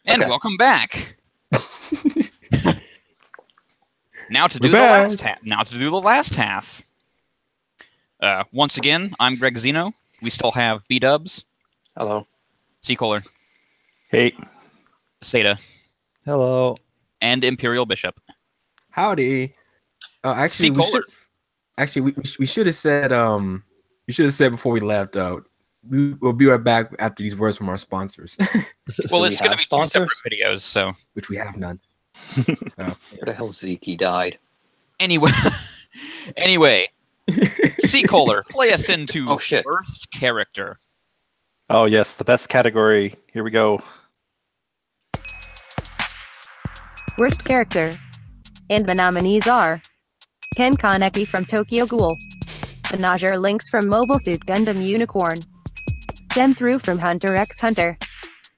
And welcome back. Now to do the last half. Once again, I'm Greg Zeno. We still have B-Dubs. Hello. C-Kohler. Hey. Seda. Hello. And Imperial Bishop. Howdy. Actually, we should have said before we left. We'll be right back after these words from our sponsors. Well, it's going to be two separate videos, so which we have none. Where the hell Zeke died? Anyway, C-Kohler, play us into worst character. Oh yes, the best category. Here we go. Worst character. And the nominees are Ken Kaneki from Tokyo Ghoul, Banagher Lynx from Mobile Suit Gundam Unicorn, Denthru from Hunter x Hunter,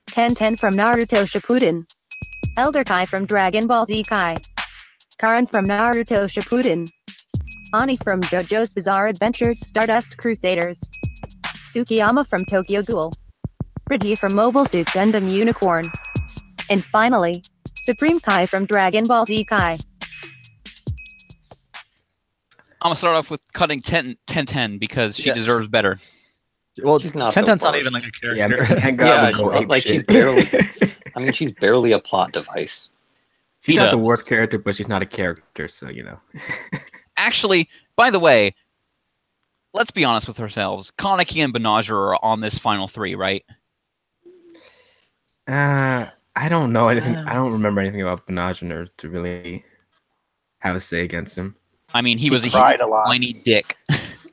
Ten from Naruto Shippuden, Elder Kai from Dragon Ball Z Kai, Karin from Naruto Shippuden, Ani from JoJo's Bizarre Adventure Stardust Crusaders, Tsukiyama from Tokyo Ghoul, Ridley from Mobile Suit Gundam Unicorn, and finally, Supreme Kai from Dragon Ball Z Kai. I'm going to start off with cutting 10 because she deserves better. Well, she's not 10's not even like a character. She's barely. I mean, she's barely a plot device. She's not the worst character, but she's not a character, so you know. Actually, by the way, let's be honest with ourselves. Kaneki and Banagher are on this final three, right? I don't know anything. I don't remember anything about Banagher to really have a say against him. I mean, he was a whiny dick.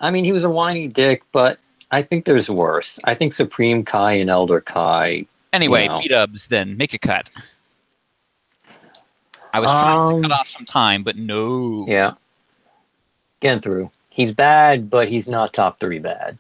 I mean, he was a whiny dick, but I think there's worse. I think Supreme Kai and Elder Kai. Anyway, B-Dubs, then make a cut. I was trying to cut off some time, but no. Yeah. Getting through. He's bad, but he's not top 3 bad.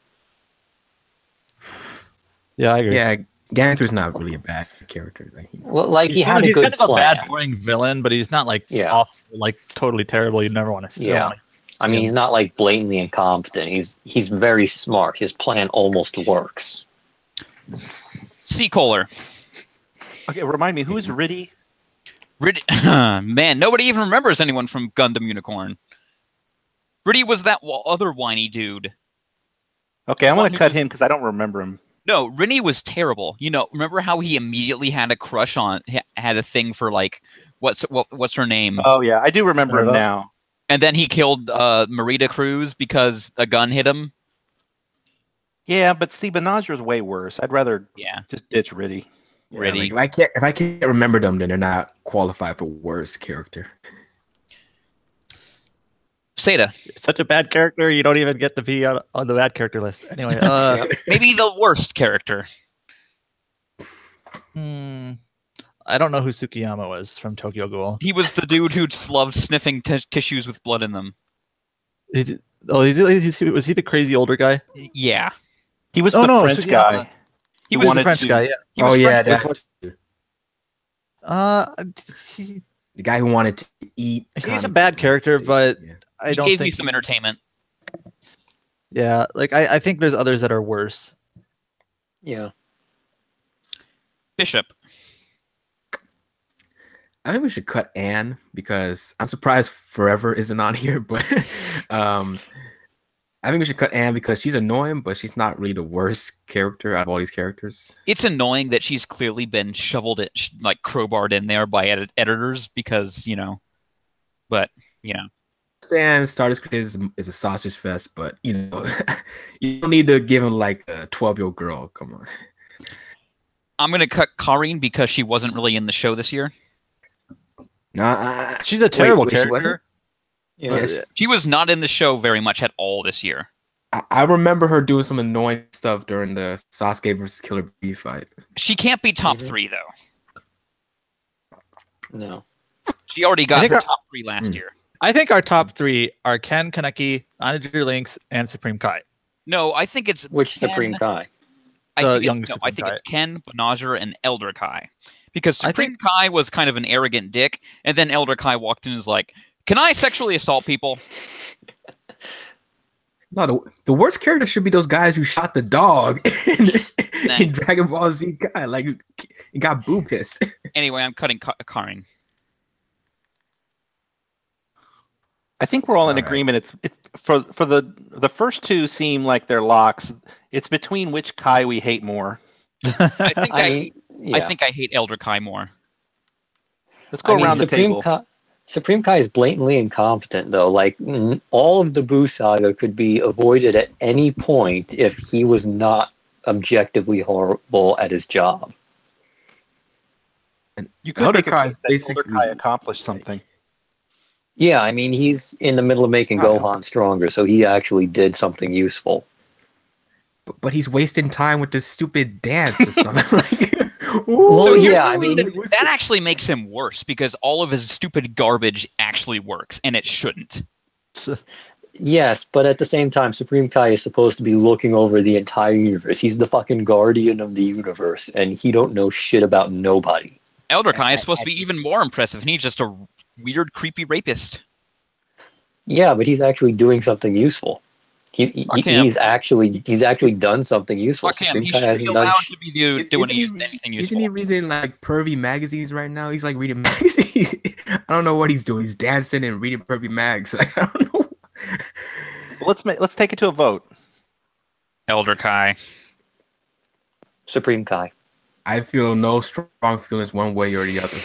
Yeah, I agree. Yeah, Ganther's not really a bad character. Well, like he had a good kind of a bad, boring villain, but he's not like off, like totally terrible. You never want to see him. I mean, he's not like blatantly incompetent. He's very smart. His plan almost works. C-Kohler. Okay, remind me, who's Riddy? Man, nobody even remembers anyone from Gundam Unicorn. Riddy was that other whiny dude. Okay, I'm going to cut him because I don't remember him. No, Rinny was terrible. You know, remember how he immediately had a crush on, had a thing for like, what's her name? Oh yeah, I do remember him now. And then he killed Marita Cruz because a gun hit him. Yeah, but see, Banagher's way worse. I'd rather just ditch Riddy. Riddy. Like, if I can't remember them, then they're not qualified for worst character. Seda. Such a bad character, you don't even get to be on the bad character list. Anyway, maybe the worst character. I don't know who Tsukiyama was from Tokyo Ghoul. He was the dude who just loved sniffing tissues with blood in them. Was he the crazy older guy? Yeah. He was the French guy. He was the French guy, yeah. The guy who wanted to eat. He's a bad character, but I don't think... He gave me some entertainment. Yeah, like I think there's others that are worse. Yeah. Bishop. I think we should cut Anne because I'm surprised Forever isn't on here, but I think we should cut Anne because she's annoying, but she's not really the worst character out of all these characters. It's annoying that she's clearly been shoveled it, like crowbarred in there by editors because, you know, but, you know. Stan Stardust is a sausage fest, but, you know, you don't need to give him like a 12-year-old girl. Come on. I'm going to cut Karin because she wasn't really in the show this year. Nah, she's a terrible character. She was not in the show very much at all this year. I remember her doing some annoying stuff during the Sasuke versus Killer Bee fight. She can't be top 3, though. No. She already got her top 3 last year. I think our top 3 are Ken Kaneki, Banagher Lynx, and Supreme Kai. No, I think it's... Which Ken, Supreme Kai? I think it's Ken, Banagher, and Elder Kai. Because Supreme Kai was kind of an arrogant dick, and then Elder Kai walked in and was like, can I sexually assault people? No, the worst character should be those guys who shot the dog in Dragon Ball Z Kai. Like, He got boo pissed. Anyway, I'm cutting Karin. I think we're all in agreement. It's for the first two seem like they're locks. It's between which Kai we hate more. I think I hate Elder Kai more. Let's go around the table. Supreme Kai is blatantly incompetent, though. Like, all of the Boo saga could be avoided at any point if he was not objectively horrible at his job. And you could make a case that Elder Kai accomplished something. Yeah, I mean, he's in the middle of making Gohan stronger, so he actually did something useful. But he's wasting time with this stupid dance or something. So yeah, I mean, that actually makes him worse because all of his stupid garbage actually works, and it shouldn't. Yes, but at the same time, Supreme Kai is supposed to be looking over the entire universe. He's the fucking guardian of the universe, and he don't know shit about nobody. Elder Kai is supposed to be even more impressive, and he's just a weird, creepy rapist. Yeah, but he's actually doing something useful. He's actually done something useful. Fuck him. He should be allowed to be doing anything useful. Isn't he reading like pervy magazines right now? He's like reading magazines. I don't know what he's doing. He's dancing and reading pervy mags. I don't know. Let's take it to a vote. Elder Kai. Supreme Kai. I feel no strong feelings one way or the other.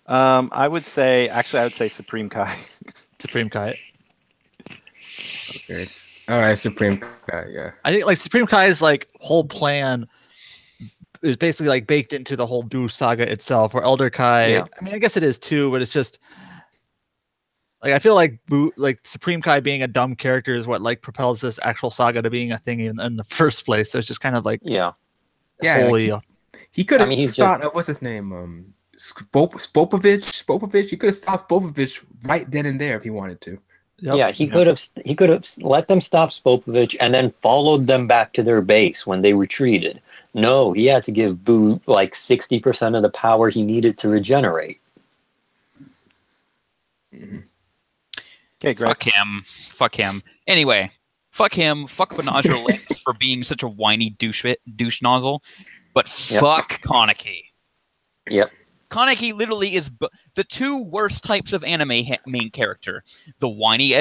I would say Supreme Kai. Supreme Kai. Okay. All right, Supreme Kai. Yeah. I think like Supreme Kai's like whole plan is basically like baked into the whole Boo saga itself. Where Elder Kai, I mean, I guess it is too, but it's just like I feel like Supreme Kai being a dumb character is what like propels this actual saga to being a thing in the first place. So it's just kind of like holy. He could have started. What's his name? Spopovich. He could have stopped Spopovich right then and there if he wanted to. Yep. Yeah, he could have let them stop Spopovich and then followed them back to their base when they retreated. No, he had to give Boo like 60% of the power he needed to regenerate. Mm-hmm. Okay, Greg. Fuck him. Anyway, fuck him. Fuck Banagher Lynx for being such a whiny douche nozzle. But fuck Kaneki. Yep. Kaneki literally is the two worst types of anime main character: the whiny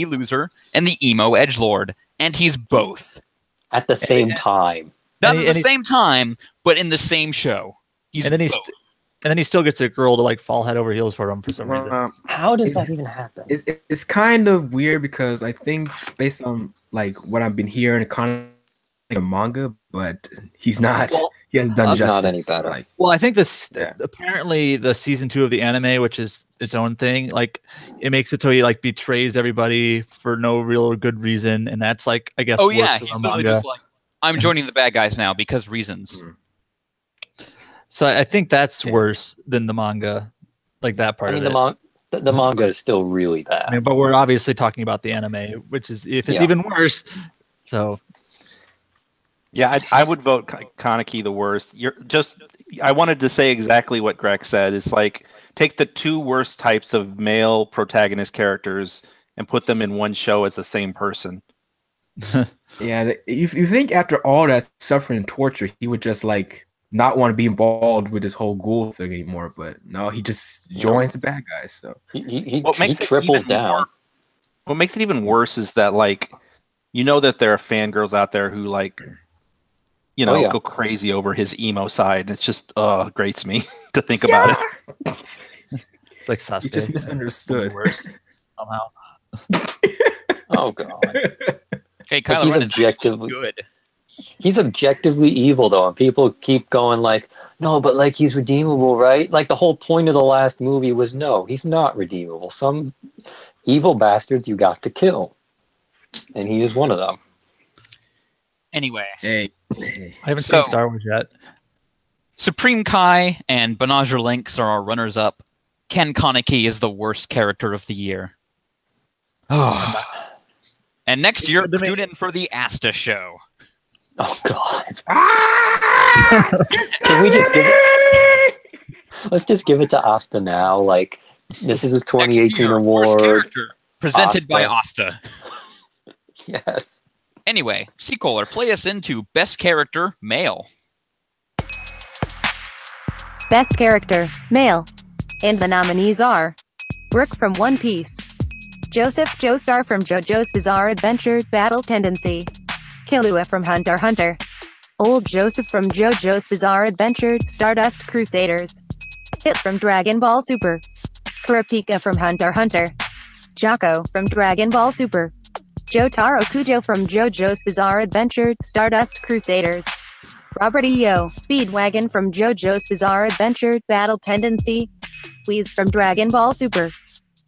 loser and the emo edgelord, and he's both at the same time. Not at the same time, but in the same show. He's both. And then he still gets a girl to like fall head over heels for him for some reason. How does that even happen? It's kind of weird because I think based on like what I've been hearing, Kaneki a manga, but he's not. Well, he hasn't done justice. Not any better. Like, well, I think apparently the season 2 of the anime, which is its own thing, like it makes it so he like betrays everybody for no real good reason, and that's like I guess. Oh yeah, he's literally just like, I'm joining the bad guys now because reasons. So I think that's worse than the manga, like that part. I mean, the manga is still really bad. I mean, but we're obviously talking about the anime, which is if it's even worse. So. Yeah, I would vote Kaneki the worst. I wanted to say exactly what Greg said. It's like take the two worst types of male protagonist characters and put them in one show as the same person. Yeah, if you think after all that suffering and torture, he would just like not want to be involved with this whole ghoul thing anymore. But no, he just joins the bad guys. So he triples down. What makes it even worse is that like that there are fangirls out there who like. Go crazy over his emo side. It's just grates me to think about it. It's like Sasuke. He just misunderstood. Worse somehow. Oh god. Okay, Kylo Ren is objectively good. He's objectively evil though, and people keep going like, no, but like he's redeemable, right? Like the whole point of the last movie was no, he's not redeemable. Some evil bastards you got to kill, and he is one of them. Anyway, I haven't seen Star Wars yet. Supreme Kai and Banagher Lynx are our runners-up. Ken Kaneki is the worst character of the year. Oh. And next year, tune in for the Asta show. Oh God! Can we just give it? Let's just give it to Asta now. Like this is a 2018 award. Worst character presented by Asta. Yes. Anyway, Seacoller, play us into Best Character Male. Best Character, Male. And the nominees are Brook from One Piece, Joseph Joestar from JoJo's Bizarre Adventure Battle Tendency, Killua from Hunter x Hunter, Old Joseph from JoJo's Bizarre Adventure Stardust Crusaders, Hit from Dragon Ball Super, Kurapika from Hunter x Hunter, Jocko from Dragon Ball Super, Jotaro Kujo from JoJo's Bizarre Adventure Stardust Crusaders, Robert E.O. Speedwagon from JoJo's Bizarre Adventure Battle Tendency, Whis from Dragon Ball Super,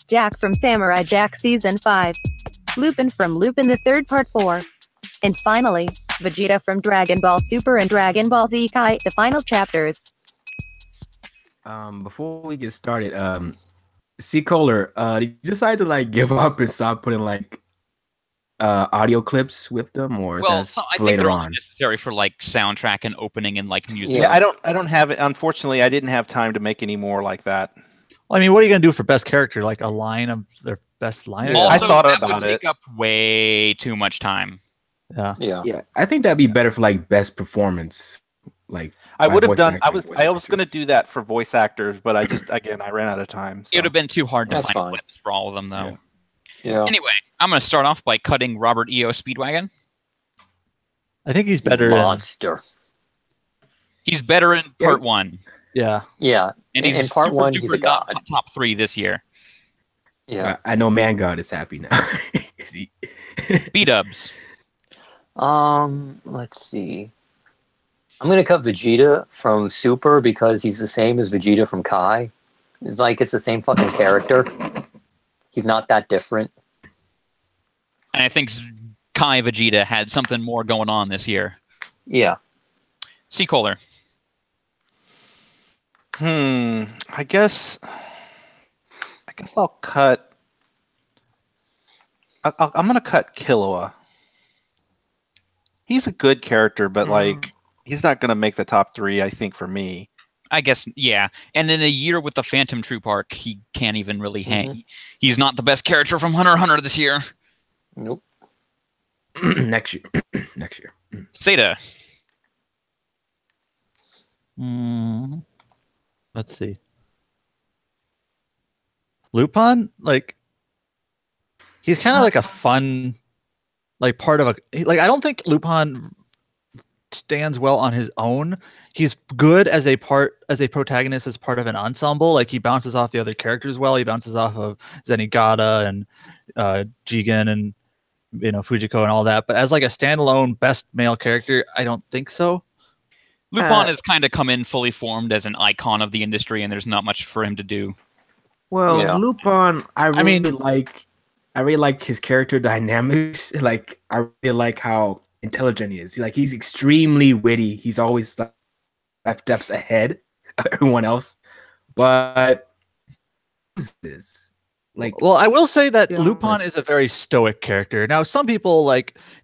Jack from Samurai Jack Season 5, Lupin from Lupin the Third Part 4, and finally, Vegeta from Dragon Ball Super and Dragon Ball Z Kai, the final chapters. Before we get started, C. Kohler, did you decide to like give up and stop putting like audio clips with them, or is that I think later they're on? only necessary for like soundtrack and opening and like music. Yeah, I don't have it. Unfortunately, I didn't have time to make any more like that. Well, I mean, what are you gonna do for best character? Like a line of their best line? Yeah, Also, I thought that about would take up way too much time. Yeah. Yeah, I think that'd be better for like best performance. Like I by would have voice done. acting, voice I was going to actors. do that for voice actors, but I just again I ran out of time. It would have been too hard to That's find fine. clips for all of them, though. Yeah. Anyway, I'm going to start off by cutting Robert E.O. Speedwagon. I think he's better. Monster. He's better in part one, Yeah. Yeah. and he's in part super one, duper he's a god. top 3 this year. Yeah. I know Man God is happy now. B-dubs. Let's see. I'm gonna cut Vegeta from Super because he's the same as Vegeta from Kai. It's like it's the same fucking character. He's not that different. And I think Kai Vegeta had something more going on this year. Yeah. C. Kohler. I guess I'll cut. I'm gonna cut Killua. He's a good character, but like he's not gonna make the top 3. I think for me. I guess, yeah. And in a year with the Phantom Troop arc, he can't even really hang. He's not the best character from Hunter x Hunter this year. Nope. Next year. Next year. Seda. Let's see. Lupin, like, he's kind of like a fun, like part of a like. I don't think Lupin stands well on his own. He's good as a protagonist, as part of an ensemble. Like he bounces off the other characters well. He bounces off of Zenigata and Jigen and Fujiko and all that. But as like a standalone best male character, I don't think so. Lupin has kind of come in fully formed as an icon of the industry, and there's not much for him to do. Well, Yeah. Lupin, I really like his character dynamics. Like I really like how intelligent he is. He's extremely witty. He's always like 5 steps ahead of everyone else. But who's this? Like, Well, I will say that Yeah, Lupin that's- is a very stoic character. Now, some people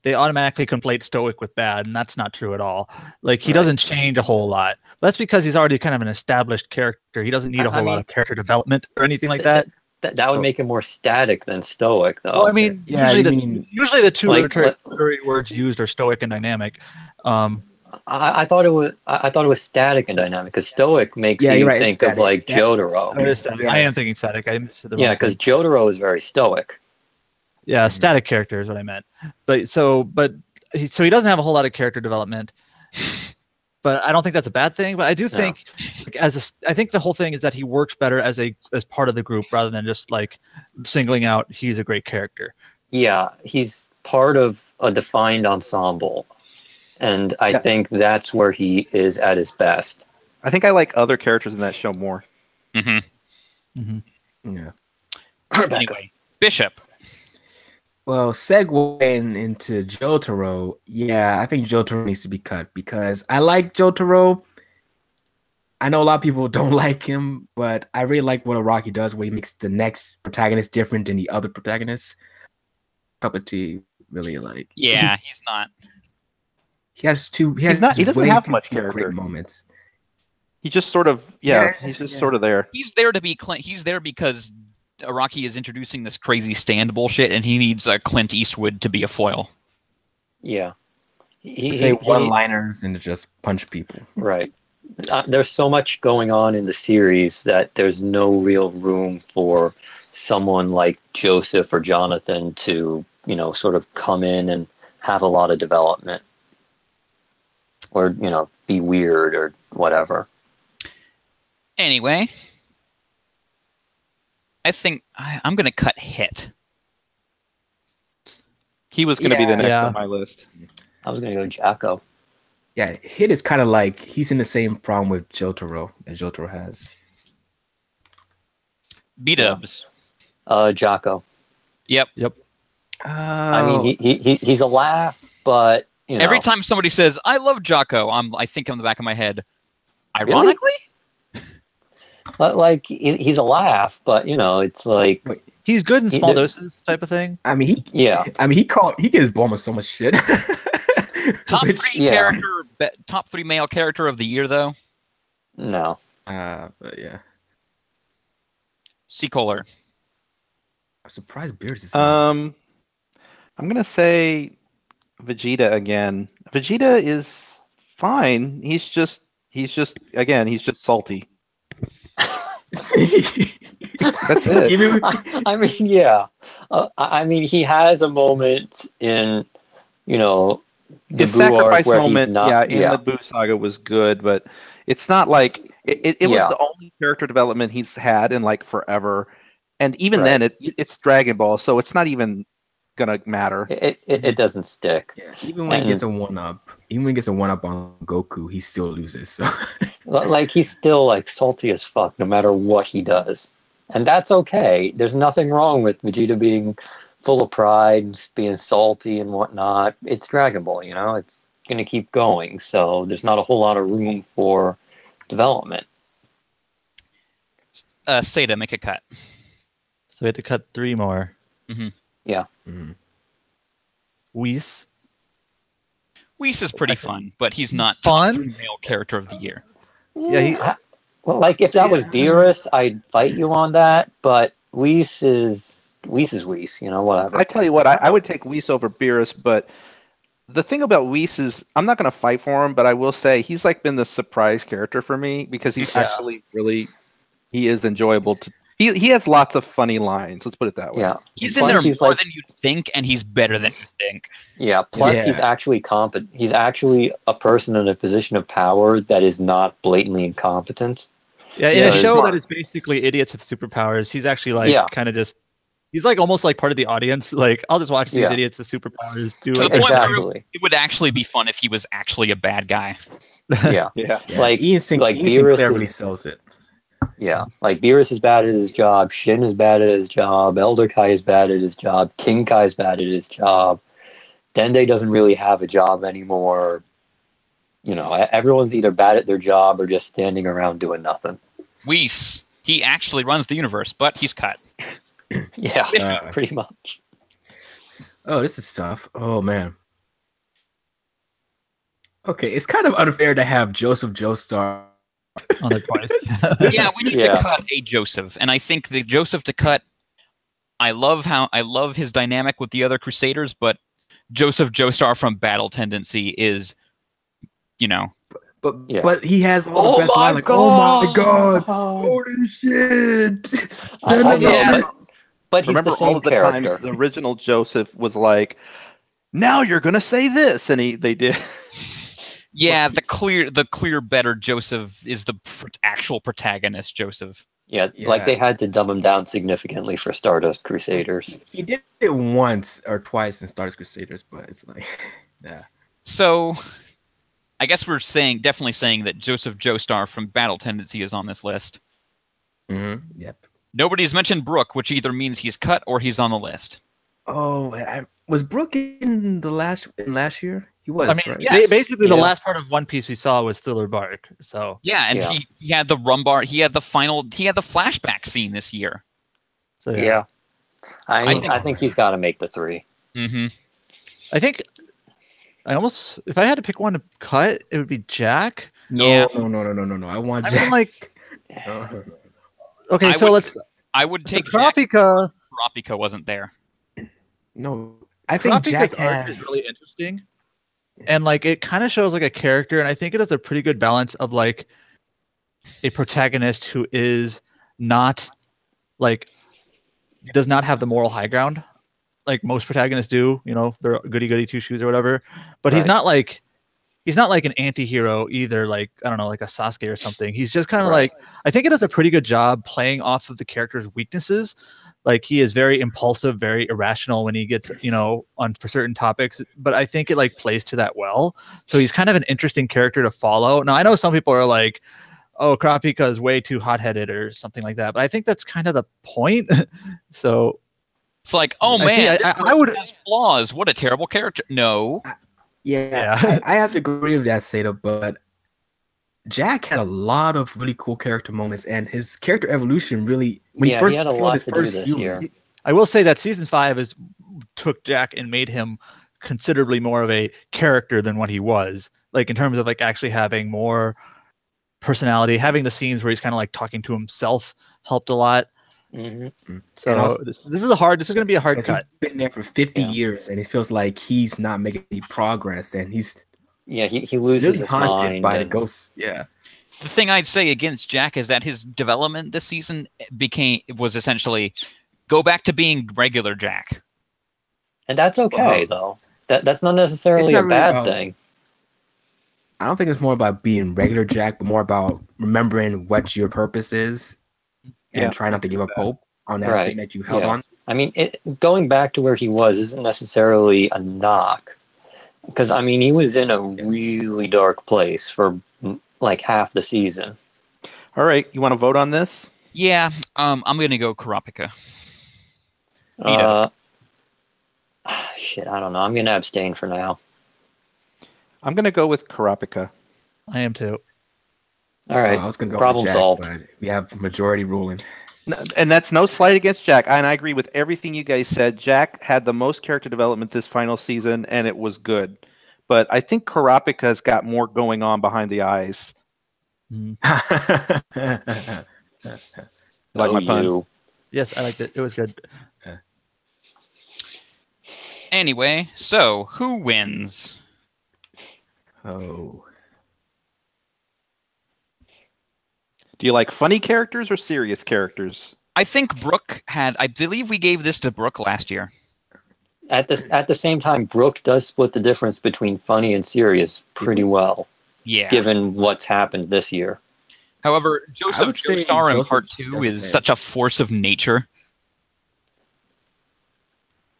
they automatically conflate stoic with bad, and that's not true at all. Like he doesn't change a whole lot. That's because he's already kind of an established character. He doesn't need a I whole lot mean, of character development or anything like that. That would make him more static than stoic, though. Well, I mean, Yeah, usually, you mean- usually the two Like, literary words used are stoic and dynamic. I thought it was static and dynamic because stoic makes Yeah, you you're right, it's think of static, like static. Jotaro. It is static. Yes. I am thinking static. I said the Yeah, wrong because thing. Jotaro is very stoic. Yeah, static character is what I meant. So he doesn't have a whole lot of character development. But I don't think that's a bad thing. But I do think, I think the whole thing is that he works better as part of the group rather than just like singling out. He's a great character. Yeah, he's part of a defined ensemble, and I think that's where he is at his best. I think I like other characters in that show more. Mm-hmm. yeah. Anyway, Bishop. Well, segueing into Jotaro, yeah, I think Jotaro needs to be cut because I like Jotaro. I know a lot of people don't like him, but I really like what Araki does where he makes the next protagonist different than the other protagonists. Cup of tea, really like. Yeah, he's not. He doesn't way have too much few character. great moments. He just sort of he's just sort of there. He's there to be Clint. He's there because Araki is introducing this crazy stand bullshit, and he needs Clint Eastwood to be a foil. Yeah, he Say one-liners and just punch people. right. there's so much going on in the series that there's no real room for someone like Joseph or Jonathan to, sort of come in and have a lot of development or, be weird or whatever. Anyway, I think I'm going to cut Hit. He was going to be the next Yeah. on my list. I was going to go Jacko. Yeah, Hit is kind of like he's in the same problem with Jotaro that Jotaro has. B-dubs. Jacko. Yep. I mean, he's a laugh, but Every time somebody says, I love Jocko, I think in the back of my head, ironically? But like he's a laugh, but it's like He's good in small doses, type of thing. I mean, he gives Bulma so much shit. Top three male character of the year, though. No. But yeah, C-Kohler. I'm surprised Beers is. I'm gonna say Vegeta again. Vegeta is fine. He's just salty. That's it. I mean, yeah. I mean, he has a moment in, his Buu arc sacrifice where moment, he's not, in the Buu saga was good, but it's not like it was the only character development he's had in like forever, and even then, it's Dragon Ball, so it's not even gonna matter. It doesn't stick. Yeah, even when he gets a one up on Goku, he still loses. So. Like he's still like salty as fuck no matter what he does, and that's okay. There's nothing wrong with Vegeta being full of pride, being salty and whatnot. It's Dragon Ball, it's gonna keep going. So there's not a whole lot of room for development. Seda, make a cut. So we had to cut 3 more. Mm-hmm. Yeah. Mm-hmm. Whis. Whis is pretty fun, but he's not fun top male character of the year. Yeah. Well, like if that was Beerus, I'd fight you on that. But Whis is Whis, whatever. I tell you what, I would take Whis over Beerus, but the thing about Whis is I'm not going to fight for him, but I will say he's like been the surprise character for me because he's actually he is enjoyable to. He has lots of funny lines. Let's put it that way. Yeah, he's in there more than you'd think, and he's better than you think. Yeah. Plus, he's actually competent. He's actually a person in a position of power that is not blatantly incompetent. Yeah, in a show that is basically idiots with superpowers, he's actually like kind of just. He's like almost like part of the audience. Like, I'll just watch these idiots with superpowers do to it. the point where it would actually be fun if he was actually a bad guy. Yeah. Like Ian Sinclair really sells it. Yeah, like Beerus is bad at his job, Shin is bad at his job, Elder Kai is bad at his job, King Kai is bad at his job, Dende doesn't really have a job anymore. Everyone's either bad at their job or just standing around doing nothing. Whis, he actually runs the universe, but he's cut. Yeah, pretty much. Oh, this is tough. Oh, man. Okay, it's kind of unfair to have Joseph Joestar on it twice. Yeah, we need to cut a Joseph, and I think the Joseph to cut. I love his dynamic with the other Crusaders, but Joseph Joestar from Battle Tendency is, But he has all the best line, like, oh my god, holy shit. But he's remember the same all of the character. times the original Joseph was like, now you're gonna say this, and they did. Yeah, the clear better Joseph is the actual protagonist, Joseph. Yeah, like they had to dumb him down significantly for Stardust Crusaders. He did it once or twice in Stardust Crusaders, but it's like, yeah. So, I guess we're definitely saying that Joseph Joestar from Battle Tendency is on this list. Mm-hmm. Yep. Nobody's mentioned Brook, which either means he's cut or he's on the list. Oh, was Brook in last year? He was. I mean, right? Yes. Basically, the last part of One Piece we saw was Thriller Bark. So he had the Rumbar. He had the flashback scene this year. So I think he's got to make the 3. Mm-hmm. I think if I had to pick one to cut, it would be Jack. No. I want Jack. I mean, like, okay, I would take Kurapika. Kurapika wasn't there. No, I think Kurapika's Jack art is really interesting. and like it kind of shows like a character, and I think it has a pretty good balance of like a protagonist who is not like does not have the moral high ground like most protagonists do. You know, they're goody goody two shoes or whatever, but he's Right. not like an anti-hero either, like I don't know, like a Sasuke or something. He's just kind of Right. like, I think it does a pretty good job playing off of the character's weaknesses. Like he is very impulsive, very irrational when he gets, you know, on for certain topics, but I think it like plays to that well. So he's kind of an interesting character to follow. Now I know some people are like, oh, Kurapika is way too hot-headed or something like that, but I think that's kind of the point. So It's like, oh I man, think this I would has flaws. What a terrible character. No. Yeah, Yeah. I have to agree with that, Sato, but Jack had a lot of really cool character moments, and his character evolution really, when Yeah, he first he had a came out lot his to do first this human, year. I will say that season 5 took Jack and made him considerably more of a character than what he was. Like in terms of like actually having more personality, having the scenes where he's kind of like talking to himself helped a lot. Hmm. So And also- this is going to be a hard because cut. he's been there for 50 Yeah. years, and it feels like he's not making any progress, and he's Yeah, he loses really his haunted mind. by the and- ghosts. Yeah. The thing I'd say against Jack is that his development this season was essentially go back to being regular Jack. And that's okay, though. That's not necessarily It's not a really bad about- thing. I don't think it's more about being regular Jack, but more about remembering what your purpose is and Yeah. try not to give up hope on that Right. thing that you held Yeah. on. I mean, going back to where he was isn't necessarily a knock. Because, I mean, he was in a really dark place for like half the season. All right, you want to vote on this? Yeah, I'm gonna go Kurapika. Shit, I don't know. I'm going to abstain for now. I'm going to go with Kurapika. I am too. All right. I was gonna go Problem with Jack, solved. but we have majority ruling. And that's no slight against Jack. And I agree with everything you guys said. Jack had the most character development this final season, and it was good. But I think Kurapika's got more going on behind the eyes. Like my pun. you. Yes, I liked it. It was good. Anyway, so who wins? Oh. Do you like funny characters or serious characters? I think Brooke had. I believe we gave this to Brooke last year. At the same time, Brooke does split the difference between funny and serious pretty well, Yeah. given what's happened this year. However, I Joseph would say Joestar in Joseph Part 2 does is the same. such a force of nature.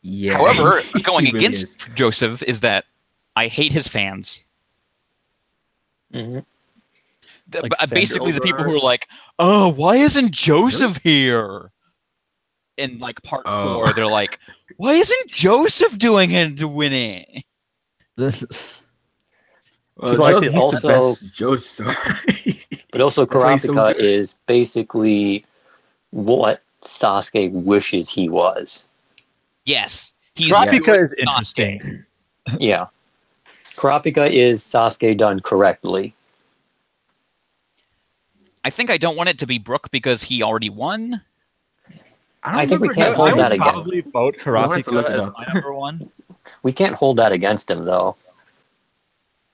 Yeah. However, he going really against is. Joseph is that I hate his fans. Hmm. Like Basically, the people who Fender are like, "Oh, why isn't Joseph here?" In like Part Oh. 4, they're like, "Why isn't Joseph doing it to win it?" This Well, People Joseph, actually he's the also- best Joseph. But also, That's why he's so Kurapika good. is basically what Sasuke wishes he was. Yes, he's Kurapika doing is interesting. Yeah. Kurapika is Sasuke done correctly. I think I don't want it to be Brooke because he already won. I think we remember can't that. hold I would that again. probably vote We'll have to Kurapika look it as up. my number one. We can't hold that against him, though.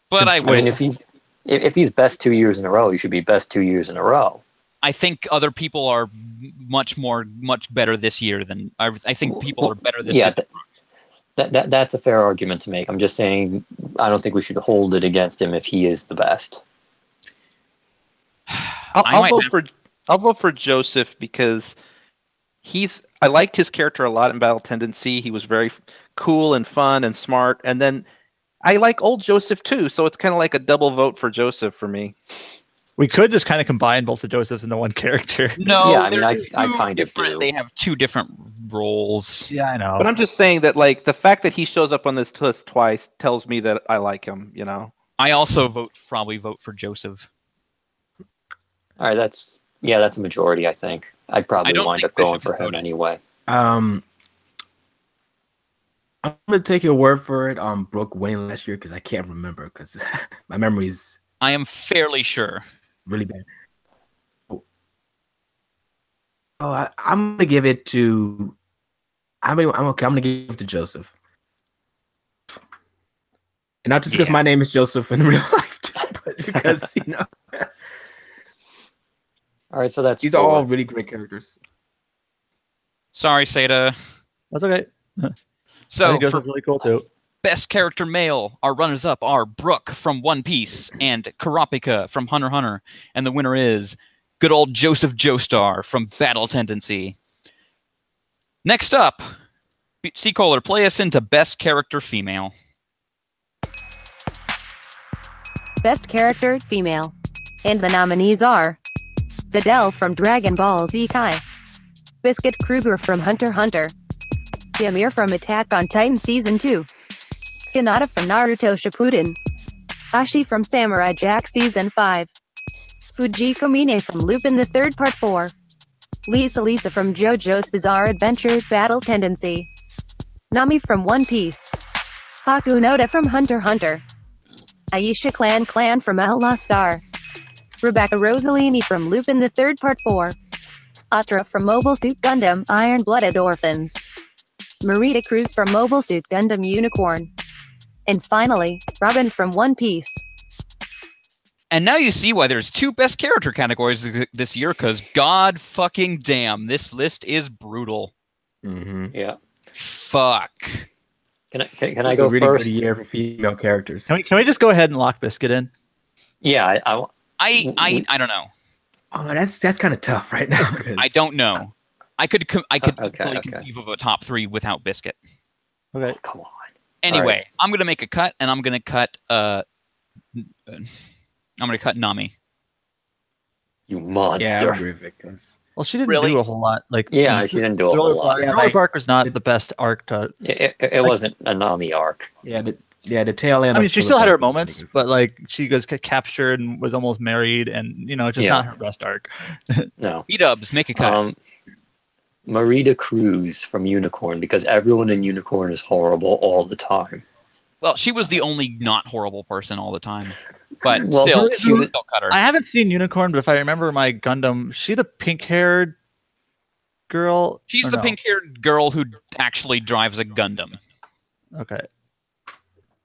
But I I mean, if he's best 2 years in a row, he should be best 2 years in a row. I think other people are much better this year than I think people are better this Yeah, year. that's a fair argument to make. I'm just saying I don't think we should hold it against him if he is the best. I'll vote for Joseph because I liked his character a lot in Battle Tendency. He was very cool and fun and smart. And then I like old Joseph too, so it's kind of like a double vote for Joseph for me. We could just kind of combine both the Josephs into one character. No, Yeah, I mean, they're I two kind of different- do. They have two different roles. Yeah, I know. But I'm just saying that like the fact that he shows up on this list twice tells me that I like him, you know. I also probably vote for Joseph. All right, that's a majority, I think. I'd I probably don't wind think up going Bishop for would him vote it. anyway. I'm gonna take your word for it on Brooke winning last year because I can't remember because my memory is I am fairly sure. really bad. I'm gonna give it to. I'm okay. I'm gonna give it to Joseph. And not just because my name is Joseph in real life, but because, All right, so that's these are all really great characters. Sorry, Seda. That's okay. I So think for Joseph's really cool too. best character male, our runners-up are Brooke from One Piece and Kurapika from Hunter x Hunter, and the winner is good old Joseph Joestar from Battle Tendency. Next up, C-Kohler, play us into best character female. Best character female. And the nominees are Videl from Dragon Ball Z Kai, Biscuit Kruger from Hunter x Hunter, Ymir from Attack on Titan Season 2, Hinata from Naruto Shippuden, Ashi from Samurai Jack Season 5, Fujiko Mine from Lupin the Third Part 4, Lisa from JoJo's Bizarre Adventure Battle Tendency, Nami from One Piece, Haku Noda from Hunter x Hunter, Aisha Clan from Outlaw Star, Rebecca Rossellini from Lupin the Third Part 4, Atra from Mobile Suit Gundam Iron-Blooded Orphans, Marita Cruz from Mobile Suit Gundam Unicorn, and finally, Robin from One Piece. And now you see why there's 2 best character categories this year, because god fucking damn, this list is brutal. Yeah. Fuck. Can I It's go a really first? good year for female characters. Can we just go ahead and lock Biscuit in? Yeah, I don't know. Oh, that's kind of tough right now. I don't know. I could okay, fully conceive of a top 3 without Biscuit. Okay. come on. Anyway, All right. I'm gonna make a cut, and I'm gonna cut Nami. You monster. Yeah, I agree with Vic, 'cause Well, she didn't Really? do a whole lot. Like, Yeah, she didn't do a whole lot. Yeah, Thriller like- Barker's not the best arc to. It wasn't a Nami arc. the tail end. I mean, of she still had her Thriller Bark was moments, pretty good. but like she was captured and was almost married, and just Yeah. not her best arc. No. B-dubs, make a cut. Marita Cruz from Unicorn, because everyone in Unicorn is horrible all the time. Well, she was the only not horrible person all the time. But Well, still, she was- still cut her. I haven't seen Unicorn, but if I remember my Gundam, she the pink-haired girl. She's Or the no? pink-haired girl who actually drives a Gundam. Okay.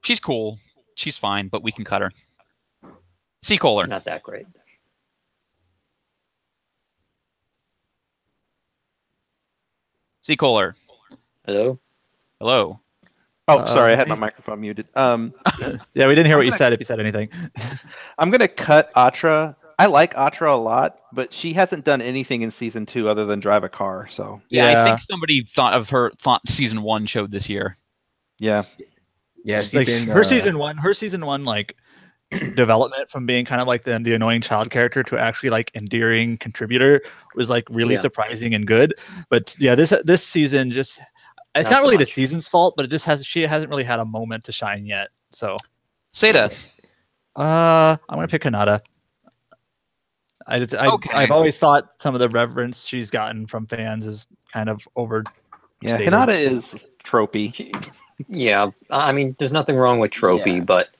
She's cool. She's fine, but we can cut her. C-Kohler. Not that great. C-Kohler. Hello? Hello. Oh, sorry, I had my microphone muted. Yeah, we didn't hear what you said if you said anything. I'm gonna cut Atra. I like Atra a lot, but she hasn't done anything in season 2 other than drive a car. So Yeah, I Yeah. think somebody thought season 1 showed this year. yeah, Yeah, she's Like been, her season one, like development from being kind of like the annoying child character to actually like endearing contributor was like really Yeah. surprising and good. But yeah, this season just it's Not not so really the much. season's fault, but she hasn't really had a moment to shine yet. So Seda. I'm gonna pick Hinata. Okay. I've always thought some of the reverence she's gotten from fans is kind of over. yeah. Stated. Hinata is tropey. Yeah, I mean, there's nothing wrong with Tropy, Yeah. but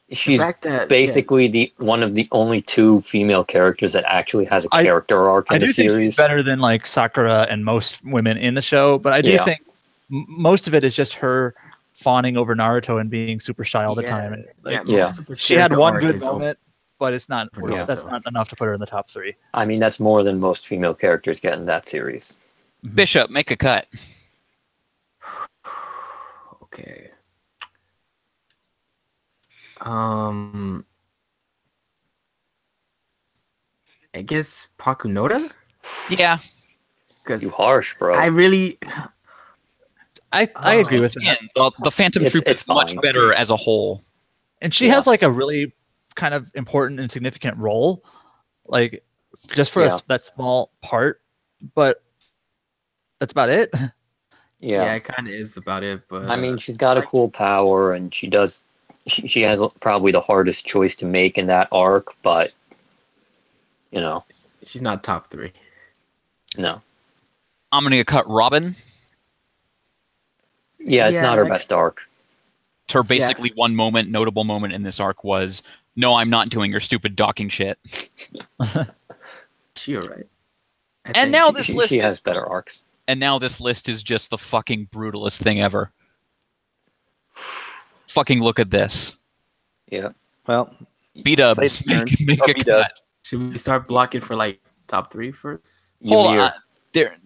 the she's fact that, basically one of the only 2 female characters that actually has a I- character arc I in do the think series. she's better than like Sakura and most women in the show, but I do Yeah. think most of it is just her fawning over Naruto and being super shy all the Yeah. time. And, like, Yeah. most of her she had character one arc good is moment, but it's not. Yeah. That's not enough to put her in the top 3. I mean, that's more than most female characters get in that series. Bishop, make a cut. Okay. I guess Pakunoda? Yeah. Because You harsh, bro. I really I agree with that. Again, the Phantom It's- Troop it's is much fine. better as a whole. And she Yeah. has like a really kind of important and significant role, like just for Yeah. that small part, but that's about it. yeah. it kind of is about it, but I mean, she's got a cool power, and she does. She has probably the hardest choice to make in that arc, but she's not top 3. no. I'm going to cut Robin. Yeah, it's Yeah, not her like- best arc. Her basically one notable moment in this arc was, no, I'm not doing your stupid docking shit. You're right. I And think now she- this She list has is better arcs. And now this list is just the fucking brutalest thing ever. fucking look at this. Yeah. Well, B-dubs, Say it, make or a B-dubs. cut. Should we start blocking for like top 3 first? Hold Ymir. on. There.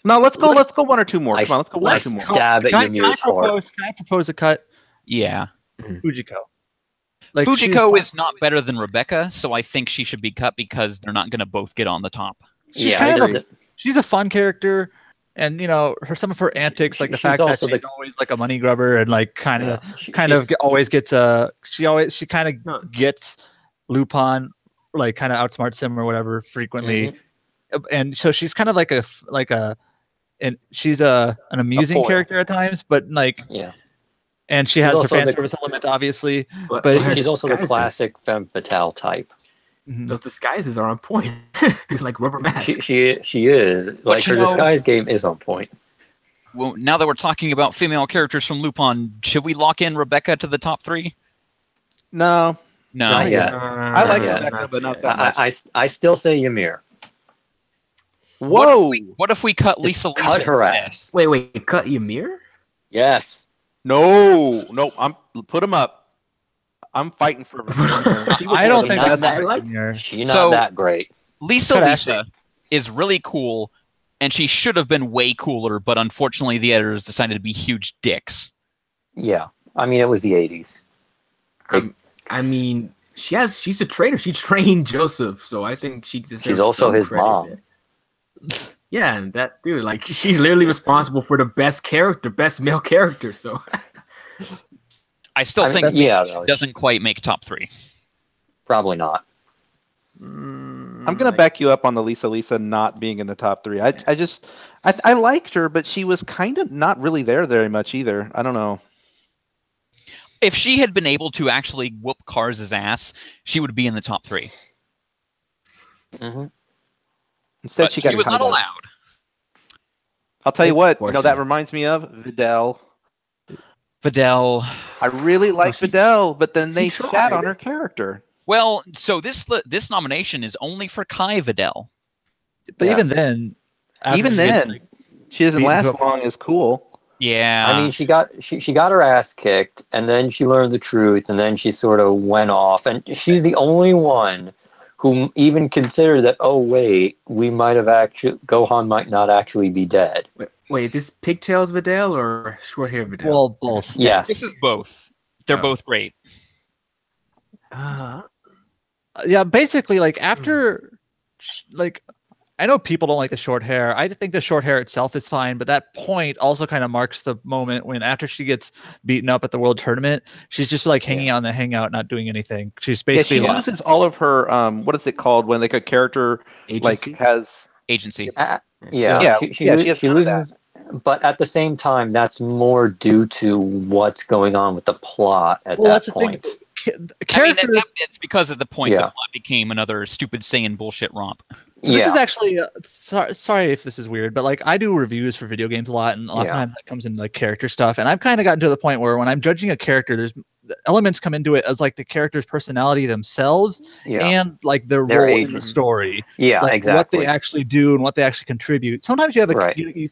No, let's go 1 or 2 more. Come on, let's go 1 or 2 more. Stab at Ymir's heart. Can I propose a cut? Yeah. Fujiko. Fujiko is not better than Rebecca, so I think she should be cut because they're not going to both get on the top. She's she's a fun character, and you know some of her antics, like the fact that she's always like a money grubber and like kind of always gets she kind of gets Lupin, like kind of outsmarts him or whatever frequently, and so she's kind of like and she's an amusing character at times, but like and she has her fan service element, obviously, but she's also the classic femme fatale type. Those disguises are on point, like rubber mask. She is. Like her disguise game is on point. Well, now that we're talking about female characters from Lupin, should we lock in Rebecca to the top 3? No. Not yet. I like Rebecca, but not that much. I still say Ymir. Whoa! What if we cut Lisa? Cut her ass. Wait, cut Ymir? Yes. No. I'm put him up. I'm fighting for. I don't think that's that. She's not that great. Lisa is really cool, and she should have been way cooler, but unfortunately, the editors decided to be huge dicks. Yeah, I mean, it was the '80s. I mean, she's a traitor. She trained Joseph, so I think she deserves. She's also his mom. Yeah, and that dude, like, she's literally responsible for the best male character. So. I still think she doesn't quite make top 3. Probably not. I'm gonna back you up on the Lisa not being in the top 3. I liked her, but she was kind of not really there very much either. I don't know. If she had been able to actually whoop Cars' ass, she would be in the top 3. Instead, but she was not allowed. I'll tell you what. You know, that reminds me of Videl. I really like Videl, but then they shat on her character. Well, so this nomination is only for Kai Videl. But even then, she doesn't last long as cool. Yeah. I mean, she got her ass kicked, and then she learned the truth, and then she sort of went off, and she's the only one who even considered that, oh wait, Gohan might not actually be dead. Wait, is this Pigtails Videl or Short Hair Videl? Well, both. Yes. This is both. They're both great. Yeah, basically, like, after, like, I know people don't like the short hair. I think the short hair itself is fine, but that point also kind of marks the moment when after she gets beaten up at the World Tournament, she's just like hanging out in the hangout, not doing anything. She's basically she loses all of her what is it called when like a character agency? Like has agency. She loses, but at the same time, that's more due to what's going on with the plot at that point. It's because of the point the plot became another stupid Saiyan bullshit romp. So this is actually sorry if this is weird, but like I do reviews for video games a lot, and a lot of times that comes into like character stuff. And I've kind of gotten to the point where when I'm judging a character, there's elements come into it as like the character's personality themselves and like their role in the story. Yeah, like exactly. What they actually do and what they actually contribute. Sometimes you have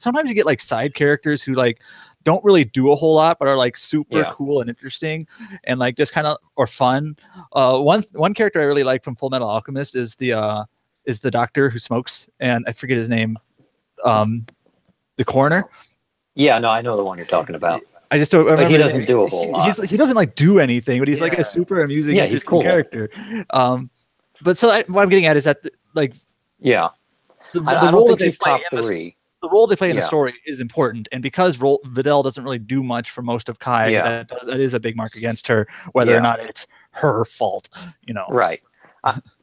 sometimes you get like side characters who like don't really do a whole lot, but are like super cool and interesting and like just kind of or fun. One character I really like from Full Metal Alchemist is the doctor who smokes, and I forget his name. The coroner. Yeah, no, I know the one you're talking about. I just don't remember. But he doesn't do a whole lot. He doesn't like do anything, but he's like a super amusing, he's cool character. But so what I'm getting at is that I don't role think that he's they play top 3. The role they play in the story is important, and because Videl doesn't really do much for most of Kai, that is a big mark against her, whether or not it's her fault, you know. Right.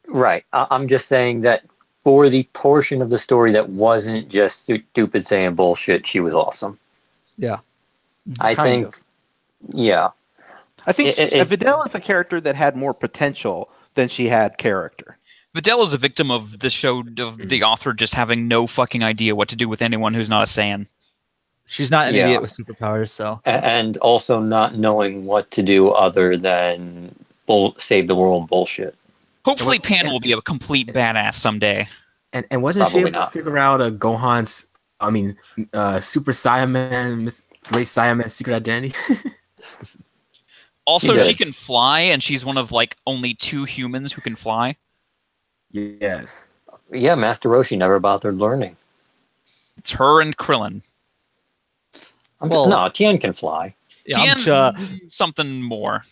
Right. I'm just saying that for the portion of the story that wasn't just stupid saying bullshit, she was awesome. Yeah. I think Videl is a character that had more potential than she had character. Videl is a victim of the show, of the author just having no fucking idea what to do with anyone who's not a Saiyan. She's not an idiot with superpowers, so. And also not knowing what to do other than save the world bullshit. Hopefully Pan will be a complete badass someday. And wasn't she able to figure out Gohan's, Super Saiyaman, Great Saiyaman's secret identity? Also, He she did. can fly, and she's one of like only 2 humans who can fly. Yes. Yeah, Master Roshi never bothered learning. It's her and Krillin. Well- No, Tien can fly. Tien's Yamcha. something more.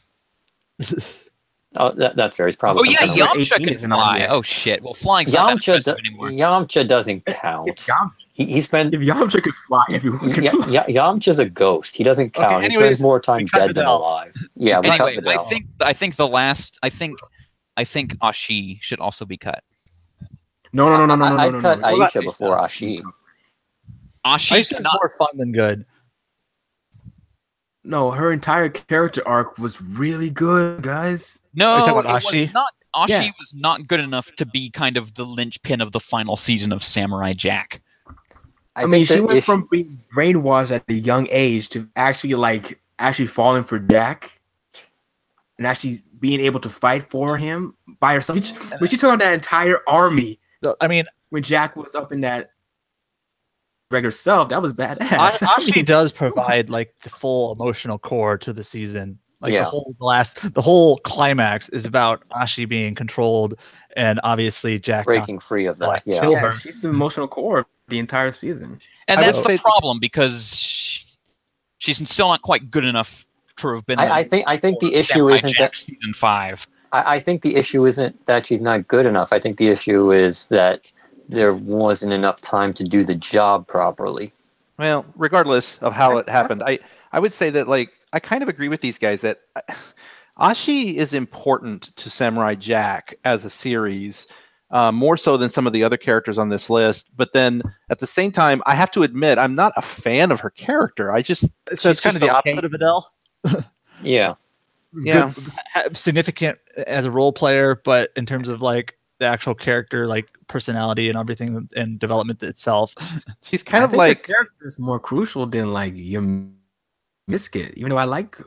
Oh, that's fair. He's probably. Oh yeah, some kind of- Number Yamcha 18 can isn't on fly. yet. Oh shit. Well, flying's not that impressive anymore. Yamcha doesn't count. Yamcha, He spent. if Yamcha could fly, everyone could fly. Yamcha's a ghost. He doesn't count. He anyways, spends more time we cut dead than Videl. alive. Yeah, we Anyway, cut Videl. I think Ashi should also be cut. No. I cut What about Aisha before Ashi. Ashi Aisha's cannot. more fun than good. No, her entire character arc was really good, guys. No, Are you it talking about Ashi? was not. Ashi Yeah. was not good enough to be kind of the linchpin of the final season of Samurai Jack. I mean, think she the went issue- from being brainwashed at a young age to actually falling for Jack and actually being able to fight for him by herself. When she took on that entire army I mean, when Jack was up in that regular self, that was badass. Ashi does provide like the full emotional core to the season. Like Yeah. the whole climax is about Ashi being controlled, and obviously Jack breaking free of that. Like, Yeah. kill Yeah, her. she's the emotional core of the entire season. And I that's would the say- problem because she's still not quite good enough to have been. I think the issue Samurai isn't Jack that. season 5. I think the issue isn't that she's not good enough. I think the issue is that there wasn't enough time to do the job properly. Well, regardless of how it happened, I would say that like I kind of agree with these guys that Ashi is important to Samurai Jack as a series, more so than some of the other characters on this list. But then at the same time, I have to admit I'm not a fan of her character. So she's it's kind of the just okay. opposite of Adele. Yeah. Yeah. Significant as a role player, but in terms of like the actual character, like personality and everything and development itself, She's kind I of think like her character is more crucial than like Ymir Biscuit, even though I like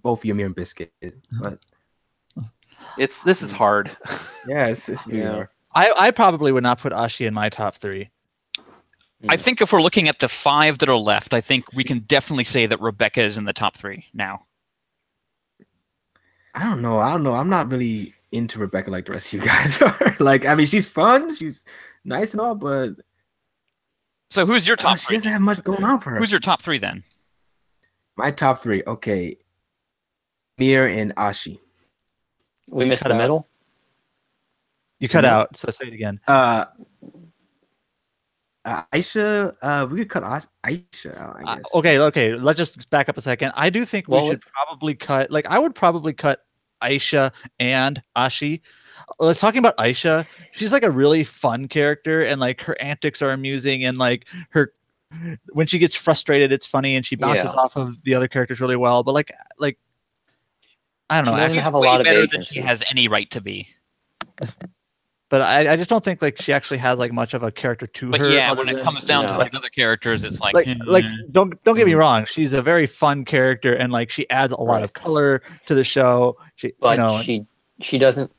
both Ymir and Biscuit. But this is hard. yeah, it's really Yeah. hard. I probably would not put Ashi in my top 3. I think if we're looking at the 5 that are left, I think we can definitely say that Rebecca is in the top 3 now. I don't know. I'm not really into Rebecca like the rest of you guys are. Like, I mean, she's fun, she's nice and all, but So who's your top she 3? doesn't have much going on for her. Who's your top 3 then? My top 3? Okay, Mir and Ashi. We missed cut the out. middle. You cut out, so say it again. Aisha. We could cut Aisha out, I guess. Okay. Let's just back up a second. I do think Well, we should probably cut. Like, I would probably cut Aisha and Ashi. Let's talking about Aisha. She's like a really fun character, and like her antics are amusing, and like her when she gets frustrated, it's funny, and she bounces Yeah. off of the other characters really well. But like I don't She know. doesn't She's have a way lot of better than agency. she has any right to be. But I just don't think like she actually has like much of a character to But her. yeah, other when it than- comes down to no. these other characters, it's like, like don't get me wrong, she's a very fun character, and like she adds a lot Right. of color to the show. But she doesn't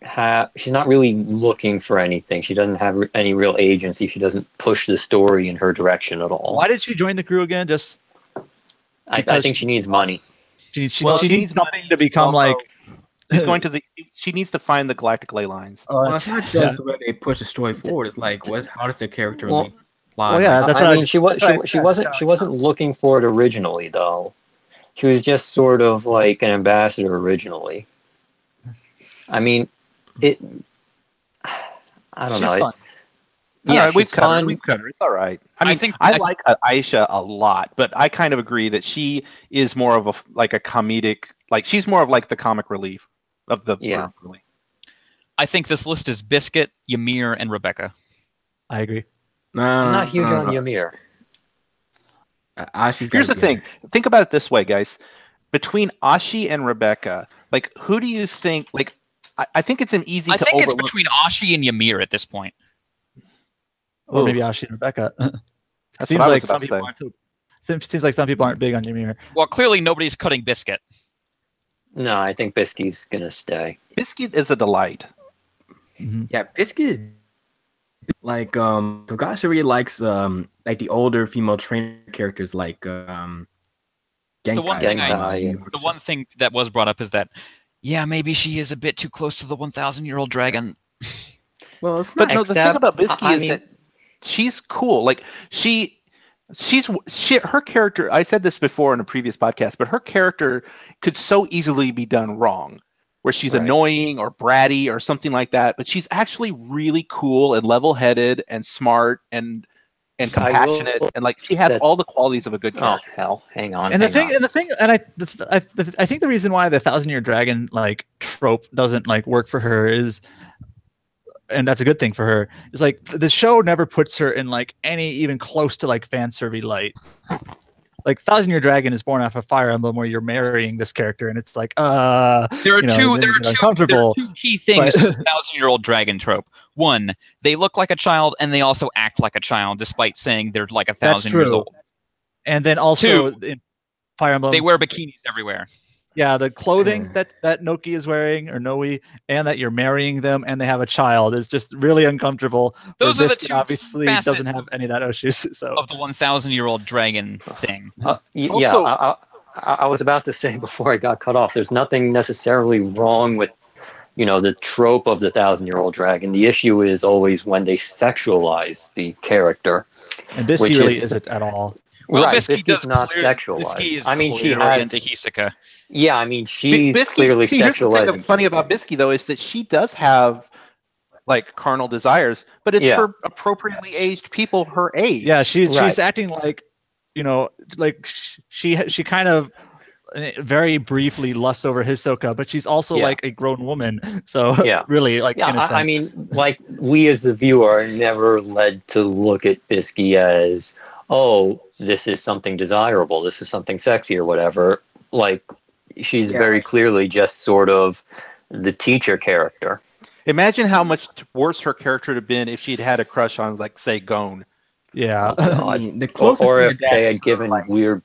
have. She's not really looking for anything. She doesn't have any real agency. She doesn't push the story in her direction at all. why did she join the crew again? Just I because think she needs money. she Well, needs she needs something money, to become also- like She's going to she needs to find the galactic ley lines. Well, it's not just where they push the story forward. It's like, how does the character Well- really lie? Well, yeah, that's what I I- mean, she wasn't looking for it originally, though. She was just sort of like an ambassador originally. I mean, I don't she's know. fun. Yeah, We've she's cut her. fun. We've cut her. It's all right. I mean, think- I like Aisha a lot, but I kind of agree that she is more of a comedic. Like she's more of like the comic relief of the Yeah. group, really. I think this list is Biscuit, Ymir, and Rebecca. I agree. I'm not huge on Ymir. Ashi's Here's the gotta be thing. Think about it this way, guys. Between Ashi and Rebecca, like who do you think? Like, I think it's an easy. I to think it's overlook. between Ashi and Ymir at this point. Or Ooh. maybe Ashi and Rebecca. That's Seems what I was like about some to people say. aren't. Seems like some people aren't big on Ymir. Well, clearly nobody's cutting Biscuit. No, I think Bisky's gonna stay. Biscuit is a delight. Yeah, Biscuit. Like Togashi really likes like the older female trainer characters like The one thing Genkai, the one thing that was brought up is that, yeah, maybe she is a bit too close to the 1,000-year-old dragon. Well, it's But not. no, the thing about Bisky I is mean- that she's cool. Like her character. I said this before in a previous podcast, but her character could so easily be done wrong, where she's Right. annoying or bratty or something like that. But she's actually really cool and level-headed and smart and compassionate, and like she has all the qualities of a good Oh character. hell, hang on. And the hang thing, on. I think the reason why the 1,000-year dragon like trope doesn't like work for her is, and that's a good thing for her, is like the show never puts her in like any even close to like fan serving light. Like 1,000-year dragon is born off of Fire Emblem, where you're marrying this character, and it's like There are two key things to the 1,000-year-old dragon trope. One, they look like a child, and they also act like a child, despite saying they're like 1,000 years old. And then also in Fire Emblem, They wear bikinis everywhere. yeah, the clothing that Noki is wearing, or Noe, and that you're marrying them and they have a child is just really uncomfortable. Those are the Biscuit two obviously facets doesn't have any of that issues. So of the 1,000-year-old dragon thing. Yeah, I was about to say before I got cut off, there's nothing necessarily wrong with, the trope of the 1,000-year-old dragon. The issue is always when they sexualize the character. and Bisky really isn't at all. Well, right, Bisky Bisky's does not clear, sexualized. Bisky is I mean, she clearly has into Hisoka. Yeah, I mean, she's clearly Here's the thing sexualizing. that's funny about Bisky though is that she does have like carnal desires, but it's for appropriately aged people her age. Yeah, she's Right. acting like, like she kind of very briefly lusts over Hisoka, but she's also like a grown woman. So really, like, in a sense. I mean, like, we as the viewer are never led to look at Bisky as, oh, this is something desirable, this is something sexy or whatever. Like, she's very clearly just sort of the teacher character. Imagine how much worse her character would have been if she'd had a crush on, like, say, Gon. Yeah. I mean, the closest or thing if to that they is had given weird,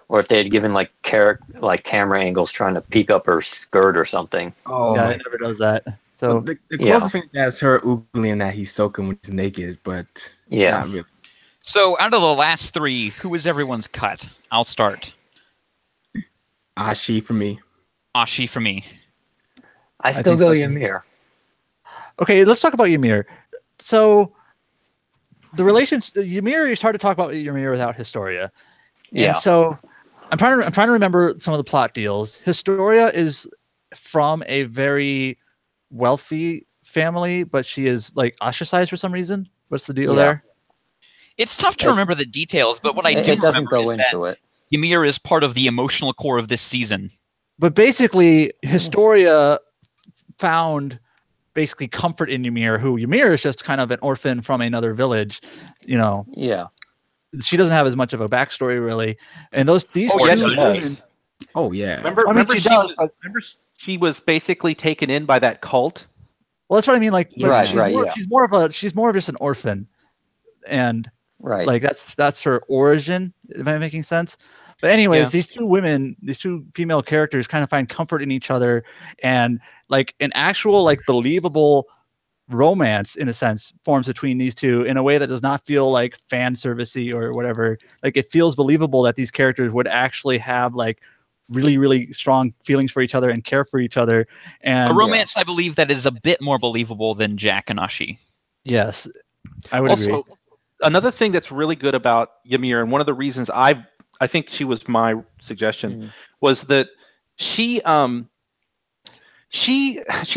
or if they had given like camera angles trying to peek up her skirt or something. Oh, yeah, my it never does that. So the closest thing to that is her oogling that he's soaking when he's naked, but not really. So out of the last three, who is everyone's cut? I'll start. Ashi for me. Ashi for me. I still go Ymir. Okay, let's talk about Ymir. So the relationship, Ymir, it's hard to talk about Ymir without Historia. And so I'm trying to remember some of the plot deals. Historia is from a very wealthy family, but she is like ostracized for some reason. What's the deal there? It's tough to remember the details, but what I do remember is that Ymir is part of the emotional core of this season. But basically, Historia found basically comfort in Ymir, who Ymir is just kind of an orphan from another village, Yeah. She doesn't have as much of a backstory really. And these two women, Remember she was basically taken in by that cult. Well, that's what I mean. Like, she's more of just an orphan, and like that's her origin. Am I making sense? But anyways, these two female characters kind of find comfort in each other, and like an actual like believable romance in a sense forms between these two in a way that does not feel like fan servicey or whatever. Like, it feels believable that these characters would actually have like really, really strong feelings for each other and care for each other. And a romance, I believe, that is a bit more believable than Jack and Ashi. Yes, I would agree. Another thing that's really good about Ymir, and one of the reasons I think she was my suggestion, was that she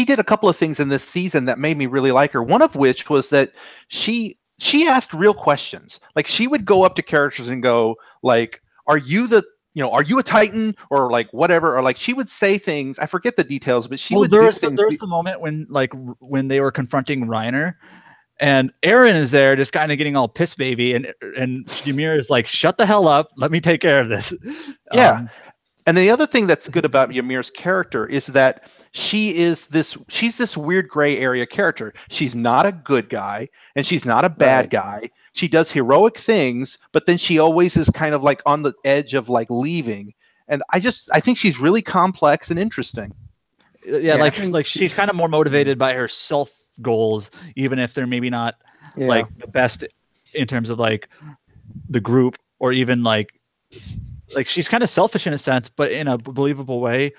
did a couple of things in this season that made me really like her. One of which was that she asked real questions. Like, she would go up to characters and go like, are you a Titan, or like whatever, or like she would say things. I forget the details, but she would do things. There's the moment when they were confronting Reiner, and Eren is there just kind of getting all piss baby, and Ymir is like, shut the hell up, let me take care of this. Yeah. And the other thing that's good about Ymir's character is that she's this weird gray area character. She's not a good guy and she's not a bad guy. She does heroic things, but then she always is kind of like on the edge of like leaving. And I think she's really complex and interesting. Yeah, like she's kind of more motivated by her self goals, even if they're maybe not like the best in terms of like the group, or even like like she's kind of selfish in a sense, but in a believable way.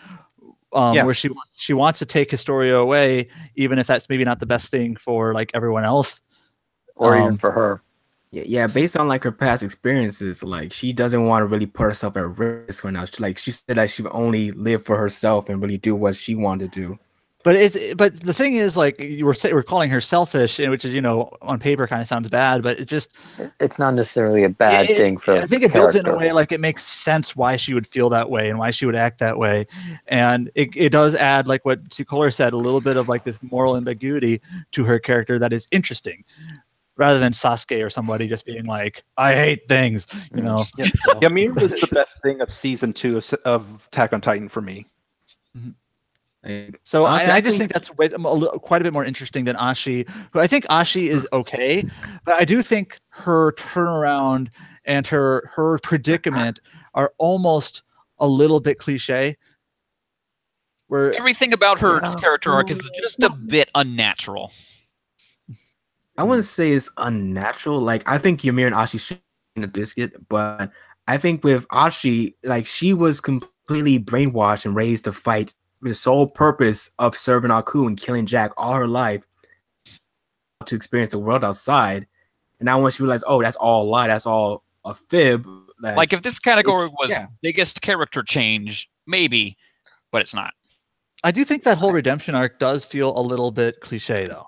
Where she wants to take Historia away, even if that's maybe not the best thing for like everyone else, or even for her. Yeah, based on like her past experiences, like she doesn't want to really put herself at risk right now. She said that she would only live for herself and really do what she wanted to do. But the thing is, like we're calling her selfish, which is on paper kind of sounds bad, but it's not necessarily a bad thing for. I think it builds in a way like it makes sense why she would feel that way and why she would act that way, and it does add, like what Kohler said, a little bit of like this moral ambiguity to her character that is interesting, rather than Sasuke or somebody just being like, I hate things, Yeah. Ymir was the best thing of season 2 of Attack on Titan for me. So honestly, I just think that's quite a bit more interesting than Ashi, who I think Ashi is okay, but I do think her turnaround and her predicament are almost a little bit cliche. Where everything about her character arc is just a bit unnatural. I wouldn't say it's unnatural. Like, I think Ymir and Ashi should in a biscuit, but I think with Ashi, like, she was completely brainwashed and raised to fight with the sole purpose of serving Aku and killing Jack all her life to experience the world outside. And now once you realize, oh, that's all a lie, that's all a fib. Like if this category was biggest character change, maybe, but it's not. I do think that whole redemption arc does feel a little bit cliche, though.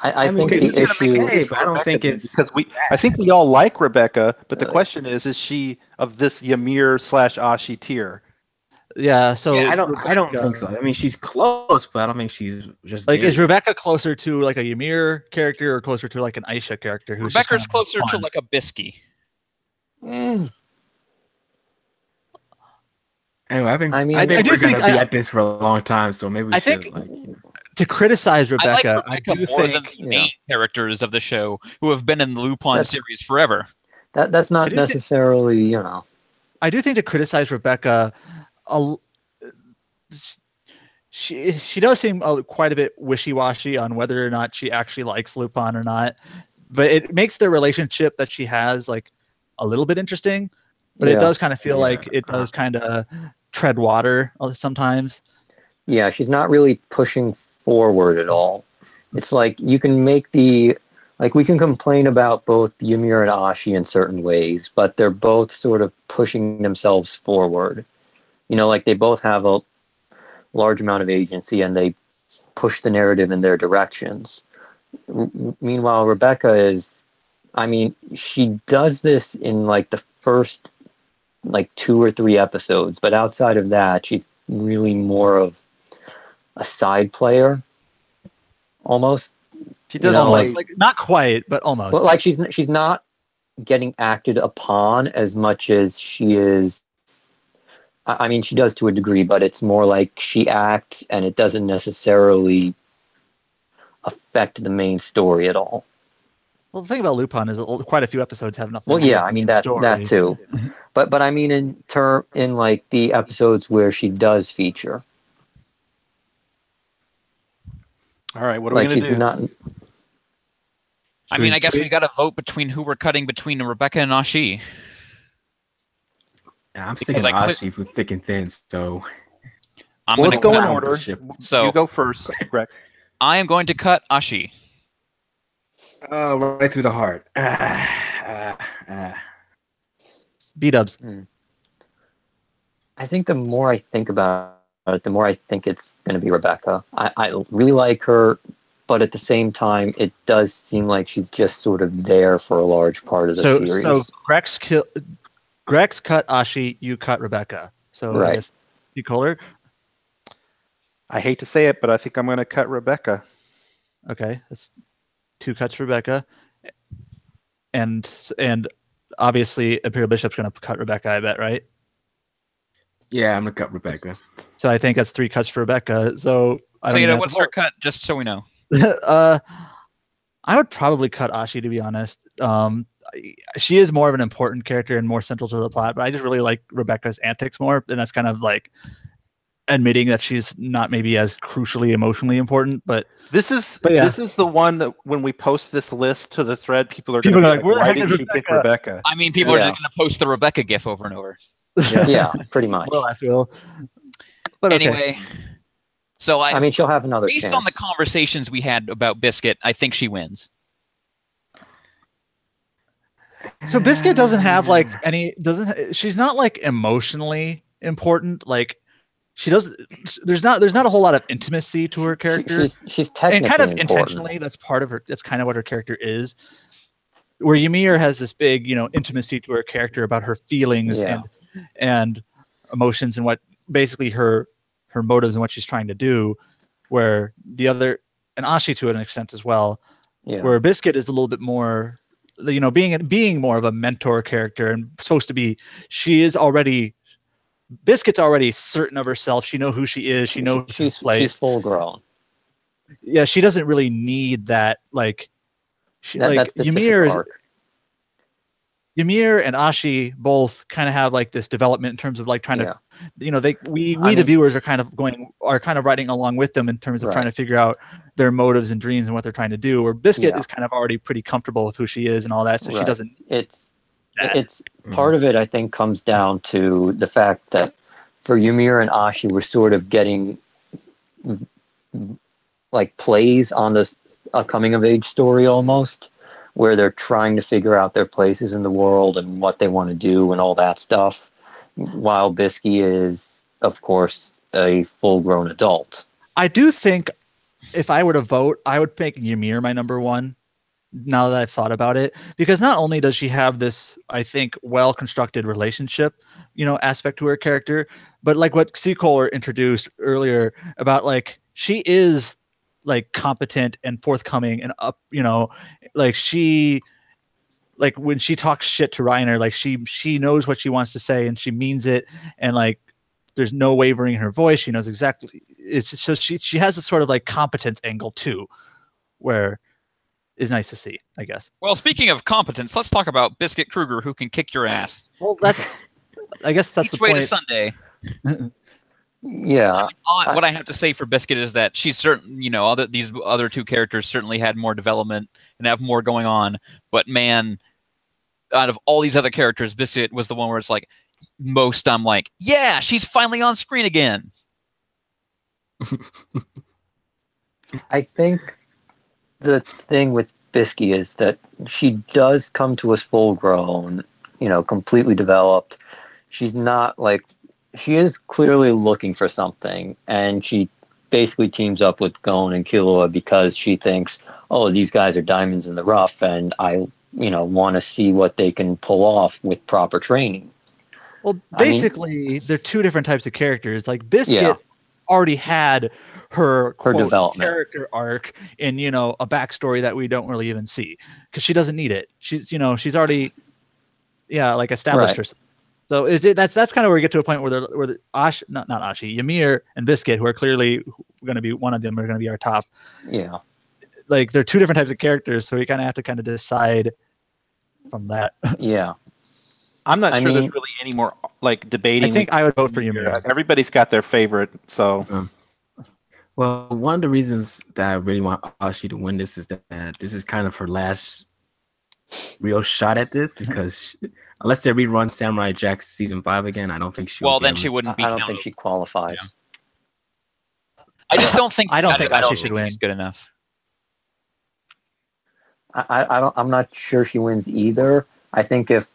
I think the issue, but I don't think it's because I think we all like Rebecca, but the question is she of this Ymir / Ashi tier? Yeah, so I don't think so. I mean, she's close, but I don't think she's just like. Is Rebecca closer to like a Ymir character or closer to like an Aisha character? Who's Rebecca's closer to like a Bisky. Anyway, I think we're gonna be at this for a long time, so maybe we should. To criticize Rebecca, I like Rebecca more than the main characters of the show who have been in the Lupin series forever. That's not necessarily, I do think to criticize Rebecca, she does seem quite a bit wishy-washy on whether or not she actually likes Lupin or not. But it makes the relationship that she has like a little bit interesting. But it does kind of feel like it does kind of tread water sometimes. Yeah, she's not really pushing forward at all. It's like you can make we can complain about both Ymir and Ashi in certain ways, but they're both sort of pushing themselves forward. Like they both have a large amount of agency and they push the narrative in their directions. Meanwhile, Rebecca she does this in like the first 2 or 3 episodes, but outside of that, she's really more of a side player, almost. She does almost like not quite, but almost. Well, like she's not getting acted upon as much as she is. I mean, she does to a degree, but it's more like she acts, and it doesn't necessarily affect the main story at all. Well, the thing about Lupin is quite a few episodes have nothing. Well, yeah, I mean that too, but I mean in like the episodes where she does feature. All right, what are we gonna do? I mean, I guess we got to vote between who we're cutting between Rebecca and Ashi. Yeah, I'm sticking Ashi for thick and thin, so let's go in order. So you go first, Greg. I am going to cut Ashi. Right through the heart. B-dubs. I think the more I think about it, the more I think it's going to be Rebecca. I really like her, but at the same time, it does seem like she's just sort of there for a large part of the series. So Greg's cut Ashi, you cut Rebecca. So right. I guess Kohler? I hate to say it, but I think I'm going to cut Rebecca. Okay, that's 2 cuts for Rebecca. And obviously Imperial Bishop's going to cut Rebecca, I bet, right? Yeah, I'm going to cut Rebecca. So I think that's 3 cuts for Rebecca. So what's her cut, just so we know? I would probably cut Ashi, to be honest. She is more of an important character and more central to the plot, but I just really like Rebecca's antics more, and that's kind of like admitting that she's not maybe as crucially emotionally important. But this is the one that when we post this list to the thread, people are going to be like, "Why did you pick Rebecca?" I mean, people are just going to post the Rebecca gif over and over. Yeah, pretty much. Well, I will. But okay. Anyway, so I mean, she'll have another based chance. on the conversations we had about Biscuit, I think she wins. So Biscuit doesn't have like she's not like emotionally important. Like she does. There's not a whole lot of intimacy to her character. She's technically and kind of important. intentionally. That's part of her. That's kind of what her character is. Where Ymir has this big, intimacy to her character about her feelings and emotions and what basically her motives and what she's trying to do. Where the other, and Ashi to an extent as well, where Biscuit is a little bit more, being more of a mentor character and supposed to be. Biscuit's already certain of herself. She knows who she is. She knows she's full grown. Yeah, she doesn't really need that. Like, Ymir and Ashi both kind of have like this development in terms of like trying to, the viewers are kind of writing along with them in terms of trying to figure out their motives and dreams and what they're trying to do. Where Biscuit is kind of already pretty comfortable with who she is and all that, so she doesn't. It's part of it. I think comes down to the fact that for Ymir and Ashi, we're sort of getting like plays on this a coming of age story almost, where they're trying to figure out their places in the world and what they want to do and all that stuff, while Bisky is, of course, a full-grown adult. I do think if I were to vote, I would make Ymir my number one, now that I've thought about it, because not only does she have this, I think, well-constructed relationship, aspect to her character, but like what Seacoler introduced earlier about, like, she is like competent and forthcoming and up, like she, like when she talks shit to Reiner, like she knows what she wants to say and she means it, and like there's no wavering in her voice. She knows exactly. It's just, so she has this sort of like competence angle too, where is nice to see, I guess. Well, speaking of competence, let's talk about Biscuit Kruger, who can kick your ass. Well, I guess that's the way point. To Sunday. Yeah. What I have to say for Biscuit is that she's certain, these other two characters certainly had more development and have more going on. But man, out of all these other characters, Biscuit was the one where it's like most. I'm like, yeah, she's finally on screen again. I think the thing with Bisky is that she does come to us full grown, completely developed. She's not like. She is clearly looking for something, and she basically teams up with Gon and Killua because she thinks, oh, these guys are diamonds in the rough, and I, want to see what they can pull off with proper training. Well, basically, they're two different types of characters. Like, Biscuit already had her quote, development character arc in, a backstory that we don't really even see because she doesn't need it. She's, she's already, like established herself. So that's kind of where we get to a point where not Ashi, Ymir and Biscuit, who are clearly going to be one of them, are going to be our top. Yeah, like they're two different types of characters, so we kind of have to kind of decide from that. Yeah, I'm not sure there's really any more like debating. I think I would vote for Ymir. Everybody's got their favorite, so. Well, one of the reasons that I really want Ashi to win this is that this is kind of her last real shot at this, because unless they rerun Samurai Jack season 5 again, I don't think she. Well, then she wouldn't be. I don't think she qualifies. I just don't think. I don't think Ashi should win. She's good enough. I'm not sure she wins either. I think if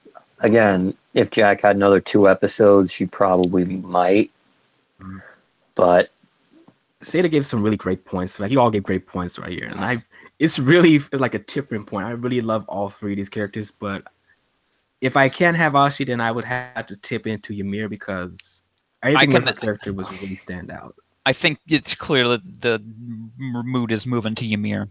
Jack had another 2 episodes, she probably might. But Seda gave some really great points. Like, you all gave great points right here, and it's really like a tipping point. I really love all 3 of these characters, but if I can't have Ashi, then I would have to tip into Ymir because everything about her character was really stand out. I think it's clear that the mood is moving to Ymir.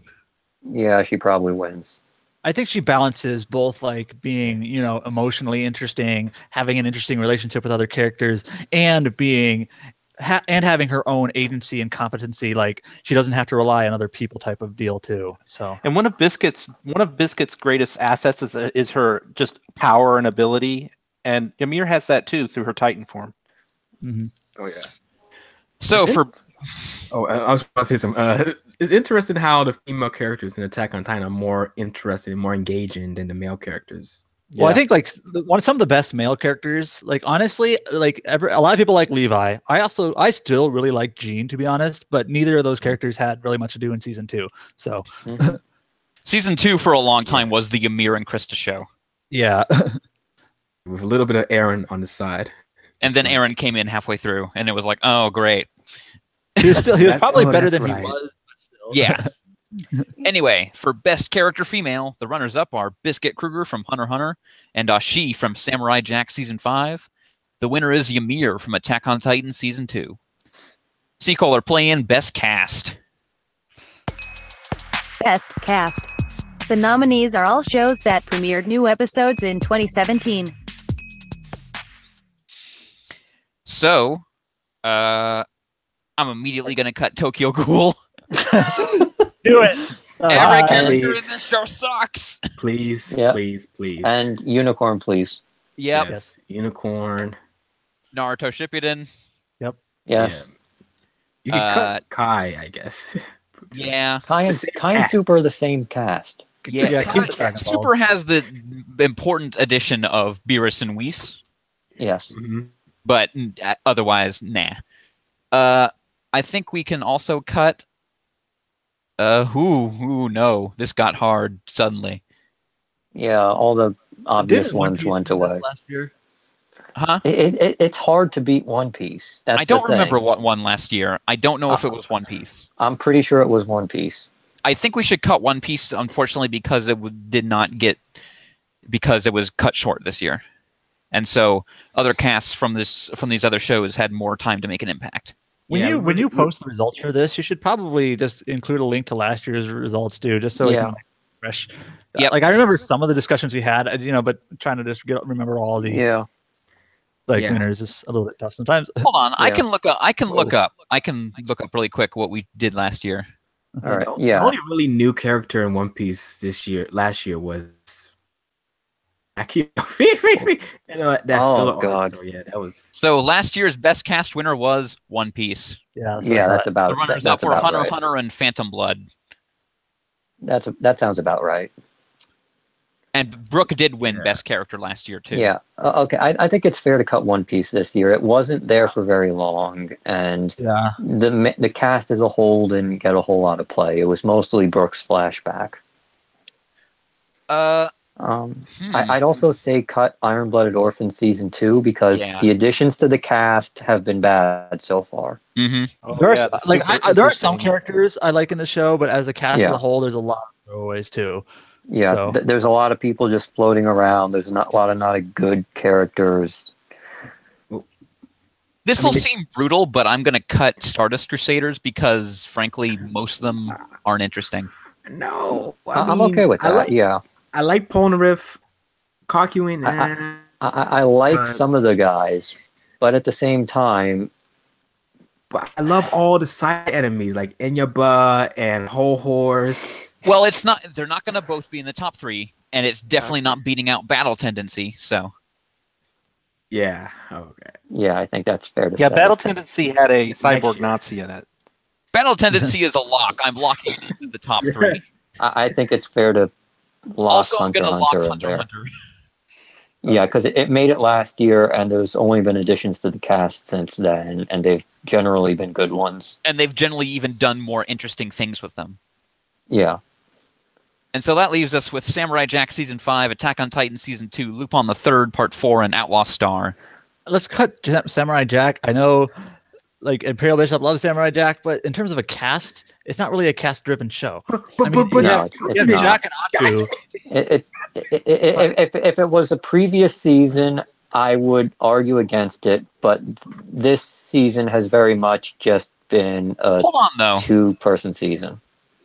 Yeah, she probably wins. I think she balances both, like being, emotionally interesting, having an interesting relationship with other characters, and being and having her own agency and competency. Like, she doesn't have to rely on other people type of deal too. So, and one of Biscuit's greatest assets is her just power and ability, and Ymir has that too through her Titan form. Mm-hmm. Oh yeah. So I was about to say something. It's interesting how the female characters in Attack on Titan are more interesting and more engaging than the male characters. Well, I think like some of the best male characters, like honestly, like a lot of people like Levi. I still really like Jean, to be honest, but neither of those characters had really much to do in season 2. So Season 2 for a long time was the Ymir and Krista show. yeah, with a little bit of Aaron on the side. And then Aaron came in halfway through, and it was like, oh, great. he was probably better than he was. But still. Yeah. Anyway, for Best Character Female, the runners-up are Biscuit Kruger from Hunter x Hunter and Ashi from Samurai Jack Season 5. The winner is Ymir from Attack on Titan Season 2. Seacaller play-in Best Cast. Best Cast. The nominees are all shows that premiered new episodes in 2017. So, I'm immediately going to cut Tokyo Ghoul. Do it. Every character in please. this show sucks. Please, Yep. please. And Unicorn, please. Yep. Yes. Unicorn. Naruto Shippuden. Yes. Yeah. You can cut Kai, I guess. Yeah. Kai and Super are the same cast. Yeah. keep track of Super has the important addition of Beerus and Whis, Yes. Mm-hmm. but otherwise, nah. I think we can also cut. No, this got hard suddenly. Yeah, all the obvious Didn't One ones Piece went do this away. last year? Huh? It's hard to beat One Piece. That's I don't the thing. remember what won last year. I don't know if it was One Piece. I'm pretty sure it was One Piece. I think we should cut One Piece, unfortunately, because did not get because it was cut short this year, and so other casts from these other shows had more time to make an impact. When you post the results for this, you should probably just include a link to last year's results too, just so we can fresh. Yep. Like I remember some of the discussions we had, but trying to just remember all the winners is a little bit tough sometimes. Hold on, I Yeah. can look up really quick what we did last year. All right. The Yeah. only really new character in One Piece last year was Aki. That filler arc, God. So yeah, that was. So last year's best cast winner was One Piece. Yeah, That's about The runners that's up were about Hunter right. x Hunter and Phantom Blood. That sounds about right. And Brooke did win best character last year too. Yeah. Okay. I think it's fair to cut One Piece this year. It wasn't there for very long, and yeah. the cast as a whole didn't get a whole lot of play. It was mostly Brooke's flashback. I'd also say cut Iron Blooded Orphan season 2 because the additions to the cast have been bad so far. Mm-hmm. There are some characters I like in the show, but as a cast as a whole, there's a lot of throwaways too. Yeah, So- there's a lot of people just floating around. There's not a lot of not good characters. This will seem brutal, but I'm going to cut Stardust Crusaders because, frankly, most of them aren't interesting. No, I'm okay with that. I like Polnareff, Kokuin. I like some of the guys, but at the same time, But I love all the side enemies like Enyaba and Whole Horse. Well, it's not. They're not going to both be in the top 3, and it's definitely not beating out Battle Tendency. So, Yeah. Okay. yeah, I think that's fair to Yeah, say. Battle Tendency had a cyborg year. Nazi in it. Battle Tendency is a lock. I'm locking it into the top 3. I think it's fair to lock Also, I'm Hunter going to x lock Hunter in Hunter there. x Hunter. Yeah, because it made it last year, and there's only been additions to the cast since then, and they've generally been good ones. And they've generally even done more interesting things with them. Yeah. And so that leaves us with Samurai Jack Season 5, Attack on Titan Season 2, Lupin the Third Part 4, and Outlaw Star. Let's cut Samurai Jack. I know, like Imperial Bishop loves Samurai Jack, but in terms of a cast, it's not really a cast-driven show. But No, it's not. Jack and Aku. If it was a previous season, I would argue against it, but this season has very much just been a Hold on, though. two-person season.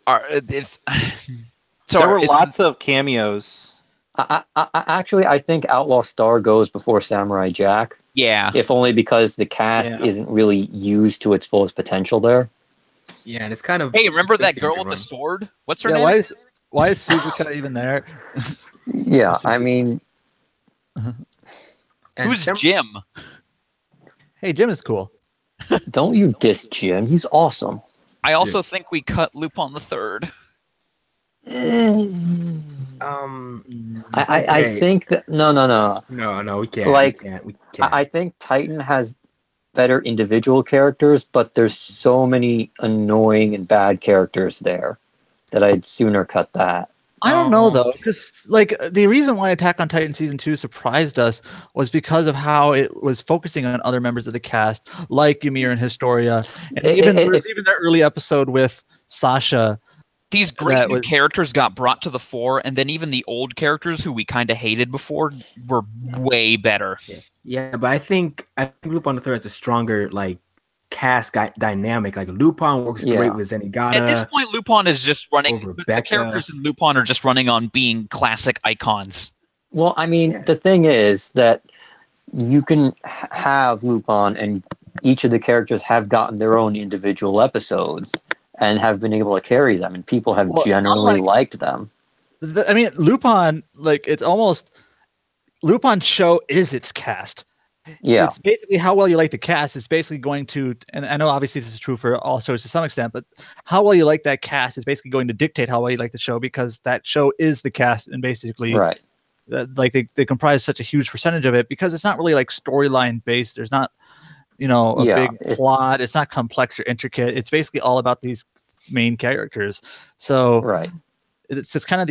There were lots of cameos. Actually, I think Outlaw Star goes before Samurai Jack, Yeah. if only because the cast isn't really used to its fullest potential there. Yeah, and it's kind of. Hey, remember that it's girl basically with the sword? What's her Yeah, name? why is Suzuka even there? Yeah, I mean, And Who's Jim? Hey, Jim is cool. don't you diss Jim. He's awesome. I also think we cut Lupin the Third. I think that no, we can't. Like, We can't. I think Titan has better individual characters, but there's so many annoying and bad characters there that I'd sooner cut that. I don't know though, because like the reason why Attack on Titan season 2 surprised us was because of how it was focusing on other members of the cast, like Ymir and Historia, and there was even the early episode with Sasha. These great new characters got brought to the fore, and then even the old characters who we kind of hated before were way better. Yeah, but I think Lupin the Third has a stronger like cast dynamic. Like Lupin works great with Zenigata. At this point, Lupin is just running. The characters in Lupin are just running on being classic icons. Well, I mean, the thing is that you can have Lupin, and each of the characters have gotten their own individual episodes and have been able to carry them, and people have generally liked them. I mean, Lupin, like it's almost Lupin's show is its cast. Yeah, it's basically how well you like the cast is basically going to, and I know obviously this is true for all shows to some extent, but how well you like that cast is basically going to dictate how well you like the show, because that show is the cast, and basically, like they comprise such a huge percentage of it, because it's not really like storyline based. There's not, a big plot. It's not complex or intricate. It's basically all about these main characters. So it's just kind of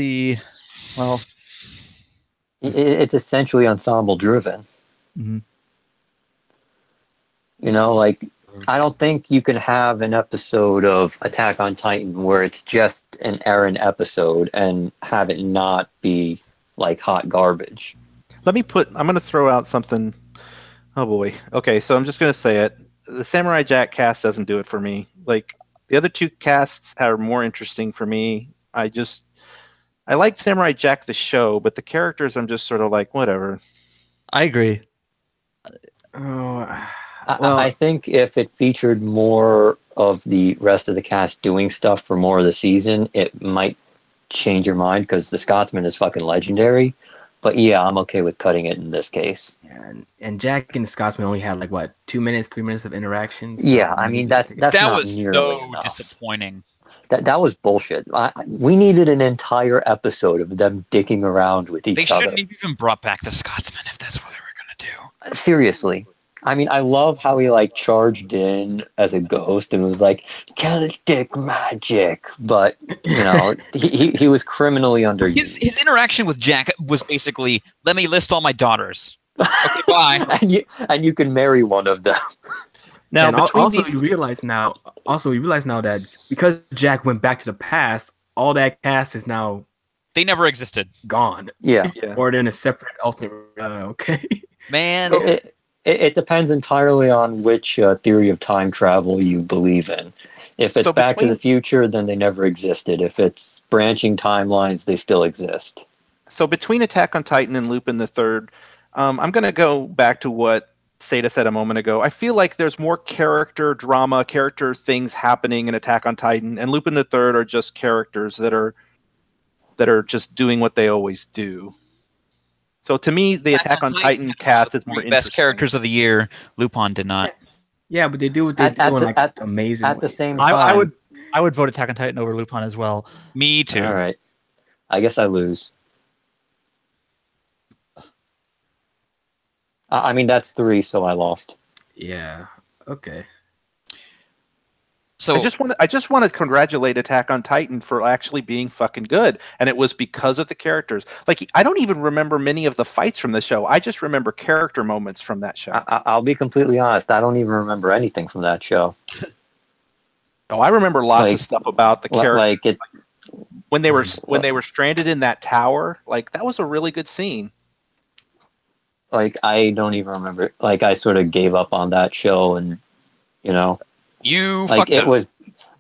it's essentially ensemble driven. Mm-hmm. Like I don't think you can have an episode of Attack on Titan where it's just an Eren episode and have it not be like hot garbage. I'm going to throw out something. Oh boy. Okay, so I'm just going to say it. The Samurai Jack cast doesn't do it for me. Like the other two casts are more interesting for me. I like Samurai Jack the show, but the characters I'm just sort of like whatever. I agree. I think if it featured more of the rest of the cast doing stuff for more of the season, it might change your mind, because the Scotsman is fucking legendary. But yeah, I'm okay with cutting it in this case. Yeah, and Jack and the Scotsman only had like what, 2 minutes, 3 minutes of interactions. Yeah, I mean that was so disappointing. That was bullshit. We needed an entire episode of them dicking around with each other. They shouldn't have even brought back the Scotsman if that's what they were going to do. Seriously. I mean, I love how he like charged in as a ghost and was like, Celtic magic. But, he was criminally underused. His interaction with Jack was basically, let me list all my daughters. Okay, bye. and you can marry one of them. Now, and also you realize now that because Jack went back to the past, all that cast is now they never existed. Gone. Yeah. Or they're in a separate alternate. Okay. Man. It depends entirely on which theory of time travel you believe in. If it's Back to the Future, then they never existed. If it's branching timelines, they still exist. So between Attack on Titan and Lupin the Third, I'm going to go back to what Seda said a moment ago. I feel like there's more character drama, character things happening in Attack on Titan, and Lupin the Third are just characters that are just doing what they always do. So to me, the Attack on Titan cast is more interesting. Best characters of the year. Lupin did not. Yeah, but they do what they do in like amazing at ways. the same time. I would vote Attack on Titan over Lupin as well. Me too. All right. I guess I lose. I mean, that's 3, so I lost. Yeah. Okay. So I just want to congratulate Attack on Titan for actually being fucking good, and it was because of the characters. Like, I don't even remember many of the fights from the show. I just remember character moments from that show. I'll be completely honest. I don't even remember anything from that show. Oh, I remember lots of stuff about the characters. When they were stranded in that tower, like that was a really good scene. Like, I don't even remember. Like, I sort of gave up on that show, and you like fucked it up. was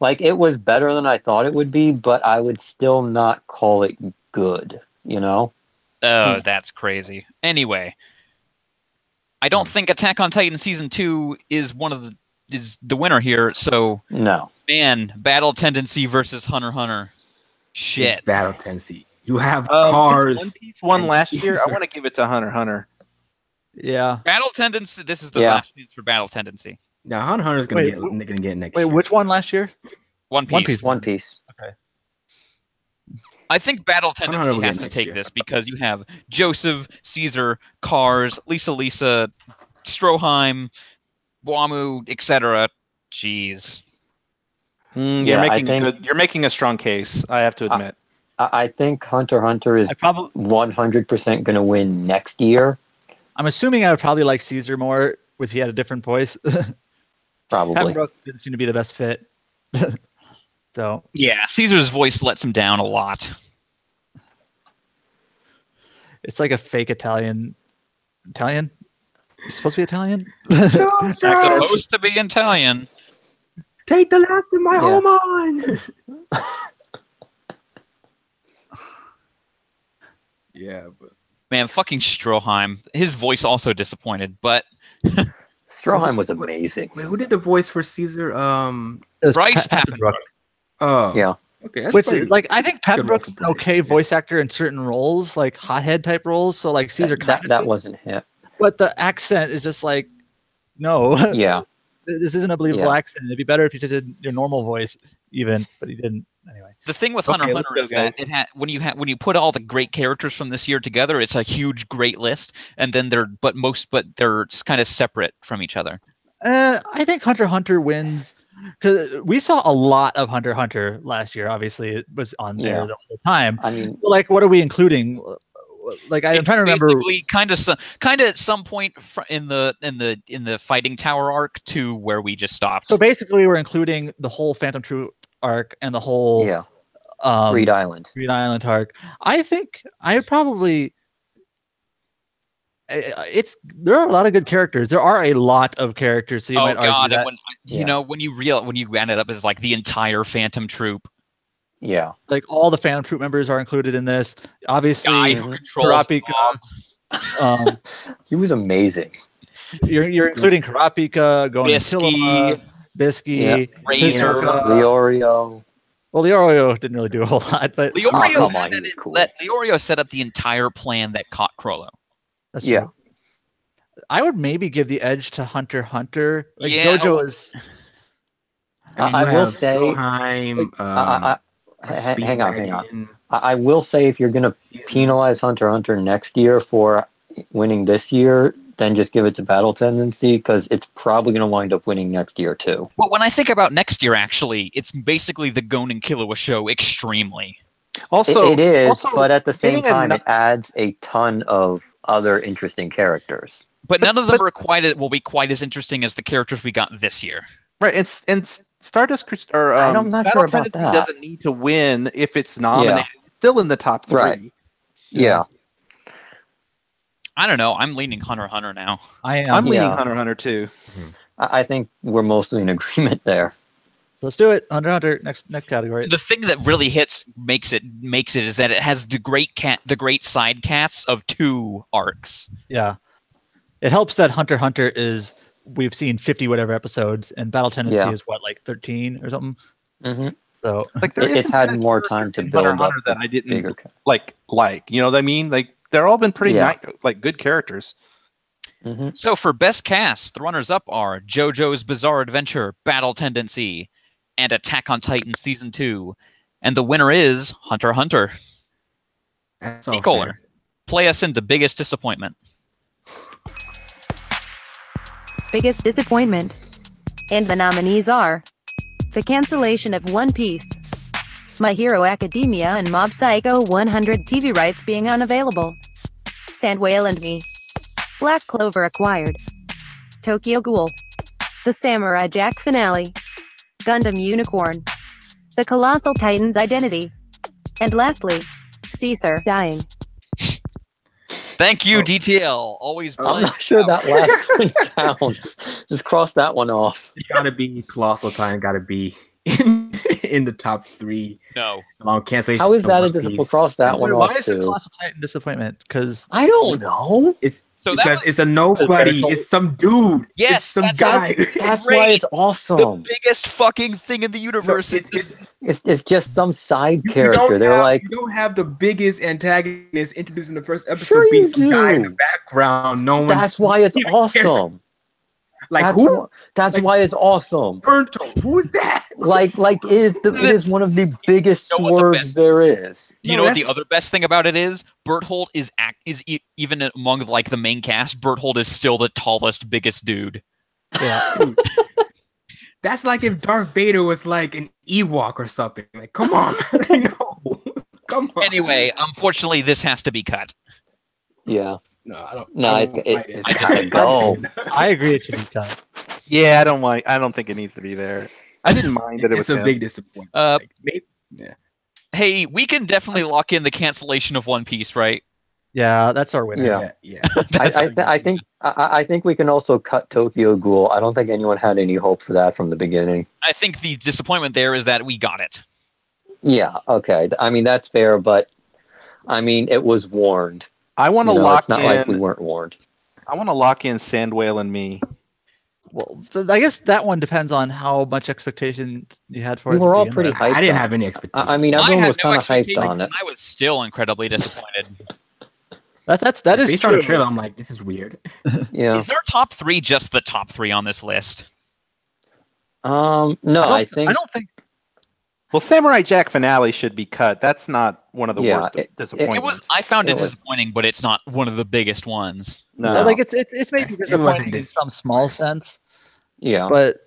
like it was better than I thought it would be, but I would still not call it good. Oh, that's crazy. Anyway, I don't think Attack on Titan season 2 is the winner here. So no, man, Battle Tendency versus Hunter x Hunter. Shit, it's Battle Tendency. You have cars. One Piece won last year. I want to give it to Hunter x Hunter. Yeah, Battle Tendency. This is the last chance for Battle Tendency. Now Hunter x Hunter's gonna get next. Wait, year. Which one last year? One Piece. One Piece. Okay. I think Battle know Tendency we'll has get to next take year. this because you have Joseph, Caesar, Kars, Lisa, Stroheim, Guamu, etc. Jeez. Yeah, I think- You're making a strong case. I have to admit. I think Hunter x Hunter is I probably 100% going to win next year. I'm assuming I would probably like Caesar more if he had a different voice. Probably. Pembroke didn't seem to be the best fit. So Yeah, Caesar's voice lets him down a lot. it's like a fake Italian. Italian? You're supposed to be Italian? Supposed to be Italian. Take the last of my Yeah. home on. Yeah, but Man, fucking Stroheim. His voice also disappointed, but Stroheim was amazing. wait, who did the voice for Caesar? It was Bryce Papenbrook. Oh, Yeah. okay. That's Which probably- is, like, I think good role Papenbrook's for an Bryce, okay yeah. voice actor in certain roles, like hothead type roles. So like Caesar That wasn't him. but the accent is just like, no, Yeah. this isn't a believable Yeah. accent. It'd be better if you just did your normal voice, even, but he didn't. Anyway, the thing with Okay, Hunter x let's Hunter go, is that guys. when you put all the great characters from this year together, it's a huge, great list, and then they're just kind of separate from each other. I think Hunter x Hunter wins because we saw a lot of Hunter x Hunter last year. Obviously, it was on there Yeah. the whole time. I mean, Like, what are we including? Like, I'm It's trying to remember. basically kind of at some point in the fighting tower arc to where we just stopped. So basically, we're including the whole Phantom Troop arc and the whole yeah. Reed Reed Island. Island arc. I think I probably. There are a lot of good characters. There are a lot of characters. So you Oh might god! argue And that, when Yeah. when you add it up as like the entire Phantom Troop, Yeah. like all the Phantom Troop members are included in this. Obviously, guy who Mhm. controls Karapika. dogs, He was amazing. You're including Karapika, going Bisky, Bisky, Razor. Hisoka. Leorio. Well, Leorio didn't really do a whole lot, but Leorio come had on, he that was cool. Leorio set up the entire plan that caught Crollo. that's Yeah. true. I would maybe give the edge to Hunter x Hunter. Like Yeah. JoJo is. I will say- Stroheim, Hang on. I will say if you're going to penalize Hunter x Hunter next year for winning this year, then just give it to Battle Tendency because it's probably going to wind up winning next year too. But when I think about next year, actually, it's basically the Gon and Killua show extremely. Also, it is, also, but at the same getting time, enough- it adds a ton of other interesting characters. But none of them will be quite as interesting as the characters we got this year. right? And Stardust or I'm not Battle sure about Tendency that. doesn't need to win if it's nominated. It's still in the top 3. Right. Yeah. I don't know. I'm leaning Hunter x Hunter now. I'm leaning Yeah. Hunter x Hunter too. I think we're mostly in agreement there. Let's do it. Hunter x Hunter. Next category. The thing that really makes it is that it has the great side casts of 2 arcs. Yeah. It helps that Hunter x Hunter is we've seen 50 whatever episodes and Battle Tendency Yeah. is what, like 13 or something. hmm So Like there It's isn't had that more character time to in Hunter build x up Hunter that I didn't bigger. like. You know what I mean? Like they're all been pretty Yeah. like good characters. hmm So for best cast, the runners-up are JoJo's Bizarre Adventure, Battle Tendency, and Attack on Titan Season 2. And the winner is Hunter x Hunter. That's all Seacoler, fair. play us into biggest disappointment. Biggest disappointment. And the nominees are the cancellation of One Piece, My Hero Academia and Mob Psycho 100 TV rights being unavailable, Sand Whale and Me, Black Clover acquired, Tokyo Ghoul, The Samurai Jack finale, Gundam Unicorn, The Colossal Titan's Identity, and lastly, Caesar dying. Thank you, DTL. Always I'm playing not sure out. that last one counts. Just cross that one off. It's gotta be Colossal Titan. Gotta be in the top 3. No. Along cancellation. How is of that a One disappointment? Piece. Cross that one why off is the too. Colossal Titan disappointment? Because I don't know. It's So that because was it's a nobody. It's some dude. Yes, it's some that's guy. That's Great. why it's the awesome. biggest fucking thing in the universe. It's just some side You character. don't They're have- like, you don't have the biggest antagonist introduced in the first episode Sure being you some guy in do. the background. No one. that's why it's even cares. awesome. Like that's who? That's Like- why it's awesome. Ernto. Who's that? Like it is one of the biggest You know what the swerves best- there is. You know what the other best thing about it is? Berthold is even among like the main cast. Berthold is still the tallest, biggest dude. Yeah. That's like if Darth Vader was like an Ewok or something. Like, come on, no, come on. Anyway, unfortunately, this has to be cut. Yeah. No, I don't. No, I it's don't fight it's I just- gotta go. I agree it should be cut. Yeah, I don't think it needs to be there. I didn't mind that it was It's a him. big disappointment. Uh, Like, maybe, yeah. Hey, we can definitely lock in the cancellation of One Piece, right? Yeah, that's our winner. Yeah. Yeah. That's I think we can also cut Tokyo Ghoul. I don't think anyone had any hope for that from the beginning. I think the disappointment there is that we got it. Yeah, okay. I mean that's fair, but I mean it was warned. I want to You know, lock it's not like we in. weren't warned. I want to lock in Sandwhale and Me. Well, I guess that one depends on how much expectation you had for We it. to were all begin pretty with. hyped. I didn't on have it. any expectations. I mean, I everyone had was no kind of hyped expectations, on it. and I was still incredibly disappointed. That is based on true. the trailer, I'm like, this is weird. Yeah. Is our top three just the top three on this list? No, I think. I don't think. Well, Samurai Jack finale should be cut. That's not one of the Yeah, worst it disappointments. I found it It was- disappointing, but it's not one of the biggest ones. No. Like it's maybe It wasn't disappointing in dis- some small sense, Yeah. but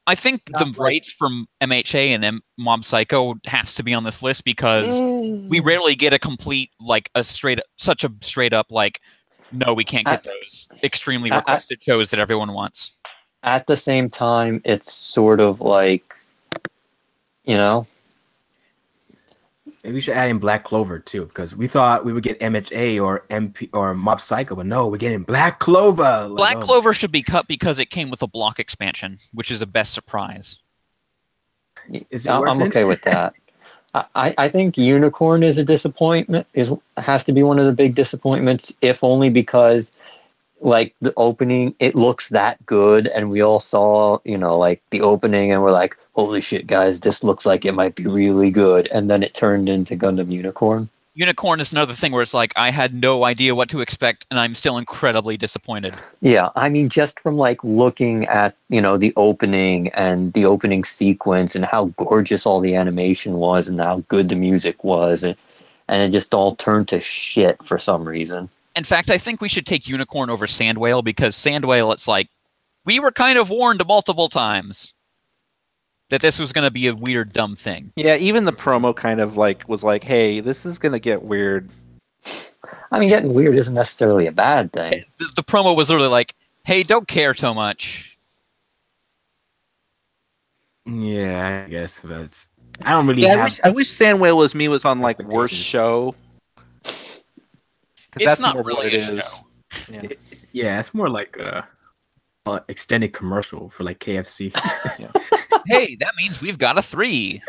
I think Not the like- rights from MHA and Mob Psycho has to be on this list because Mm. we rarely get a complete such a straight up like, no, we can't get those extremely requested shows that everyone wants. At the same time, it's sort of like, you know, Maybe we should add in Black Clover too, because we thought we would get MHA or MP or Mob Psycho, but no, we're getting Black Clover. Like, Black oh. Clover should be cut because it came with a block expansion, which is a best surprise. Is it worth I'm it? okay with that. I think Unicorn is a disappointment. Has to be one of the big disappointments, if only because, like, the opening, it looks that good, and we all saw, you know, like the opening, and we're like, holy shit, guys, this looks like it might be really good, and then it turned into Gundam Unicorn. Unicorn is another thing where it's like I had no idea what to expect, and I'm still incredibly disappointed. Yeah, I mean, just from like looking at, you know, the opening and the opening sequence and how gorgeous all the animation was and how good the music was, and it just all turned to shit for some reason. In fact, I think we should take Unicorn over Sandwhale because Sandwhale, it's like we were kind of warned multiple times that this was going to be a weird, dumb thing. Yeah, even the promo kind of like was like, "Hey, this is gonna get weird." I mean, getting weird isn't necessarily a bad thing. The promo was literally like, "Hey, don't care so much." Yeah, I guess, but I don't really Yeah, have. I wish Sandwhale was Me was on like worst Expectations. show. 'Cause It's that's not more what really a it is. show. Yeah. Yeah, it's more like a extended commercial for like KFC. Hey, that means we've got a 3.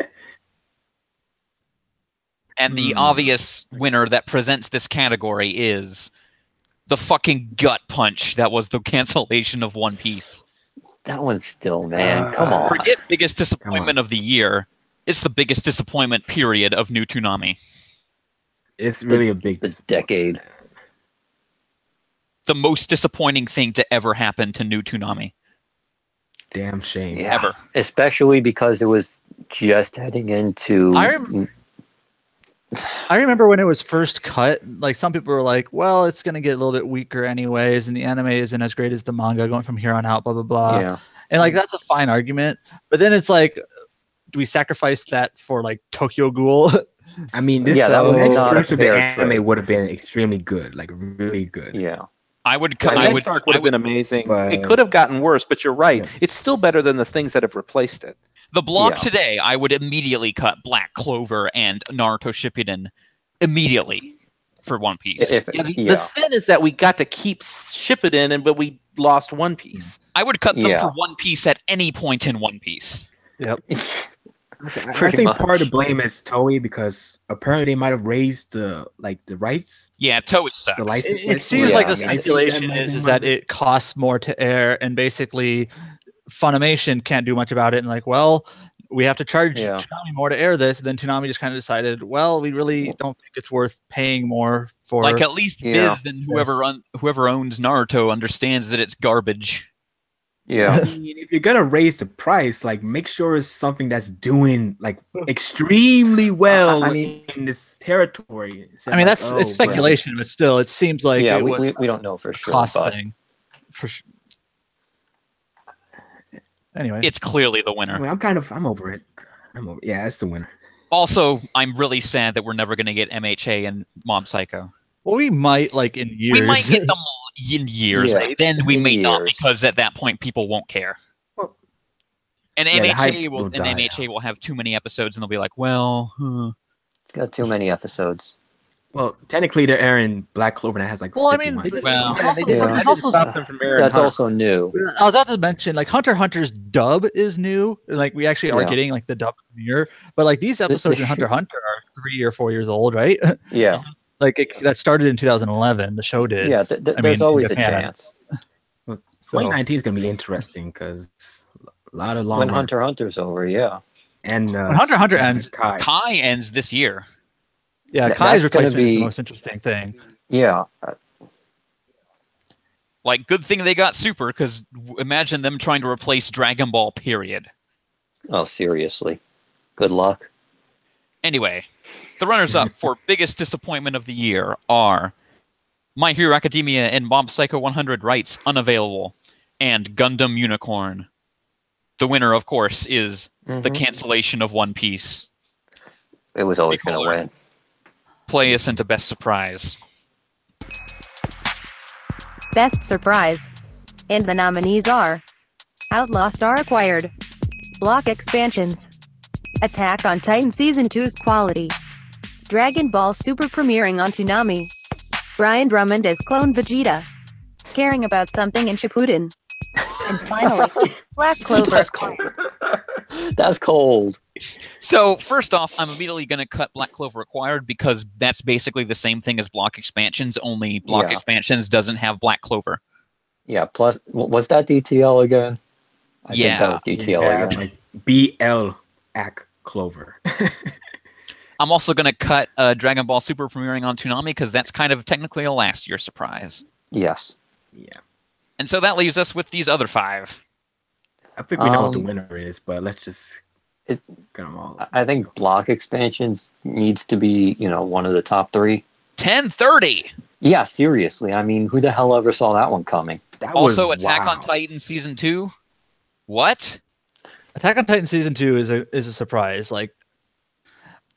And the obvious winner that presents this category is the fucking gut punch that was the cancellation of One Piece. That one's still, man. Come on. Forget biggest disappointment of the year. It's the biggest disappointment period of New Toonami. It's really a big. This decade. The most disappointing thing to ever happen to New Toonami. Damn shame. Yeah. Ever. Especially because it was just heading into. I remember when it was first cut, like some people were like, well, it's going to get a little bit weaker anyways, and the anime isn't as great as the manga going from here on out, blah, blah, blah. Yeah. And like, that's a fine argument. But then it's like, do we sacrifice that for like Tokyo Ghoul? I mean, this Yeah, that was next not a version of the fair anime trade. would have been extremely good, like really good. Yeah. I would The I next arc would have been amazing. but- It could have gotten worse, but you're right. Yeah. It's still better than the things that have replaced it. the block Yeah. today, I would immediately cut Black Clover and Naruto Shippuden immediately for One Piece. Yeah, the sin is that we got to keep Shippuden, but we lost One Piece. I would cut them Yeah. for One Piece at any point in One Piece. Yep. I Pretty think much. part of the blame is Toei because apparently they might have raised the rights, Yeah, Toei sucks. the license. It rights. seems Yeah. like the I think that speculation might be is one that of it. it costs more to air, and basically Funimation can't do much about it. And like, well, we have to charge Yeah. Toonami more to air this. And then Toonami just kind of decided, well, we really don't think it's worth paying more for. Like at least Yeah. Viz and whoever owns Naruto understands that it's garbage. Yeah. I mean, if you're gonna raise the price, like make sure it's something that's doing like extremely well I mean- in this territory. Instead I mean, of, that's like, it's speculation, but still, it seems like yeah, it was we don't know for a sure, cost but thing. Anyway, It's clearly the I winner. mean, I'm over it. Yeah, it's the winner. Also, I'm really sad that we're never going to get MHA and Mob Psycho. well, we might like in years. We might get them in years, Yeah, but then we in may not years. because at that point people won't care. Well, And yeah, the hype MHA will will die MHA will have too many episodes, and they'll be like, well, it's got too many episodes. Well, technically, they're airing Black Clover that has like. Well, I 51. mean, Well, yeah, they did, yeah. there's also Stop them from airing That's Hunter. also new. I was about to mention, like Hunter x Hunter's dub is new. Like we actually are Yeah. getting like the dub premiere, but like these episodes in Hunter x Hunter are 3 or 4 years old, right? Yeah, Like that started in 2011. The show did. yeah. I There's mean, always a Japan. chance. So, 2019 is gonna be interesting because a lot of long When run- Hunter x Hunter's over, yeah. and when Hunter x Hunter ends, Kai. Kai ends this year. yeah, Th- Kai's that's gonna replacement is the be- most interesting thing. Yeah, Like, good thing they got Super, because imagine them trying to replace Dragon Ball, period. oh, seriously. Good luck. Anyway, the runners-up for biggest disappointment of the year are My Hero Academia and Mob Psycho 100 rights unavailable, and Gundam Unicorn. The winner, of course, is the Mhm. cancellation of One Piece. It was always going to Sequel. win. Play us into Best Surprise. Best Surprise. And the nominees are Outlaw Star Acquired, Block Expansions, Attack on Titan Season 2's Quality, Dragon Ball Super premiering on Toonami, Brian Drummond as Clone Vegeta, Caring About Something in Shippuden, and finally, Black Clover. That's cold. That's cold. So, first off, I'm immediately going to cut Black Clover Acquired because that's basically the same thing as Block Expansions, only Block Yeah. Expansions doesn't have Black Clover. Yeah, plus, was that DTL again? I think Yeah. that was DTL Yeah, again. like BL Ack Clover. I'm also going to cut Dragon Ball Super premiering on Toonami because that's kind of technically a last year surprise. Yes. Yeah, And so that leaves us with these other 5. I think we know what the Um, winner is, but let's just it- get them all. I think block expansions needs to be, one of the top 3. 10:30. Yeah, seriously. I mean, who the hell ever saw that one coming? That Also, was, Attack wow. on Titan Season 2. What? Attack on Titan season 2 is a surprise. Like,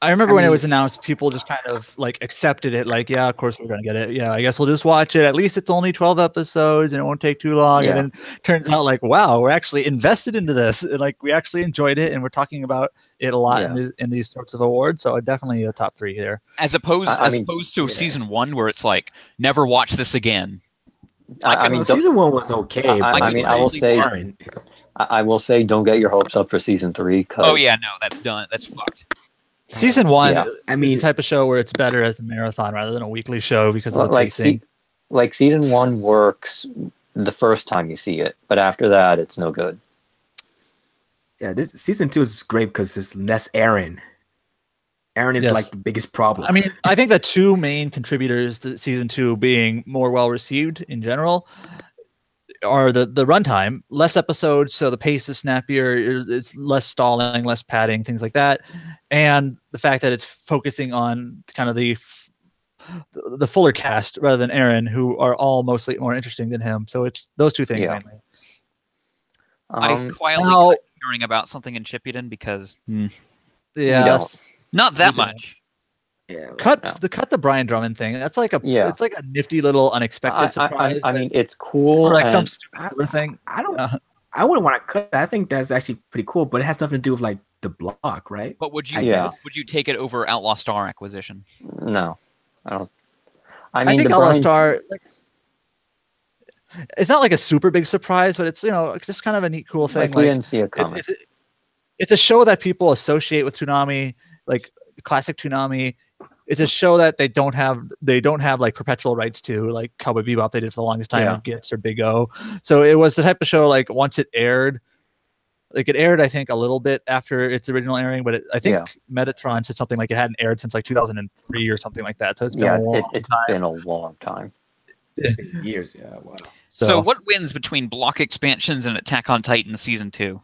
I remember when it was announced, people just kind of like accepted it. Like, yeah, of course we're gonna get it. Yeah, I guess we'll just watch it. At least it's only 12 episodes and it won't take too long. Yeah. And then turns out like, wow, we're actually invested into this. And, like, we actually enjoyed it, and we're talking about it a lot Yeah. in these sorts of awards. So definitely a top 3 here. As opposed I mean, to Season 1 where it's like, never watch this again. I mean, Well, season 1 was okay. I but mean, I will it's say- boring. I will say, don't get your hopes up for season 3. Oh, yeah, no, that's done. That's fucked. Season 1 Yeah. I is mean, the type of show where it's better as a marathon rather than a weekly show because of the Like, pacing. like season 1 works the first time you see it, but after that, it's no good. yeah, this season 2 is great because it's less Aaron. Aaron is Yes. like the biggest problem. I mean, I think the 2 main contributors to season 2 being more well received in general are the runtime, less episodes, so the pace is snappier, it's less stalling, less padding, things like that, and the fact that it's focusing on kind of the fuller cast rather than Aaron, who are all mostly more interesting than him. So it's those 2 things Yeah. mainly. I quietly now- cut Caring About Something in Shippuden because Yeah, don't. that's- not that You don't. much. yeah, cut No. the Brian Drummond thing. That's like Yeah. it's like a nifty little unexpected surprise. I mean, it's cool. or like some and- stupid other thing. I don't. Uh, I wouldn't want to cut it. I think that's actually pretty cool, but it has nothing to do with like the block, right? But would you I Yeah. guess. would you take it over Outlaw Star acquisition? no, I don't. I I mean, think the Outlaw Brian, Star, like, it's not like a super big surprise, but it's just kind of a neat, cool thing. like, we didn't see it it- coming. it's a show that people associate with Toonami, like classic Toonami. It's a show that they don't have like perpetual rights to, like Cowboy Bebop they did for the longest time, Yeah. or Gits or Big O. So it was the type of show like once it aired, like it aired I think a little bit after its original airing, but I think Yeah. Metatron said something like it hadn't aired since like 2003 or something like that. So it's been Yeah, a long it's time. been a long time. Years, yeah. Wow. So what wins between block expansions and Attack on Titan Season 2?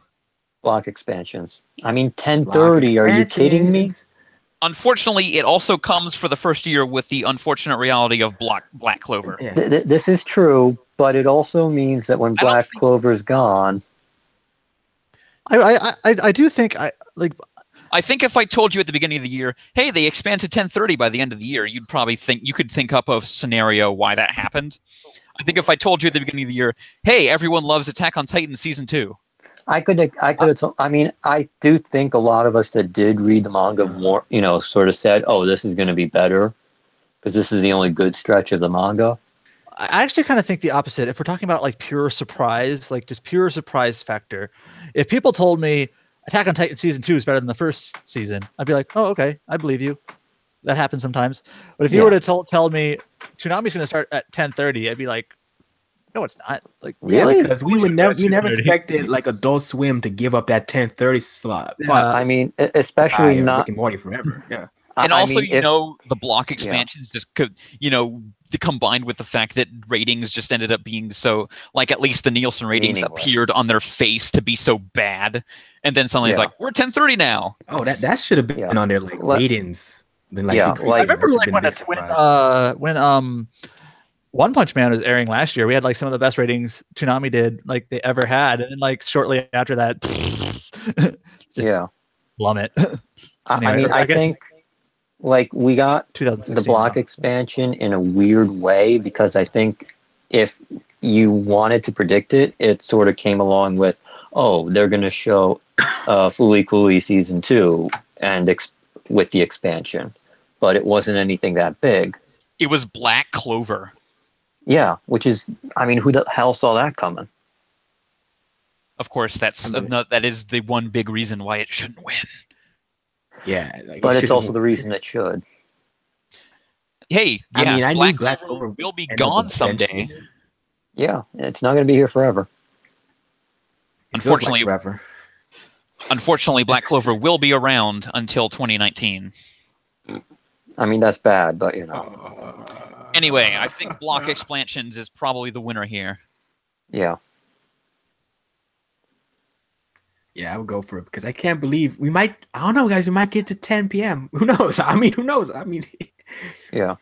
Block expansions. I mean, 1030. Are you kidding me? Unfortunately, it also comes for the first year with the unfortunate reality of Black Clover. Yeah. This is true, but it also means that when Black Clover's gone, I do think I think if I told you at the beginning of the year, hey, they expand to 1030 by the end of the year, you'd probably think you could think up a scenario why that happened. I think if I told you at the beginning of the year, hey, everyone loves Attack on Titan Season 2. I mean, I do think a lot of us that did read the manga more, sort of said, oh, this is going to be better because this is the only good stretch of the manga. I actually kind of think the opposite. If we're talking about like pure surprise, like just pure surprise factor, if people told me Attack on Titan Season 2 is better than the first season, I'd be like, oh, okay, I believe you. That happens sometimes. But if you were to tell me Toonami's going to start at 10:30, I'd be like, no, it's not. Like, really? Because we never expected like Adult Swim to give up that 10:30 slot. I mean, especially not Rick and Morty forever. Yeah. And also, the block expansions just could, combined with the fact that ratings just ended up being so, like, at least the Nielsen ratings appeared on their face to be so bad, and then suddenly it's like, we're 10:30 now. Oh, that should have been on their like ratings. Then I remember when One Punch Man was airing last year, we had like some of the best ratings Toonami did like they ever had, and then like shortly after that, plummet. Anyway, I think like we got the block expansion in a weird way because I think if you wanted to predict it, it sort of came along with, oh, they're going to show Fooly Cooly Season 2 and with the expansion, but it wasn't anything that big. It was Black Clover. Yeah, which is, I mean, who the hell saw that coming? Of course, that is the one big reason why it shouldn't win. Yeah, but it's also the reason it should. Hey, I mean, I Black knew Black Clover will be gone someday. Yeah, it's not going to be here forever. Unfortunately, Black Clover will be around until 2019. I mean, that's bad, but Anyway, I think block expansions is probably the winner here. Yeah. Yeah, I would go for it because I can't believe we might. I don't know, guys. We might get to 10 p.m. Who knows? I mean, who knows? I mean, yeah.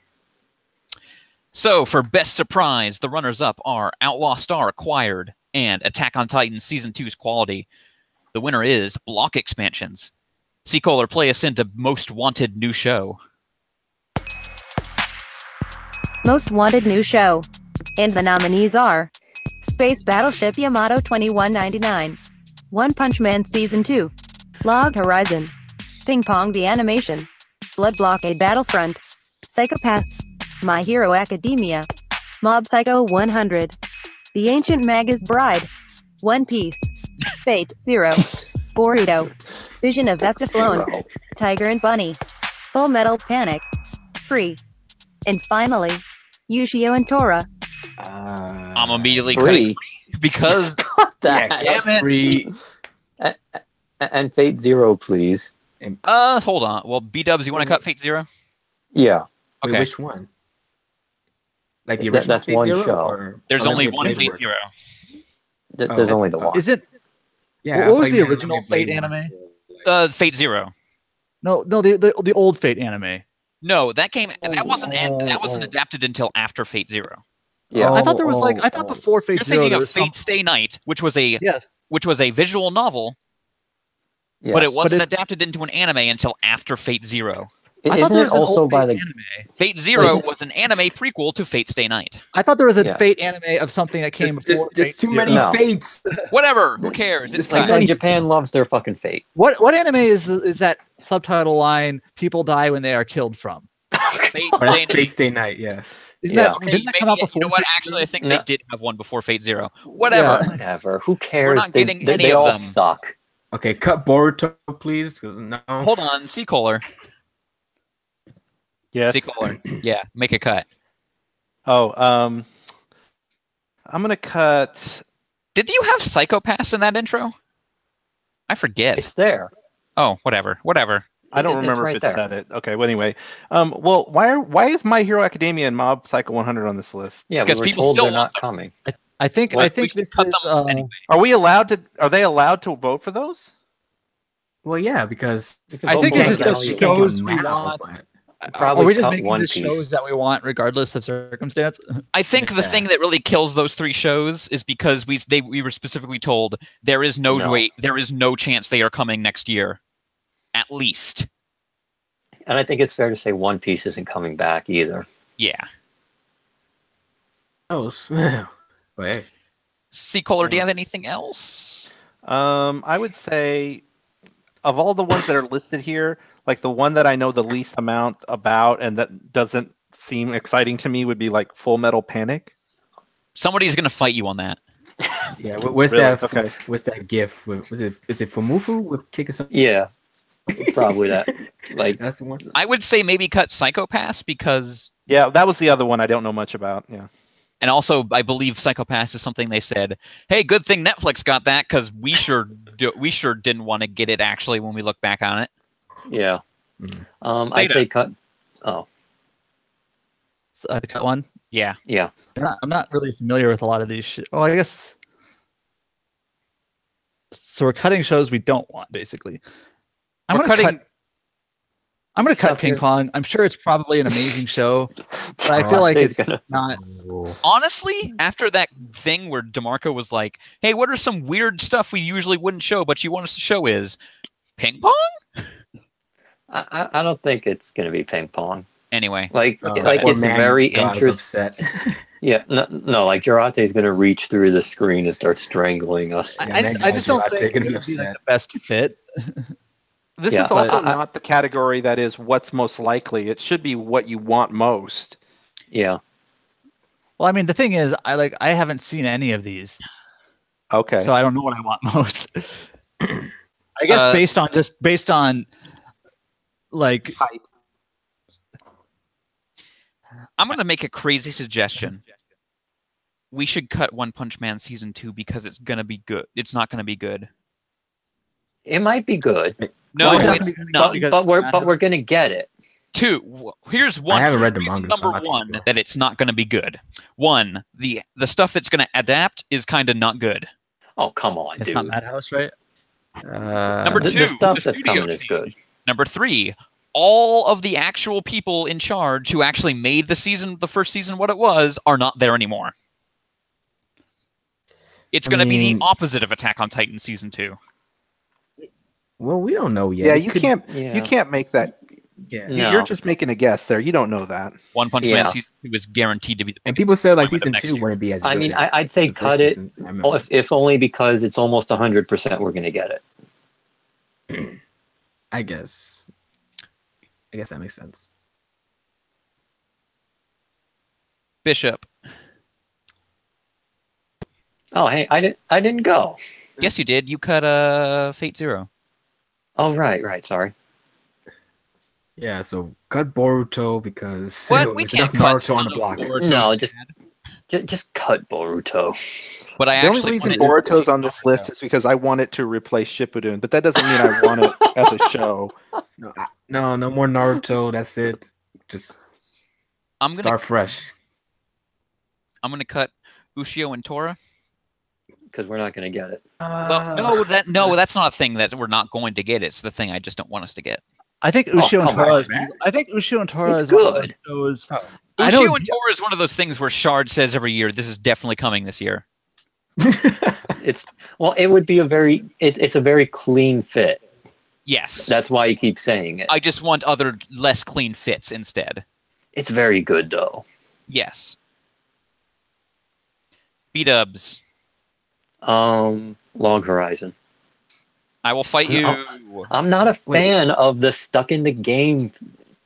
So for best surprise, the runners-up are Outlaw Star Acquired and Attack on Titan Season 2's quality. The winner is block expansions. Seacoler, play us into Most Wanted New Show. Most Wanted New Show. And the nominees are Space Battleship Yamato 2199, One Punch Man Season 2, Log Horizon, Ping Pong the Animation, Blood Blockade Battlefront, Psychopass, My Hero Academia, Mob Psycho 100, The Ancient Magus Bride, One Piece, Fate Zero, Boruto, Vision of Escaflowne, Tiger and Bunny, Full Metal Panic, Free, and finally, Yushio and Tora. I'm immediately cutting because damn it. Free. And Fate Zero, please. Hold on. Well, B-dubs, you want to cut Fate Zero? Yeah. Okay. Wait, which one? Like the original that's Fate one Zero, show. Or there's only one Fate Zero. There's only the one. Is it? Yeah. What was the original Fate anime? Fate Zero. No, the old Fate anime. No, that wasn't adapted until after Fate Zero. Yeah. I thought there was before Fate Zero. You're thinking of Fate Stay Night, which was a visual novel, yes. but it wasn't adapted into an anime until after Fate Zero. Isn't it also by the anime? Fate Zero was an anime prequel to Fate Stay Night. I thought there was a Fate anime of something that came before. There's too many Fates. Whatever. Who cares? It's like Japan loves their fucking Fate. What anime is that subtitle line? People die when they are killed from. Fate Stay Night. Yeah. Didn't that come out before? You know what? Actually, I think they did have one before Fate Zero. Whatever. Yeah, whatever. Who cares? We're not getting any they of all them. Suck. Okay, cut Boruto, please. No. Hold on, Seacoler. Yes. Seacoler. Yeah, make a cut. Oh, I'm gonna cut. Did you have Psychopass in that intro? I forget. It's there. Oh, whatever. I don't It's remember right if it there. said it. Okay, well anyway, well, why is My Hero Academia and Mob Psycho 100 on this list? Yeah, Because we were people told still they're want not coming. I think Well, I think we this cut is them anyway. Are they allowed to vote for those? Well, yeah, because You can I vote think for it's like just all you shows want. we now, want. but Are Probably we just cut making One the shows Piece. that we want regardless of circumstance? I think the Yeah. thing that really kills those 3 shows is because we were specifically told there is no chance they are coming next year, at least. And I think it's fair to say One Piece isn't coming back either. Yeah. oh, but hey, C. Kohler, do you have anything else? I would say of all the ones that are listed here, like the one that I know the least amount about and that doesn't seem exciting to me would be like Full Metal Panic. Somebody's gonna fight you on that. yeah. Where's Really? that? Okay. Where's that GIF? Is it Fumufu with kicking some? Yeah, probably that. Like, That's the one. I would say maybe cut Psychopass because, Yeah, that was the other one I don't know much about. Yeah. and also I believe Psychopass is something they said, hey, good thing Netflix got that because we sure didn't want to get it actually when we look back on it. yeah. Mhm. I'd say cut. Oh, Cut one. Yeah. yeah. I'm not really familiar with a lot of these. Oh, I guess. So we're cutting shows we don't want, basically. I'm We're gonna cutting. cut Stuff Ping here. Pong. I'm sure it's probably an amazing show, but I Oh, feel like Jay's it's gonna- not. Honestly, after that thing where DeMarco was like, hey, what are some weird stuff we usually wouldn't show, but you want us to show is Ping Pong? I don't think it's gonna be Ping Pong. Anyway. Like, Let's like cut it. it's very God is interesting. upset. Yeah, no, like Jirate's gonna reach through the screen and start strangling us. Yeah, man, I just don't Gerard, think they're gonna it's be gonna be like upset. the best fit. This Yeah, is also but I- not the category that is what's most likely. It should be what you want most. Yeah, Well, I mean, the thing is, I haven't seen any of these, Okay. so I don't know what I want most. I guess based on like I'm going to make a crazy suggestion. We should cut One Punch Man season 2 because it's going to be good. It's not going to be good. it might be good, No, Why not? it's not. but we're gonna get it. 2. Here's one. I haven't read the reason manga, so Number I'm not one, sure. that it's not going to be good. 1, the stuff that's going to adapt is kind of not good. Oh, come on, it's dude. not Madhouse, right? Number the, 2, the stuff the that's studio coming is team. good. Number 3, all of the actual people in charge who actually made the first season what it was, are not there anymore. It's I going to be the mean- opposite of Attack on Titan season 2. Well, we don't know yet. Yeah, It you could- can't. Yeah. You can't make that. Yeah. No. You're just making a guess there. You don't know that. One Punch Yeah. Man season 2 is guaranteed to be the And people said like Point of season next 2 year. wouldn't be as good. I mean, as I'd say the first cut it. season. I remember. If only because it's almost 100% we're gonna get it. I guess that makes sense. Bishop. Oh, hey, I didn't go. Yes, you did. You cut Fate Zero. Oh, right. Sorry. Yeah, so cut Boruto because What? We there's can't enough cut Naruto on the Son of block. Boruto's No, bad. just cut Boruto. But I The only actually reason wanted to- Boruto's on this list is because I want it to replace Shippuden, but that doesn't mean I want it as a show. No more Naruto. That's it. Just I'm gonna start fresh. cut Ushio and Tora. Because we're not gonna get it. Well, that's not a thing that we're not going to get. It's the thing I just don't want us to get. I think Ushio and come on, Tora. Is, man. I think Ushio and Tora It's is one of good. those shows. I know- Ushio and Tora is one of those things where Shard says every year, "This is definitely coming this year." It would be it's a very clean fit. Yes, That's why you keep saying it. I just want other less clean fits instead. It's very good though. Yes. B-dubs. Log Horizon. I will fight you. I'm not a fan of the stuck in the game.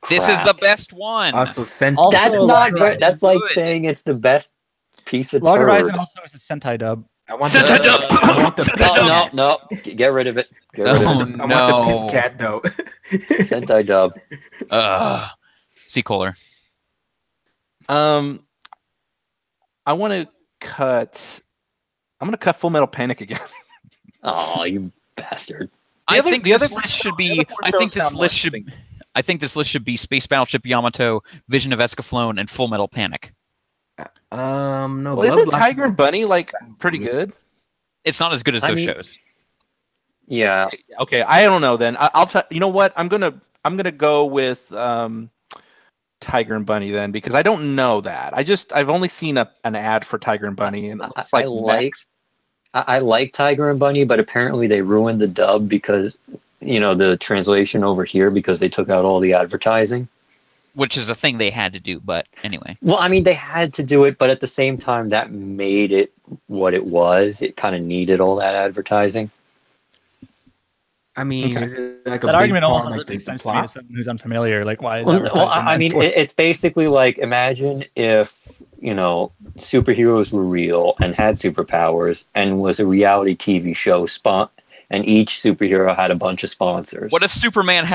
This is crap. the best one. Also, sent. Also, That's Log not. Horizon That's like good. saying it's the best piece of Log turd. Horizon also is a Sentai dub. I want Sentai the. dub! I want the. No. Get rid of it. Get rid Oh, of it. I no. want the pink cat though. Sentai dub. C. Kohler. I want to cut. I'm going to cut Full Metal Panic again. Oh, you bastard. I think this list should be. I think this list should. I think this list should be Space Battleship Yamato, Vision of Escaflowne, and Full Metal Panic. No. Well, isn't Tiger and Bunny like pretty good? It's not as good as those shows. Yeah. Okay, I don't know then. I'll tell you know what? I'm gonna go with Tiger and Bunny then, because I don't know that. I've only seen an ad for Tiger and Bunny, and it looks like I like Tiger and Bunny, but apparently they ruined the dub because the translation over here, because they took out all the advertising. Which is a thing they had to do, but anyway. Well, I mean, they had to do it, but at the same time, that made it what it was. It kind of needed all that advertising. I mean, is it like that a argument big almost part, doesn't like make the sense to me plot? as someone who's unfamiliar. Like, why? Is Well, I mean, it's basically like, imagine if superheroes were real and had superpowers and was a reality TV show and each superhero had a bunch of sponsors. What if Superman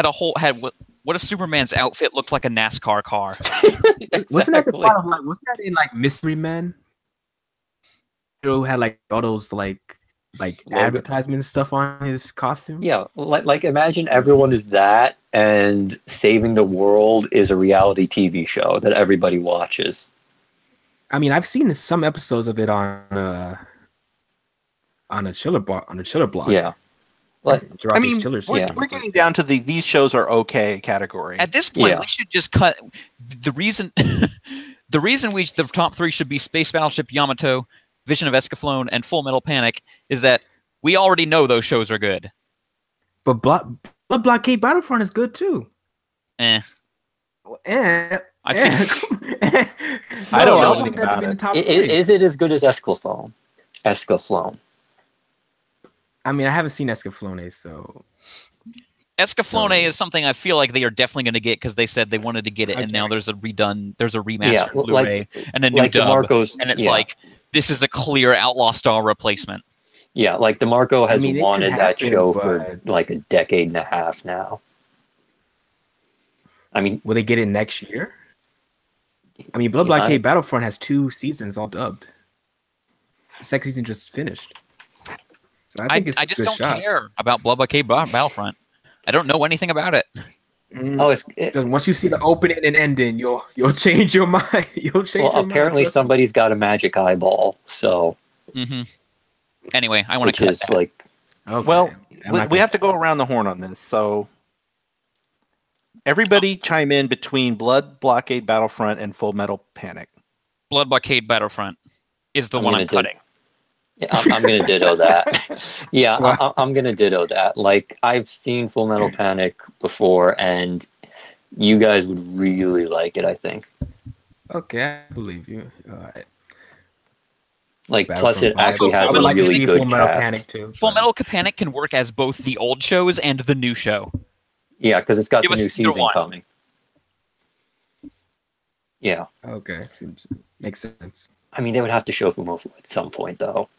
what if Superman's outfit looked like a NASCAR car? Exactly. Wasn't that the part of wasn't that in like Mystery Men? Who had like all those like advertisement stuff on his costume? Yeah, like imagine everyone is that, and saving the world is a reality TV show that everybody watches. I mean, I've seen some episodes of it on a chiller blog. Yeah. I mean, we're getting down to these shows are okay category. At this point, we should just cut the reason. The reason the top three should be Space Battleship Yamato, Vision of Escaflowne, and Full Metal Panic is that we already know those shows are good. But Blood Blockade Battlefront is good too. I don't know anything about it. Is it as good as Escaflowne? I mean, I haven't seen Escaflowne, so... Escaflowne is something I feel like they are definitely going to get because they said they wanted to get it, and now there's a remastered Blu-ray and a new dub, and it's like, this is a clear Outlaw Star replacement. Yeah, like DeMarco has wanted that show for like a decade and a half now. I mean... Will they get it next year? I mean, Blood Blockade Battlefront has 2 seasons all dubbed. The second season just finished. So I think I just don't care about Blood Blockade Battlefront. I don't know anything about it. Once you see the opening and ending, you'll change your mind. Apparently somebody's got a magic eyeball, so. Mm-hmm. Anyway, I want to cut that. Like. Okay. Well, we have to go around the horn on this, so. Everybody chime in between Blood Blockade Battlefront and Full Metal Panic. Blood Blockade Battlefront is the one I'm cutting. Yeah, I'm going to ditto that. Yeah, I'm going to ditto that. Like, I've seen Full Metal Panic before, and you guys would really like it, I think. Okay, I believe you. All right. Like, plus it actually has a really good Full Metal cast. Panic too. Full Metal Panic can work as both the old shows and the new show. Yeah, because it's got the new season coming. Yeah. Okay, makes sense. I mean, they would have to show Fumofu at some point, though.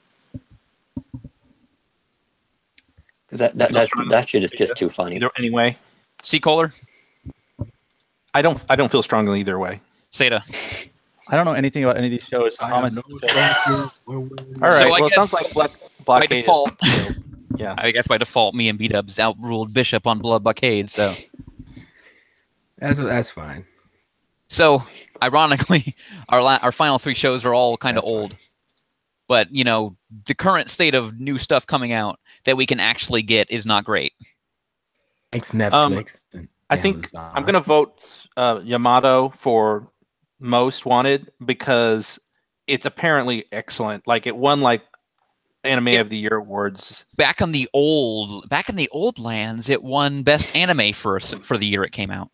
That shit is just too funny. Anyway, C. Kohler? I don't feel strongly either way. Seda? I don't know anything about any of these shows. All right. So it sounds like Blockade by default, yeah. I guess by default, me and B-Dubs outruled Bishop on Blood Blockade. So that's fine. So ironically, our final 3 shows are all kind of old. Fine. But, the current state of new stuff coming out that we can actually get is not great. Thanks, Netflix. I think I'm going to vote Yamato for most wanted because it's apparently excellent. Like, it won, Anime of the Year awards. Back in the old lands, it won Best Anime for the year it came out.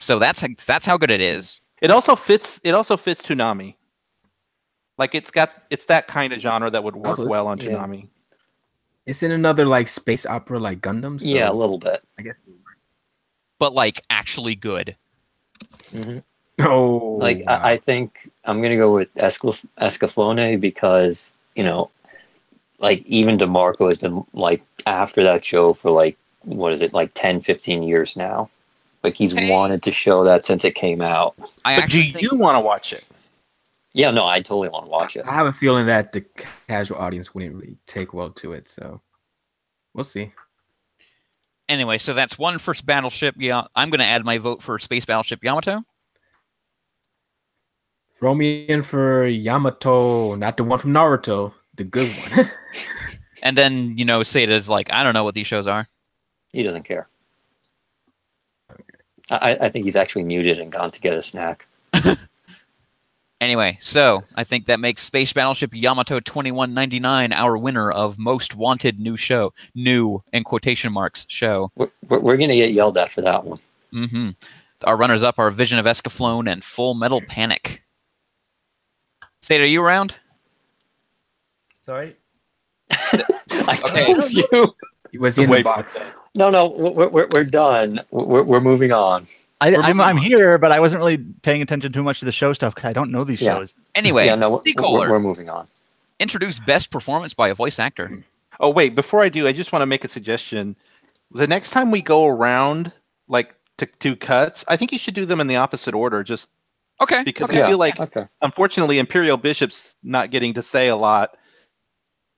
So that's how good it is. It also fits Toonami. Like, it's that kind of genre that would work well on Toonami. Yeah. It's in another space opera like Gundam. So yeah, a little bit. I guess. But actually good. Mm-hmm. Oh. Wow. I think I'm gonna go with Escaflowne because even DeMarco has been after that show for 10, 15 years now. He's wanted to show that since it came out. But do you want to watch it? Yeah, no, I totally want to watch it. I have a feeling that the casual audience wouldn't really take well to it. So, We'll see. Anyway, so that's one for Battleship. Yeah, I'm going to add my vote for Space Battleship Yamato. Throw me in for Yamato, not the one from Naruto, the good one. And then, Seida's like, I don't know what these shows are. He doesn't care. I think he's actually muted and gone to get a snack. Anyway, so I think that makes Space Battleship Yamato 2199 our winner of Most Wanted New Show. New, in quotation marks, show. We're going to get yelled at for that one. Mm-hmm. Our runners-up are Vision of Escaflowne and Full Metal Panic. Seida, are you around? Sorry. I told you. Was he in the box? No, we're done. We're moving on. I'm here, but I wasn't really paying attention too much to the show stuff because I don't know these shows. Anyway, we're moving on. Introduce best performance by a voice actor. Oh, wait, before I do, I just want to make a suggestion. The next time we go around, like, to do cuts, I think you should do them in the opposite order, just because I feel like, unfortunately, Imperial Bishop's not getting to say a lot.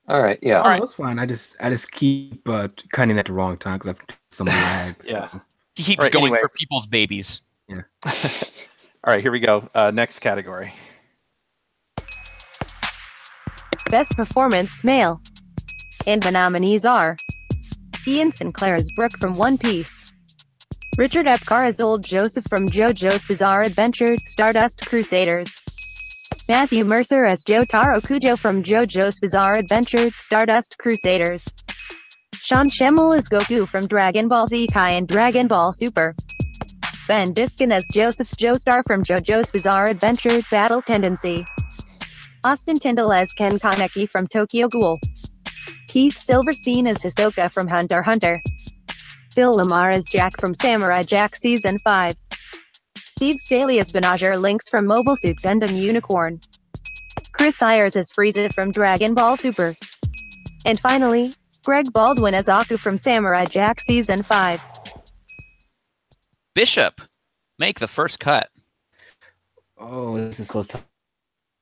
All right, yeah. All right, that's fine. I just keep cutting at the wrong time because I've some lag. Yeah. So. He keeps going for people's babies. Yeah. All right, here we go. Next category. Best Performance, Male. And the nominees are Ian Sinclair as Brooke from One Piece, Richard Epcar as Old Joseph from JoJo's Bizarre Adventure, Stardust Crusaders, Matthew Mercer as Jotaro Kujo from JoJo's Bizarre Adventure, Stardust Crusaders, Sean Schemmel as Goku from Dragon Ball Z Kai and Dragon Ball Super, Ben Diskin as Joseph Joestar from JoJo's Bizarre Adventure, Battle Tendency, Austin Tyndall as Ken Kaneki from Tokyo Ghoul, Keith Silverstein as Hisoka from Hunter x Hunter, Phil Lamar as Jack from Samurai Jack Season 5, Steve Staley as Banagher Lynx from Mobile Suit Gundam Unicorn, Chris Ayers as Frieza from Dragon Ball Super, and finally, Greg Baldwin as Aku from Samurai Jack Season 5. Bishop, make the first cut. Oh, this is so tough.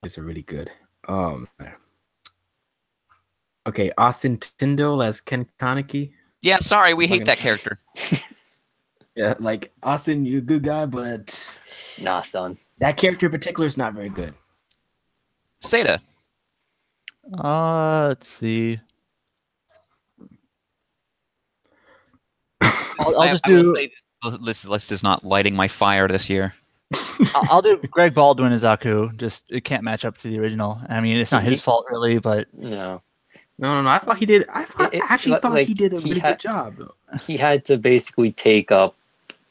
These are really good. Okay, Austin Tyndall as Ken Kaneki. Yeah, sorry, we hate that character. Yeah, like Austin, you're a good guy, but nah, son. That character in particular is not very good. Seida. Let's see. I'll just do. This list is not lighting my fire this year. I'll do Greg Baldwin as Aku. Just it can't match up to the original. I mean, it's not his fault really, but no. I thought he did. I thought he did a really good job. Though. He had to basically take up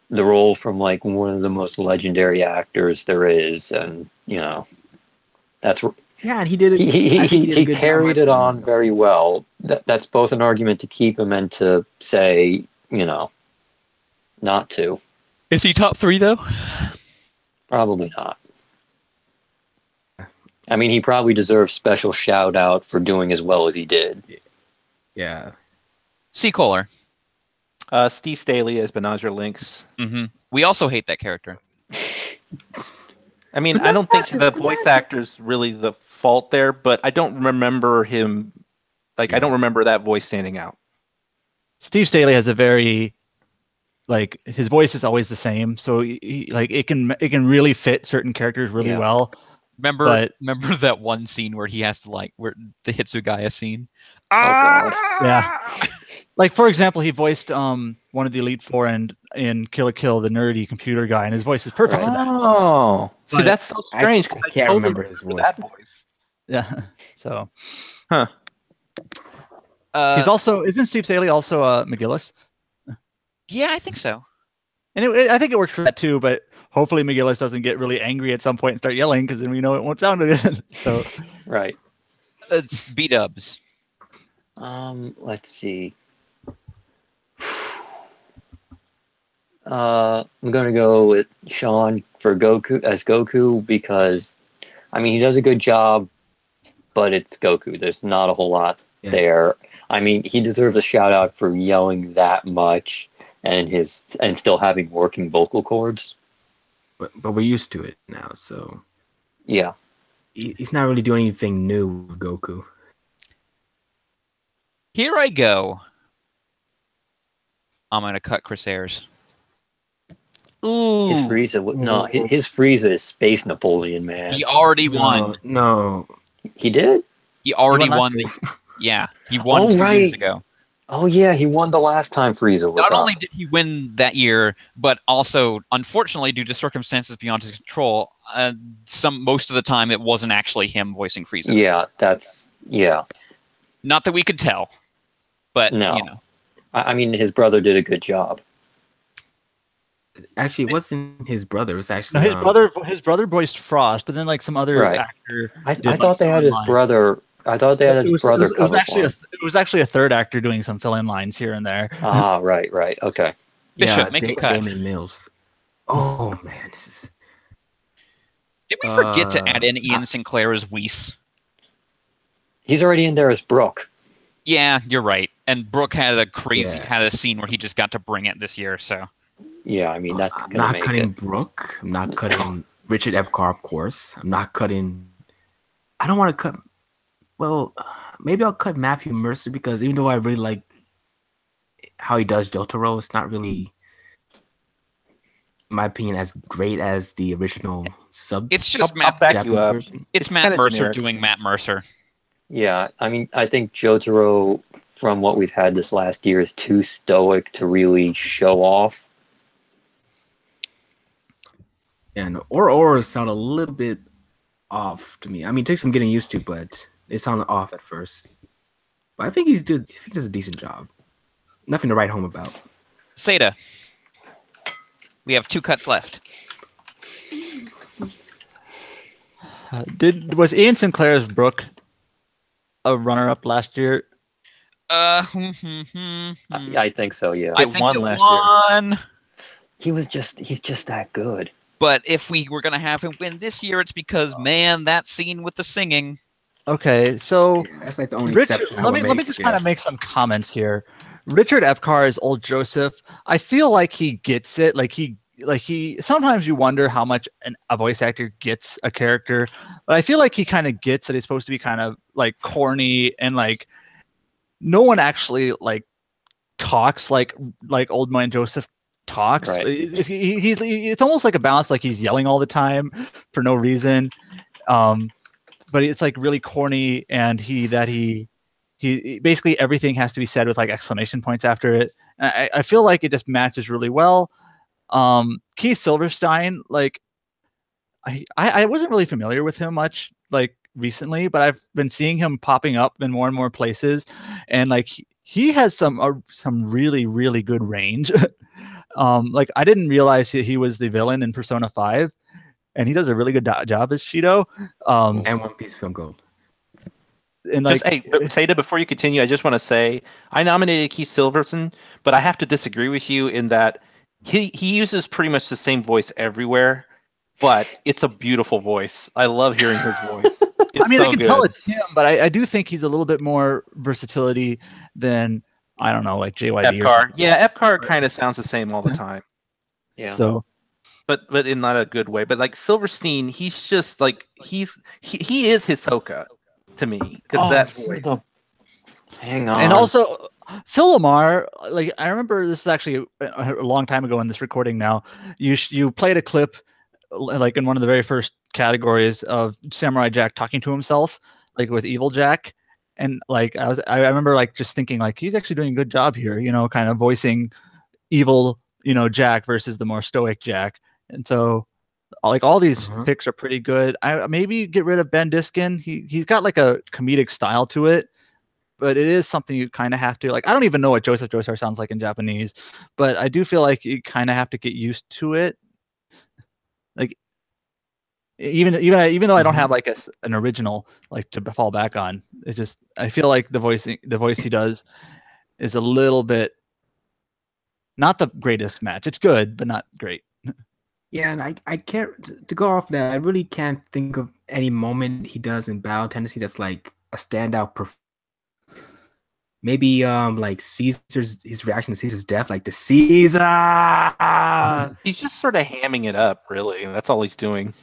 the role from like one of the most legendary actors there is, and that's yeah, and he did. He carried it on very well. That's both an argument to keep him and to say not to. Is he top 3 though? Probably not. I mean, he probably deserves special shout out for doing as well as he did. Yeah. C. Kohler. Steve Staley as Banagher Lynx. Mm-hmm. We also hate that character. I mean, I don't think the voice actor's really the fault there, but I don't remember him. I don't remember that voice standing out. Steve Staley has a very his voice is always the same, so it can really fit certain characters really well. Remember that one scene where he has to where the Hitsugaya scene? Oh god. Yeah. For example, he voiced one of the Elite Four in Kill la Kill, the nerdy computer guy, and his voice is perfect for that. Oh. See, that's so strange. I can't remember his voice. That voice. Yeah. So. Huh. He's also isn't Steve Staley also McGillis? Yeah, I think so. And I think it works for that too, but hopefully McGillis doesn't get really angry at some point and start yelling, because then we know it won't sound good. So right. It's B-dubs. Let's see. I'm gonna go with Sean for Goku because, I mean, he does a good job, but it's Goku. There's not a whole lot there. I mean, he deserves a shout out for yelling that much and still having working vocal cords. But we're used to it now, so yeah. He's not really doing anything new with Goku. Here I go. I'm gonna cut Chris Ayres. Ooh. His Frieza, no, his Frieza is Space Napoleon, man. He already won. No. He did? He already won won. last Yeah, he won Oh, 2 years right. ago. Oh yeah, he won the last time Frieza was Not up. only did he win that year, but also, unfortunately, due to circumstances beyond his control, most of the time it wasn't actually him voicing Frieza. Yeah. Not that we could tell, but No. you know. I mean, his brother did a good job. Actually, it wasn't his brother. It was No, actually his brother voiced Frost, but then like some other Right. actor. I did, thought they had his fill-in brother. I thought they had lines. his brother it was cover actually for him. it was actually a third actor doing some fill-in lines here and there. Ah, right. Okay. Bishop, make a cut. Damon Mills. Oh man, this is. Did we forget to add in Ian Sinclair as Whis? He's already in there as Brooke. Yeah, you're right. And Brooke had a scene where he just got to bring it this year. So Yeah, I mean that's I'm gonna not make cutting it. Brooke. I'm not cutting Richard Epcar, of course. I'm not cutting. I don't want to cut. Well, maybe I'll cut Matthew Mercer because even though I really like how he does Jotaro, it's not really, in my opinion, as great as the original sub. it's just I'll back you Japanese up. version. it's It's Matt kinda Mercer generic. doing Matt Mercer. Yeah, I mean, I think Jotaro, from what we've had this last year, is too stoic to really show off. And or sound a little bit off to me. I mean, it takes some getting used to, but it sounded off at first. But I think he does a decent job. Nothing to write home about. Seda, we have 2 cuts left. Was Ian Sinclair's Brooke a runner-up last year? I think so. Yeah, I think won it last won. he's just that good. But if we were gonna have him win this year, it's because man, that scene with the singing. Okay, so That's like the only Richard, exception. I let would me make, just yeah. kind of make some comments here. Richard Epcar is old Joseph. I feel like he gets it. Like he sometimes you wonder how much a voice actor gets a character, but I feel like he kind of gets that he's supposed to be kind of like corny and like no one actually like talks like old man Joseph talks. Right. It's almost like a balance, like he's yelling all the time for no reason. But it's like really corny, and he basically everything has to be said with like exclamation points after it. And I feel like it just matches really well. Keith Silverstein, like I wasn't really familiar with him much like recently, but I've been seeing him popping up in more and more places, and like he has some really really good range. Like I didn't realize he was the villain in Persona 5, and he does a really good job as Shido. And One Piece Film Gold. And like, Just hey, Seda, before you continue, I just want to say I nominated Keith Silverson, but I have to disagree with you in that he uses pretty much the same voice everywhere, but it's a beautiful voice. I love hearing his voice. It's I mean, so I can good. tell it's him, but I do think he's a little bit more versatility than, I don't know, like JYD or Epcar. something. Yeah, Epcar kind of sounds the same all the time, Yeah. So but in not a good way. But like Silverstein, he's just like he is Hisoka to me because that voice. Hang on. and also Phil Lamar, like I remember this is actually a long time ago in this recording. Now you played a clip like in one of the very first categories of Samurai Jack talking to himself, like with Evil Jack, and like I remember like just thinking like he's actually doing a good job here, you know, kind of voicing evil, you know, Jack versus the more stoic Jack. And so like all these picks are pretty good. I maybe get rid of Ben Diskin. He's got like a comedic style to it, but it is something you kind of have to like. I don't even know what Joseph Joestar sounds like in Japanese, but I do feel like you kind of have to get used to it. Like even though I don't have like an original like to fall back on, it just I feel like the voice he does is a little bit not the greatest match. It's good, but not great. Yeah, and I can't to go off that. I really can't think of any moment he does in Battle Tennessee that's like a standout. Maybe like his reaction to Caesar's death, like the Caesar. He's just sort of hamming it up, really. That's all he's doing.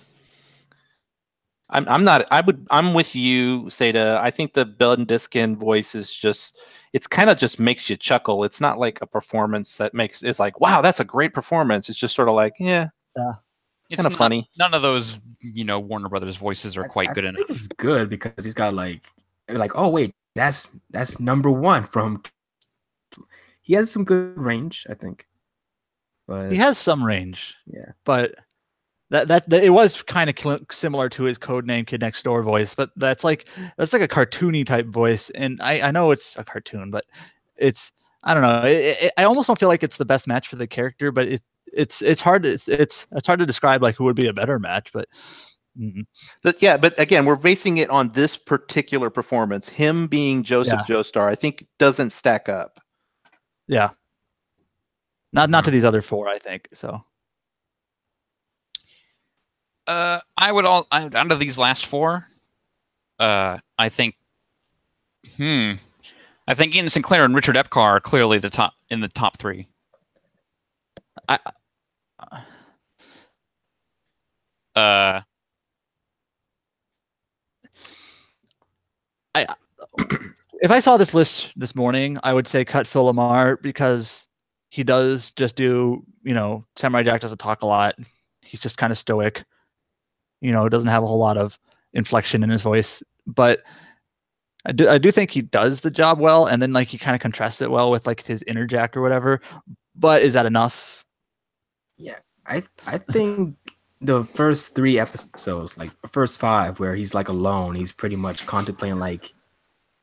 I'm with you, Seda. I think the Bendiskin voice is just, it's kind of just makes you chuckle. It's not like a performance that makes, it's like, wow, that's a great performance. It's just sort of like, yeah, It's kind of funny. None of those, Warner Brothers voices are quite good I enough. think it's good because he's got like, oh wait, that's number one from. He has some good range, I think. But He has some range. Yeah. But that it was kind of similar to his codename Kid Next Door voice, but that's like a cartoony type voice, and I know it's a cartoon, but it's, I don't know. I almost don't feel like it's the best match for the character, but it's hard to describe like who would be a better match, but. But again, we're basing it on this particular performance. Him being Joseph Joestar, I think, doesn't stack up. Yeah. Not to these other four, I think. So. Out of these last four, I think Ian Sinclair and Richard Epcar are clearly in the top three. If I saw this list this morning, I would say cut Phil LaMarr because he does just do, Samurai Jack doesn't talk a lot. He's just kind of stoic. Doesn't have a whole lot of inflection in his voice, but I do think he does the job well, and then like he kind of contrasts it well with like his inner Jack or whatever. But is that enough? Yeah, I think the first 3 episodes, like the first 5, where he's like alone, he's pretty much contemplating like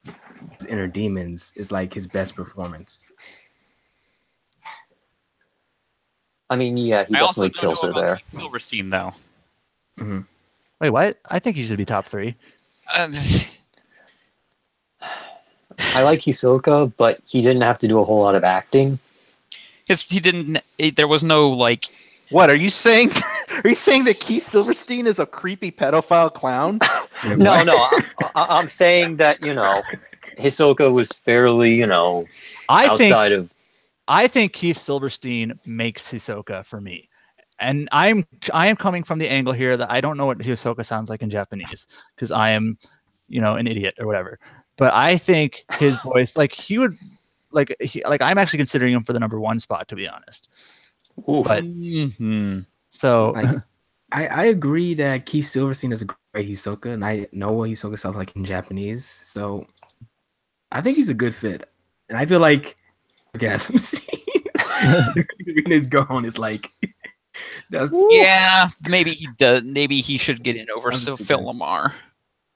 his inner demons, is like his best performance. I mean, yeah, he definitely kills it there. Silverstein, though. Mm-hmm. Wait, what? I think he should be top 3. I like Hisoka, but he didn't have to do a whole lot of acting. There was no like. What are you saying? Are you saying that Keith Silverstein is a creepy pedophile clown? No. I'm saying that Hisoka was fairly outside of. I think Keith Silverstein makes Hisoka for me. And I am coming from the angle here that I don't know what Hisoka sounds like in Japanese because I am, an idiot or whatever. But I think his voice, like he would, I'm actually considering him for the number 1 spot, to be honest. Ooh. But so I agree that Keith Silverstein is a great Hisoka, and I know what Hisoka sounds like in Japanese. So I think he's a good fit, and I feel like orgasm scene when it's gone is like. Yeah, maybe he does. Maybe he should get in over Phil LaMarr.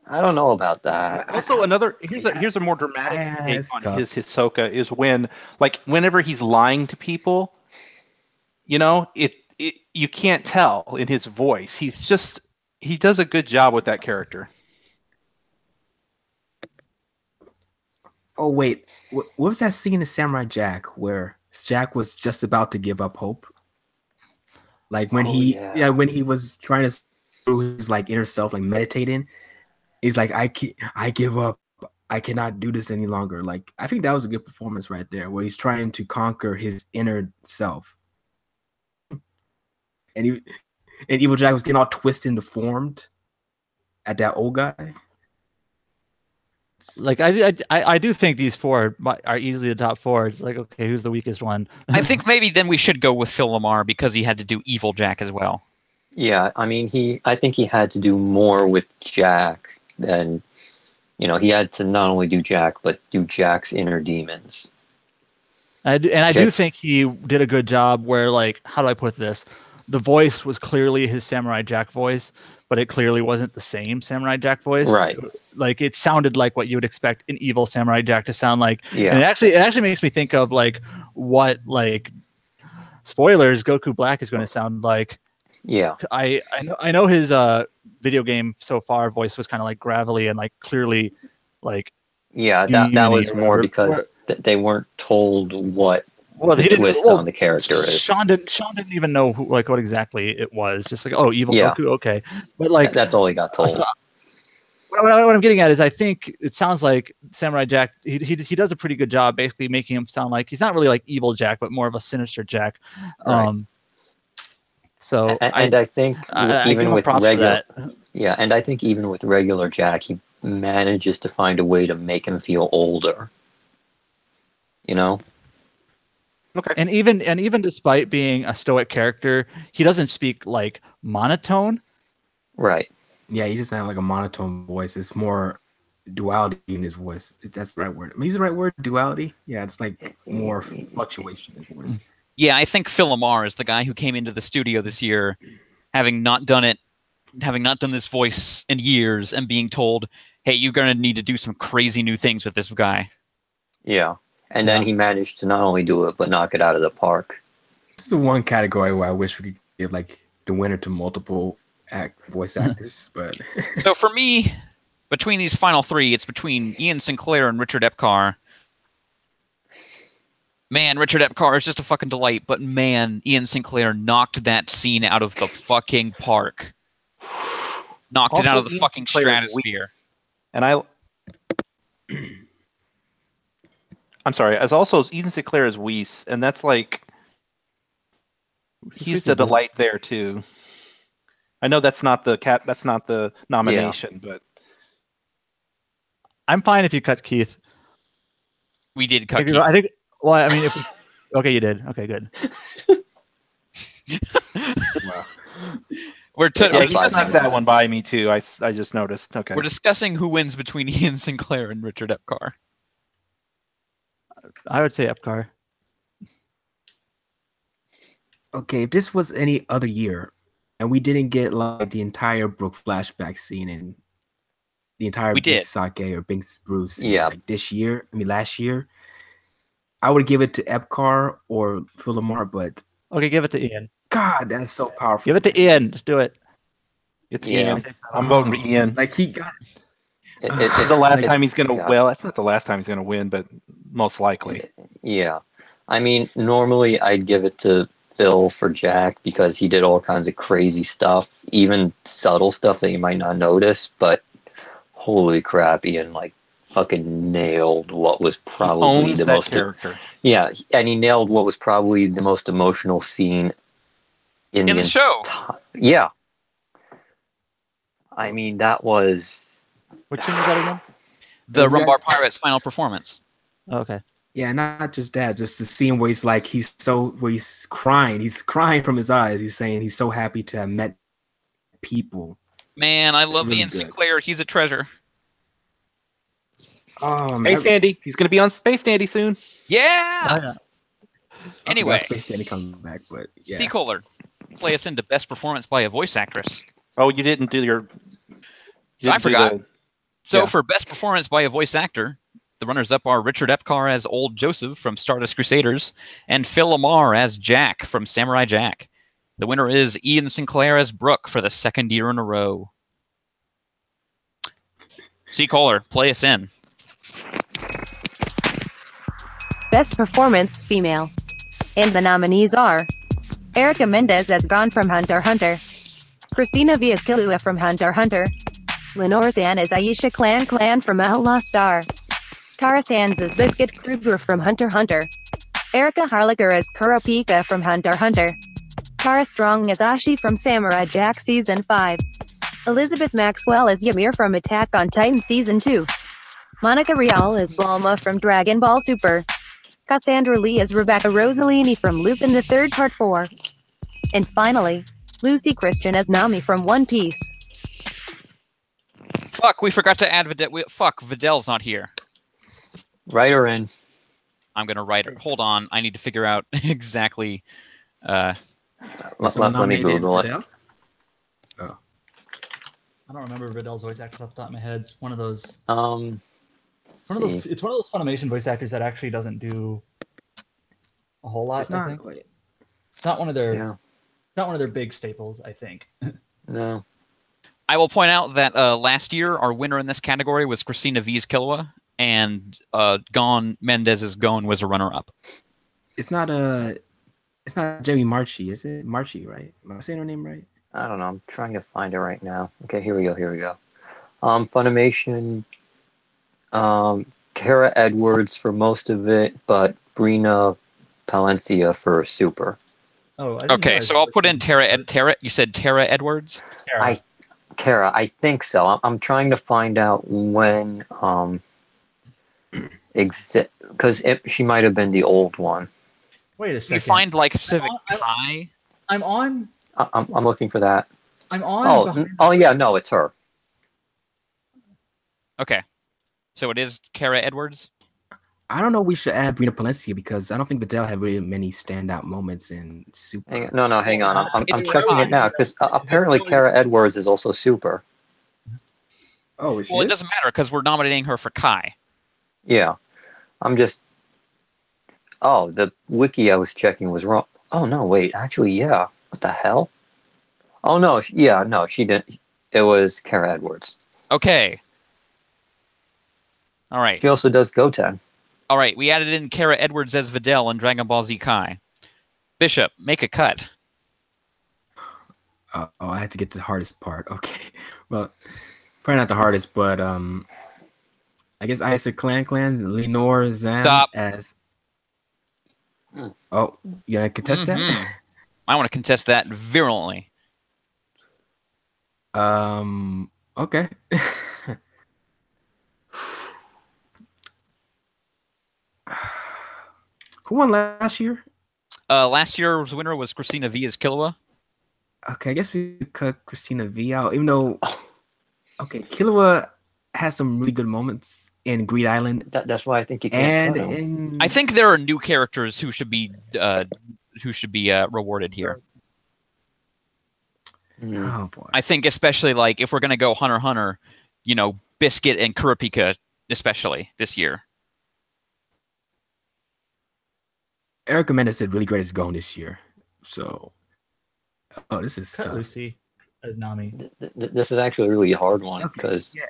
I don't know about that. Also, here's a more dramatic take on his Hisoka is whenever he's lying to people, you can't tell in his voice. He does a good job with that character. Oh wait, what was that scene in Samurai Jack where Jack was just about to give up hope? Like when when he was trying to through his like inner self, like meditating, he's like, I give up. I cannot do this any longer. Like I think that was a good performance right there, where he's trying to conquer his inner self. And Evil Jack was getting all twisted and deformed at that old guy. Like I do think these 4 are easily the top 4. It's like, okay, who's the weakest one? I think maybe then we should go with Phil LaMarr because he had to do Evil Jack as well. Yeah, I mean, I think he had to do more with Jack than, he had to not only do Jack, but do Jack's inner demons. I do think he did a good job where, like, how do I put this? The voice was clearly his Samurai Jack voice, but it clearly wasn't the same Samurai Jack voice. Right. Like it sounded like what you would expect an evil Samurai Jack to sound like. Yeah. And it actually makes me think of like what, like, spoilers, Goku Black is going to sound like. Yeah. I know his video game so far voice was kind of like gravelly and like clearly like. Yeah, that was more because they weren't told what the twist on the character is. Sean didn't even know what exactly it was. Just like, oh, evil Goku, okay. But like that's all he got told. So, what I'm getting at is I think it sounds like Samurai Jack, he does a pretty good job basically making him sound like he's not really like evil Jack, but more of a sinister Jack. Right. So I think even with regular Yeah, and I think even with regular Jack, he manages to find a way to make him feel older. You know? Okay. And even despite being a stoic character, he doesn't speak like monotone. Right. Yeah, he doesn't have like a monotone voice. It's more duality in his voice. If that's the right word. Am I using the right word? Duality? Yeah, it's like more fluctuation in his voice. Yeah, I think Phil Lamar is the guy who came into the studio this year, having not done this voice in years, and being told, "Hey, you're gonna need to do some crazy new things with this guy." Yeah. And then he managed to not only do it, but knock it out of the park. This is the one category where I wish we could give like the winner to multiple voice actors. But So for me, between these final three, it's between Ian Sinclair and Richard Epcar. Man, Richard Epcar is just a fucking delight, but man, Ian Sinclair knocked that scene out of the fucking park. Knocked it Also, out of the Ian fucking Sinclair is stratosphere. And I'm sorry. As also Ian Sinclair is Weiss, and that's like he's the delight there too. I know that's not the nomination, but I'm fine if you cut Keith. We did cut Keith. I think. Well, I mean, okay, you did. Okay, good. We're he discussing knocked that one by me too. I just noticed. Okay. We're discussing who wins between Ian Sinclair and Richard Epcar. I would say Epcar. okay, if this was any other year, and we didn't get like the entire Brook flashback scene and the entire We Big did. Sake or Big Bruce scene, Yeah. like this year, I mean last year, I would give it to Epcar or Phil Lamar, but Okay, give it to Ian. God, that's so powerful. Give it to Ian. Just do it. It's Yeah. Ian. I'm voting for Ian. Like he got It's the last time he's gonna. God. Well, it's not the last time he's gonna win, but most likely. Yeah. I mean, normally I'd give it to Phil for Jack because he did all kinds of crazy stuff, even subtle stuff that you might not notice, but holy crap, Ian like fucking nailed what was probably Owns the that most character. Yeah, and he nailed what was probably the most emotional scene in In the show. Yeah. I mean, that was Which scene was that again? The You Rumbar guys- Pirates final performance. Oh, okay. yeah, not just that, just the scene where he's like where he's crying from his eyes. He's saying he's so happy to have met people. Man, I love really Ian good. Sinclair. He's a treasure. Oh Space Dandy. He's gonna be on Space Dandy soon. Yeah! Anyway, Space Dandy coming back, but yeah. T. Kohler, play us into best performance by a voice actress. Oh, you didn't do your. I forgot. So Yeah. for best performance by a voice actor, the runners-up are Richard Epcar as Old Joseph from Stardust Crusaders and Phil Lamar as Jack from Samurai Jack. The winner is Ian Sinclair as Brooke for the second year in a row. C. Kohler, play us in. Best Performance, Female. And the nominees are Erica Mendez as Gon from Hunter x Hunter, Christina V as Killua from Hunter x Hunter, Lenore Zan as Aisha Clan from Outlaw Star, Tara Sands as Biscuit Kruger from Hunter x Hunter, Erica Harlacher as Kurapika from Hunter x Hunter, Tara Strong as Ashi from Samurai Jack Season 5, Elizabeth Maxwell as Ymir from Attack on Titan Season 2, Monica Rial as Bulma from Dragon Ball Super, Cassandra Lee as Rebecca Rossellini from Lupin the Third Part 4, and finally, Lucy Christian as Nami from One Piece. Fuck, we forgot to add Videl. Fuck, Videl's not here. Write her in. I'm going to write her. Hold on, I need to figure out exactly... Let me Google it. I don't remember Vidal's voice actors off the top of my head. One of those. It's It's one of those Funimation voice actors that actually doesn't do a whole lot. It's I not. think it's not one of their. Yeah. Not one of their big staples. I think. No. I will point out that last year, our winner in this category was Christina V's Killua, and Gon Mendez's Gon was a runner-up. It's not Jamie Marchi, is it? Marchi, right? Am I saying her name right? I don't know. I'm trying to find it right now. Okay, here we go. Funimation, Kara Edwards for most of it, but Brina Palencia for Super. Oh. I didn't Okay, realize so it I'll was put in Tara. You said Tara Edwards? Tara. Kara, I think so. I'm trying to find out when because she might have been the old one. Wait a You second. find like Pacific I'm- Kai. I'm on. I'm looking for that. I'm on. Oh, behind- oh yeah, no, it's her. Okay, so it is Kara Edwards. I don't know. We should add Brina Palencia because I don't think Vidal had really many standout moments in Super. Hang on, no, hang on. I'm It's checking Kai. it now because apparently Kara Edwards is also Super. Oh, Well, it doesn't matter because we're nominating her for Kai. Yeah, I'm just. Oh, the wiki I was checking was wrong. Oh no, wait, actually, yeah. What the hell? Oh no, yeah, no, she didn't. It was Kara Edwards. Okay. All right. She also does Goten. All right. We added in Kara Edwards as Videl in Dragon Ball Z Kai. Bishop, make a cut. Oh, I had to get to the hardest part. Okay, well, probably not the hardest, but I guess Isaac Clan, Lenore Zan Stop. as. Oh, you gonna contest Mhm. I want to contest that virulently. that? Okay. Who won last year? Last year's winner was Christina V as Killua. Okay, I guess we could cut Christina V out, even though. Okay, Killua has some really good moments in Greed Island That's why I think you and can't cut him. in. I think there are new characters who should be rewarded here. Mm. Oh boy. I think especially like if we're gonna go Hunter x Hunter, you know, Biscuit and Kurapika especially this year. Erica Mendez did really great as Gon this year. So, oh, this is Cut tough. Lucy as Nami. This is actually a really hard one Okay, because yeah.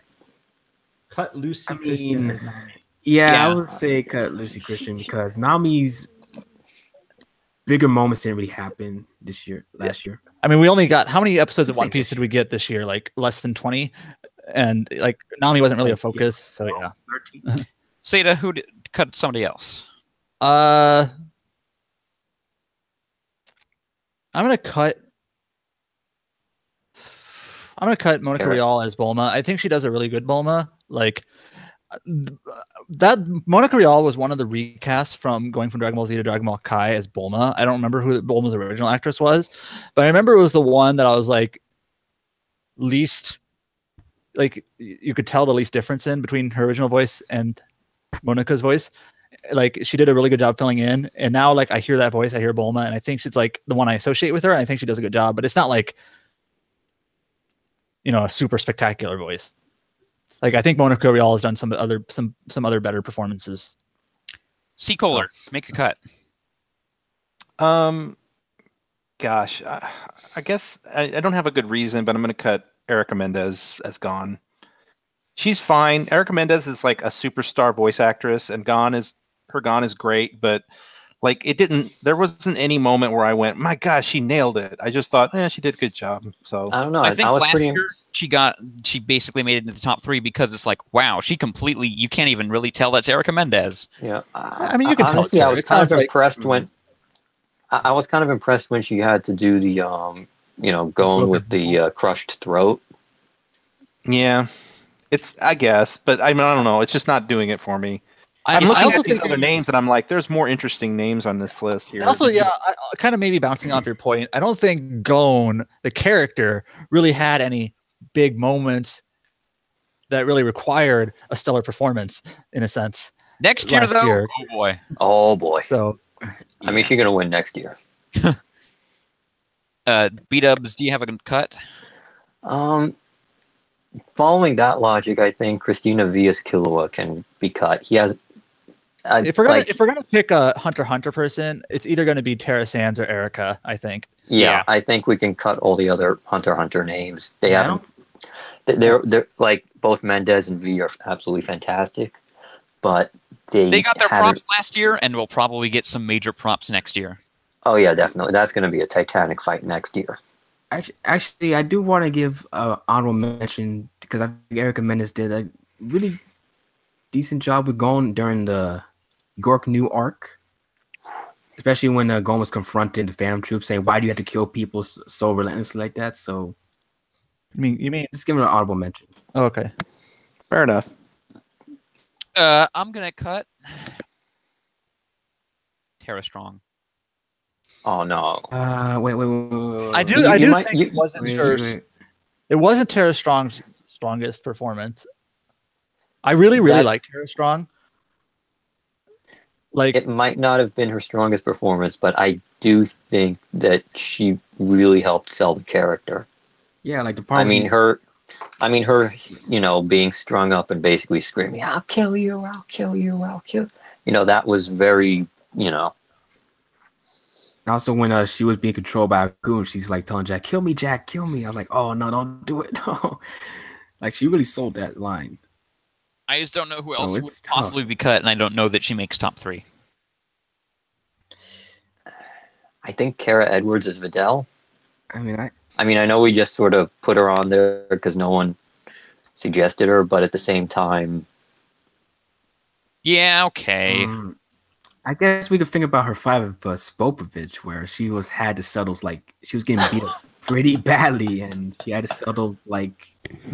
Cut Lucy I Christian mean- as Nami. Yeah, Yeah. I would say cut Lucy Christian because Nami's bigger moments didn't really happen this year, last year. I mean, we only got how many episodes of I'm saying One Piece this did we get this year? Like less than 20, and like Nami wasn't really a focus. So yeah. 13. Seda, who cut somebody else? I'm gonna cut Monica Kara. Rial as Bulma. I think she does a really good Bulma. Like that Monica Rial was one of the recasts from going from Dragon Ball Z to Dragon Ball Kai as Bulma. I don't remember who Bulma's original actress was, but I remember it was the one that I was like least like you could tell the least difference in between her original voice and Monica's voice. Like she did a really good job filling in, and now like I hear that voice, I hear Bulma, and I think she's like the one I associate with her, and I think she does a good job, but it's not like, you know, a super spectacular voice. Like I think Monica Rial has done some other better performances. C. Kohler, make a cut. Gosh, I guess I don't have a good reason, but I'm going to cut Erica Mendez as Gon. She's fine. Erica Mendez is like a superstar voice actress, and Gon is great, but like there wasn't any moment where I went, my gosh, she nailed it. I just thought, she did a good job. So I don't know. I think was last pretty. year she basically made it into the top 3 because it's like, wow, you can't even really tell that's Erica Mendez. Yeah, I mean, you can honestly, tell I it's was her. kind It of sounds like- impressed when I was kind of impressed when she had to do the going with the crushed throat. yeah, I guess, but I mean, I don't know. It's just not doing it for me. I'm I looking also at these think other names, and I'm like, there's more interesting names on this list here. And also, yeah, I kind of maybe bouncing off your point. I don't think Gon, the character, really had any big moments that really required a stellar performance, in a sense. next year last though, year. oh boy. Oh boy! So I mean, she's gonna win next year. B-dubs, do you have a cut? Following that logic, I think Christina Villa's Killua can be cut. He has. if we're gonna pick a Hunter x Hunter person, it's either gonna be Tara Sands or Erica, I think. Yeah, I think we can cut all the other Hunter x Hunter names. They Yeah, I haven't. They're like both Mendez and V are absolutely fantastic, but They got their haven't- props last year and will probably get some major props next year. Oh yeah, definitely. That's going to be a Titanic fight next year. Actually, I do want to give honorable mention because I think Erica Mendez did a really decent job with Gon during the York New arc, especially when Gon was confronting the Phantom Troops, saying, "Why do you have to kill people so relentlessly like that?" So You mean? Just give it an honorable mention. Oh, okay. Fair enough. I'm gonna cut Tara Strong. Oh no. Wait. I do think it wasn't it wasn't Tara Strong's strongest performance. I really like Tara Strong. Like, it might not have been her strongest performance, but I do think that she really helped sell the character. Yeah, like the part. I mean, her, being strung up and basically screaming, "I'll kill you! I'll kill you! I'll kill." That was very, Also, when she was being controlled by a goon, she's like telling Jack, Jack, kill me." I'm like, "Oh no, don't do it, no!" Like she really sold that line. I just don't know who else would possibly be cut, and I don't know that she makes top 3. I think Kara Edwards is Videl. I mean, I know we just sort of put her on there because no one suggested her, but at the same time, yeah, okay. I guess we could think about her fight with Spopovich, where she had to settle, like she was getting beat up pretty badly, and she had to settle like.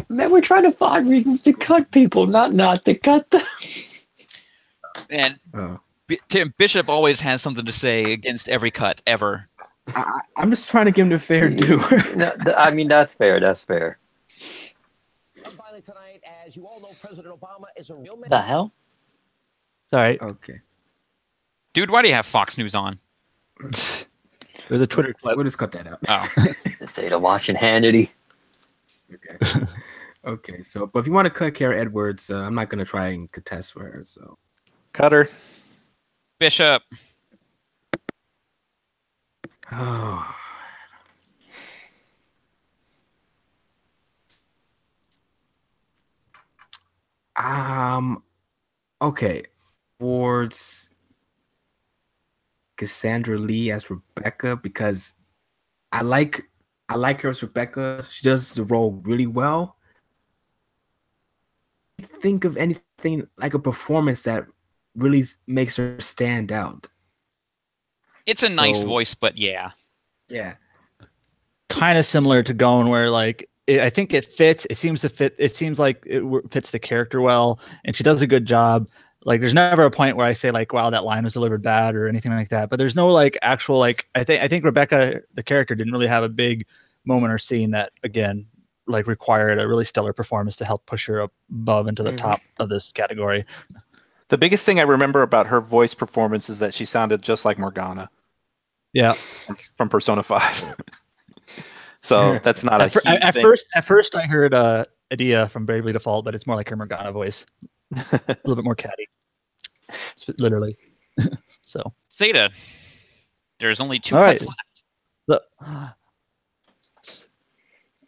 Man, we're trying to find reasons to cut people, not to cut them. And Tim Bishop always has something to say against every cut ever. I'm just trying to give him the fair due. No, I mean, that's fair. That's fair. Finally tonight, as you all know, President Obama is a real man. The hell? Sorry. Okay. Dude, why do you have Fox News on? There's a Twitter clip. We'll just cut that out. Oh. Say to watching Hannity. Okay. Okay. So, but if you want to cut Kara Edwards, I'm not gonna try and contest for her. So. Cut her. Bishop. Oh. Okay. Towards Cassandra Lee as Rebecca, because I like her as Rebecca. She does the role really well. Think of anything like a performance that really makes her stand out. It's a nice voice, but yeah. Yeah. Kind of similar to Gone, where like I think it fits. It seems to fit. It seems like it fits the character well, and she does a good job. Like, there's never a point where I say like, "Wow, that line was delivered bad" or anything like that. But there's no like actual like. I think Rebecca, the character, didn't really have a big moment or scene that again like required a really stellar performance to help push her above into the top of this category. The biggest thing I remember about her voice performance is that she sounded just like Morgana. Yeah, from Persona 5. So that's not a huge thing. At first I heard Adia from Bravely Default, but it's more like her Morgana voice. A little bit more catty. Literally. So Zeta. There's only 2 cuts left.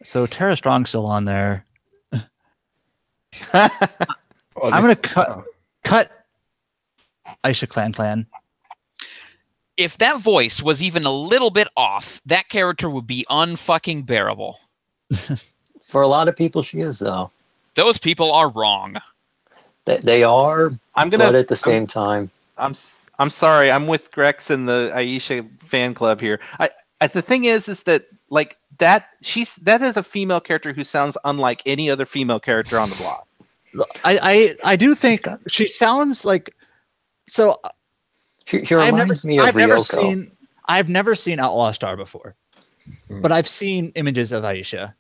So Tara Strong's still on there. I'm gonna cut Aisha Clan. If that voice was even a little bit off, that character would be unfucking bearable. For a lot of people, she is, though. Those people are wrong. They are, but at the same time... I'm sorry, I'm with Grex and the Aisha fan club here. The thing is that, like, that is a female character who sounds unlike any other female character on the block. I do think she sounds like... So... She reminds me of Ryoko. I've never seen Outlaw Star before, but I've seen images of Aisha,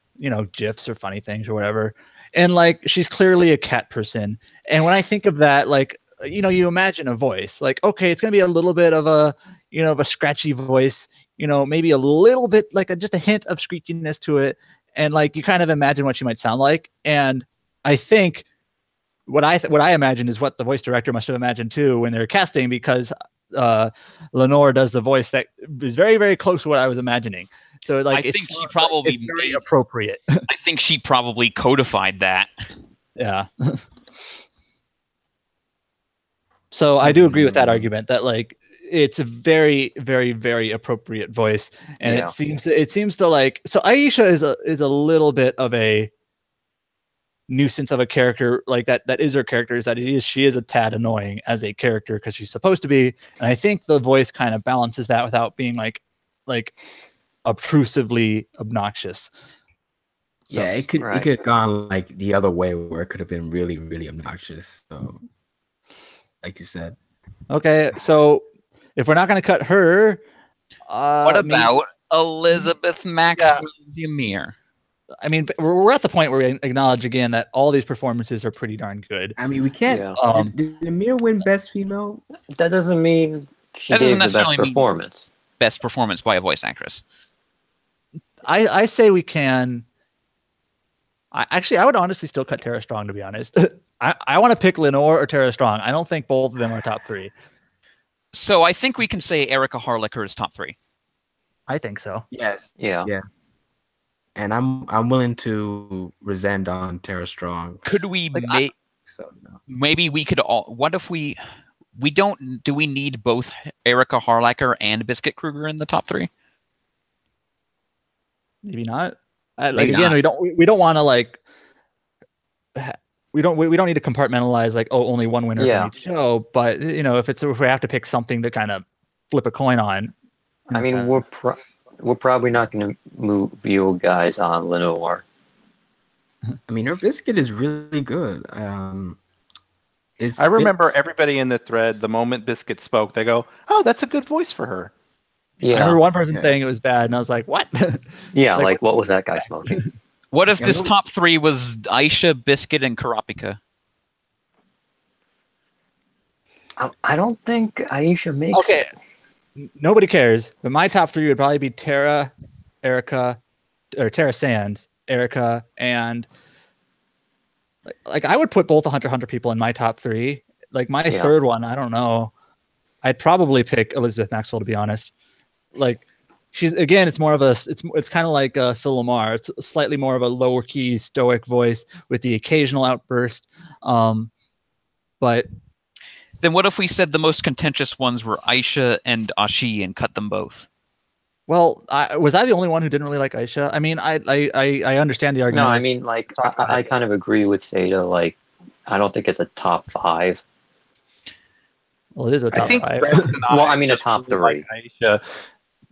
GIFs or funny things or whatever. And like, she's clearly a cat person. And when I think of that, like, you imagine a voice like, okay, it's going to be a little bit of a, of a scratchy voice, maybe a little bit like just a hint of screechiness to it. And like, you kind of imagine what she might sound like. And I think what I imagine is what the voice director must have imagined too when they're casting, because Lenore does the voice that is very, very close to what I was imagining. So like, I think she probably it's very appropriate. I think she probably codified that. Yeah. So I do agree with that argument that like it's a very, very, very appropriate voice, and it seems to like, so Aisha is a little bit of a nuisance of a character, like that is her character, is that she is a tad annoying as a character because she's supposed to be, and I think the voice kind of balances that without being like obtrusively obnoxious. So, yeah, it could right. have gone like the other way where it could have been really, really obnoxious. So, like you said, Okay, so if we're not going to cut her, what about Elizabeth Maxwell's Ymir? I mean, we're at the point where we acknowledge again that all these performances are pretty darn good. I mean, we can't. Yeah. Did Amir win Best Female? That doesn't mean she That doesn't gave the best necessarily mean- performance. Best performance by a voice actress. I say we can. I would honestly still cut Tara Strong, to be honest. I want to pick Lenore or Tara Strong. I don't think both of them are top 3. So I think we can say Erica Harlacher is top 3. I think so. Yes. Yeah. Yeah. And I'm willing to resent on Tara Strong. Could we So no. maybe we could all? What if we don't? Do we need both Erica Harlacher and Biscuit Kruger in the top 3? Maybe not. Maybe Again, not. we don't want to like. We don't need to compartmentalize like, oh, only one winner Yeah. from each show. But if we have to pick something to kind of flip a coin on. I mean, we're probably not going to move you guys on Lenore. I mean, her biscuit is really good. I remember everybody in the thread, the moment Biscuit spoke, they go, "Oh, that's a good voice for her." Yeah. I remember one person saying it was bad, and I was like, "What?" Yeah, like what was that guy smoking? What if this top 3 was Aisha, Biscuit, and Karapika? I don't think Aisha makes Okay, nobody cares, but my top 3 would probably be Tara, Erica, or Tara Sands, Erica, and like I would put both the Hunter x Hunter people in my top 3. Like my third one, I don't know. I'd probably pick Elizabeth Maxwell, to be honest. Like she's again, it's more of a it's kind of like Phil Lamar. It's slightly more of a lower key stoic voice with the occasional outburst. But then what if we said the most contentious ones were Aisha and Ashi and cut them both? Well, was I the only one who didn't really like Aisha? I mean, I understand the argument. No, I mean, like, I kind of agree with Seda. Like, I don't think it's a top 5. Well, it is a top 5. Well, I mean, a top 3. Like Aisha,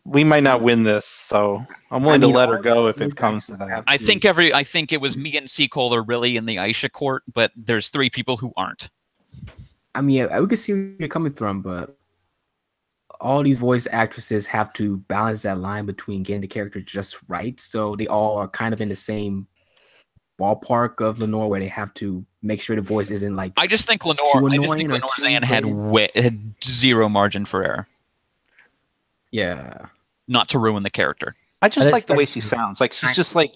we might not win this, so I'm willing to let her go if it comes to that. I think it was me and Seacole are really in the Aisha court, but there's 3 people who aren't. I mean, we can see where you're coming from, but all these voice actresses have to balance that line between getting the character just right. So they all are kind of in the same ballpark of Lenore, where they have to make sure the voice isn't like. I just think Lenore's Anne had 0 margin for error. Yeah. Not to ruin the character. I just like the way she sounds. Like she's just like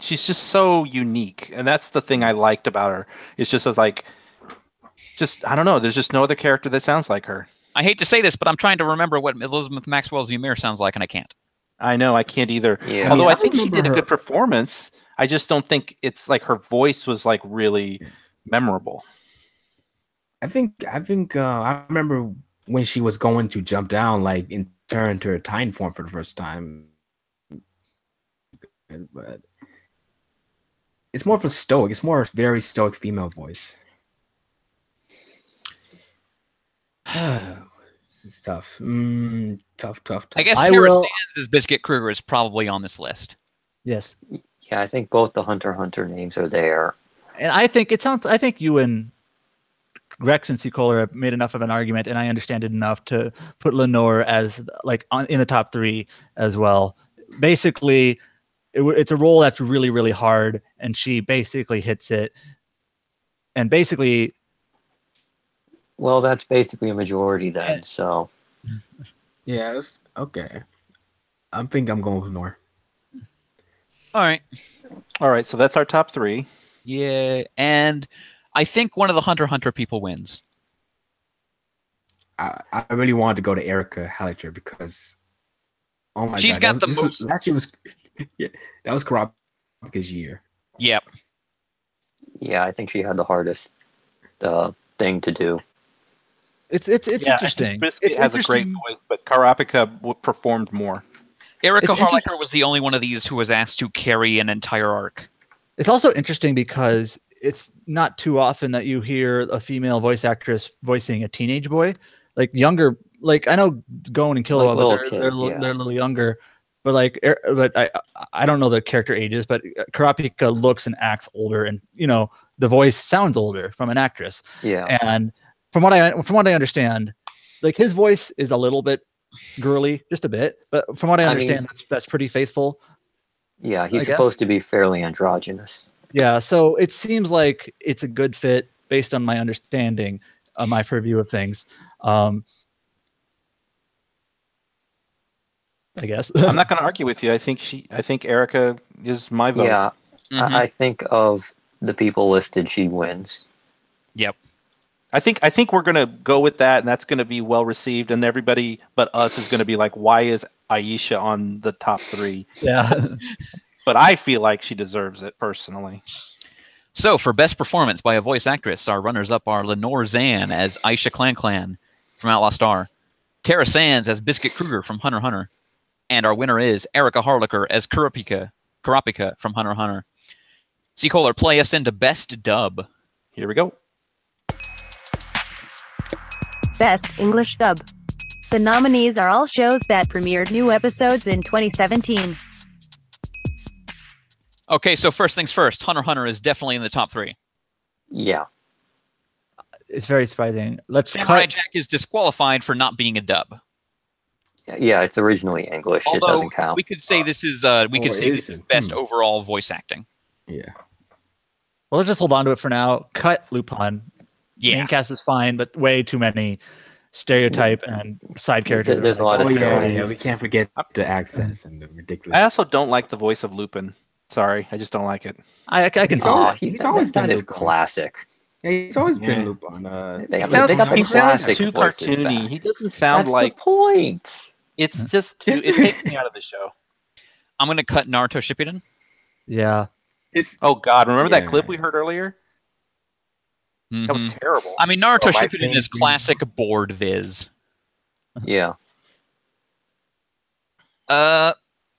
she's just so unique, and that's the thing I liked about her. It's just as like, I don't know. There's just no other character that sounds like her. I hate to say this, but I'm trying to remember what Elizabeth Maxwell's Ymir sounds like, and I can't. I know, I can't either. Yeah. Although I I think she did a remember good performance. I just don't think it's like her voice was like really memorable. I remember when she was going to jump down, like in turn to her Titan form for the first time. But it's more of a stoic. It's more a very stoic female voice. This is tough. Tough. I guess Tara Sands' Biscuit Kruger is probably on this list. Yes. Yeah, I think both the Hunter x Hunter names are there. And I think you and Rex and Seacola have made enough of an argument, and I understand it enough to put Lenore as like in the top 3 as well. Basically, it's a role that's really, really hard, and she basically hits it. And basically, well, that's basically a majority then. So, yeah, okay. I think I'm going with Lenore. All right. So that's our top 3. Yeah, and I think one of the Hunter x Hunter people wins. I really wanted to go to Erica Hallicher because, oh my god, she's got the most. Last year was that was Karapika's year. Yep. Yeah, I think she had the hardest thing to do. It's interesting. Biscuit has a great voice, but Karapika performed more. Erica Harlacher was the only one of these who was asked to carry an entire arc. It's also interesting because it's not too often that you hear a female voice actress voicing a teenage boy, like younger. Like I know Gon and Killua, but they're a little younger. but like, but I don't know the character ages, but Kurapika looks and acts older, and the voice sounds older from an actress. Yeah. And from what I understand, like his voice is a little bit girly, just a bit, but from what I understand, that's pretty faithful. Yeah, he's supposed to be fairly androgynous. Yeah, so it seems like it's a good fit based on my understanding, my purview of things. I guess I'm not going to argue with you. I think Erica is my vote. Yeah, I think of the people listed, she wins. Yep. I think we're going to go with that, and that's going to be well received, and everybody but us is going to be like, why is Aisha on the top 3? Yeah. But I feel like she deserves it personally. So for best performance by a voice actress, our runners-up are Lenore Zan as Aisha Clan from Outlaw Star, Tara Sands as Biscuit Kruger from Hunter x Hunter, and our winner is Erica Harlicker as Kurapika from Hunter x Hunter. C. Kohler, play us into best dub. Here we go. Best English Dub. The nominees are all shows that premiered new episodes in 2017. Okay, so first things first, Hunter x Hunter is definitely in the top 3. Yeah. It's very surprising. Let's Samurai cut. Jack is disqualified for not being a dub. Yeah, it's originally English. Although it doesn't count. we could say this is this is best overall voice acting. Yeah. Well, let's just hold on to it for now. Cut Lupin. Yeah. Main cast is fine, but way too many stereotype and side characters. There's a lot of we can't forget the accents and the ridiculous. I also don't like the voice of Lupin. Sorry, I just don't like it. I can see that. He's always been his classic. Yeah, he's always been Lupin. They got the classic too voices cartoony. back. He doesn't sound That's like. the point. It's just too. It takes me out of the show. I'm gonna cut Naruto Shippuden. Yeah. Oh God! Remember that clip we heard earlier? That was Mhm. terrible. I mean, Naruto Oh, my Shippuden is classic board viz. Yeah.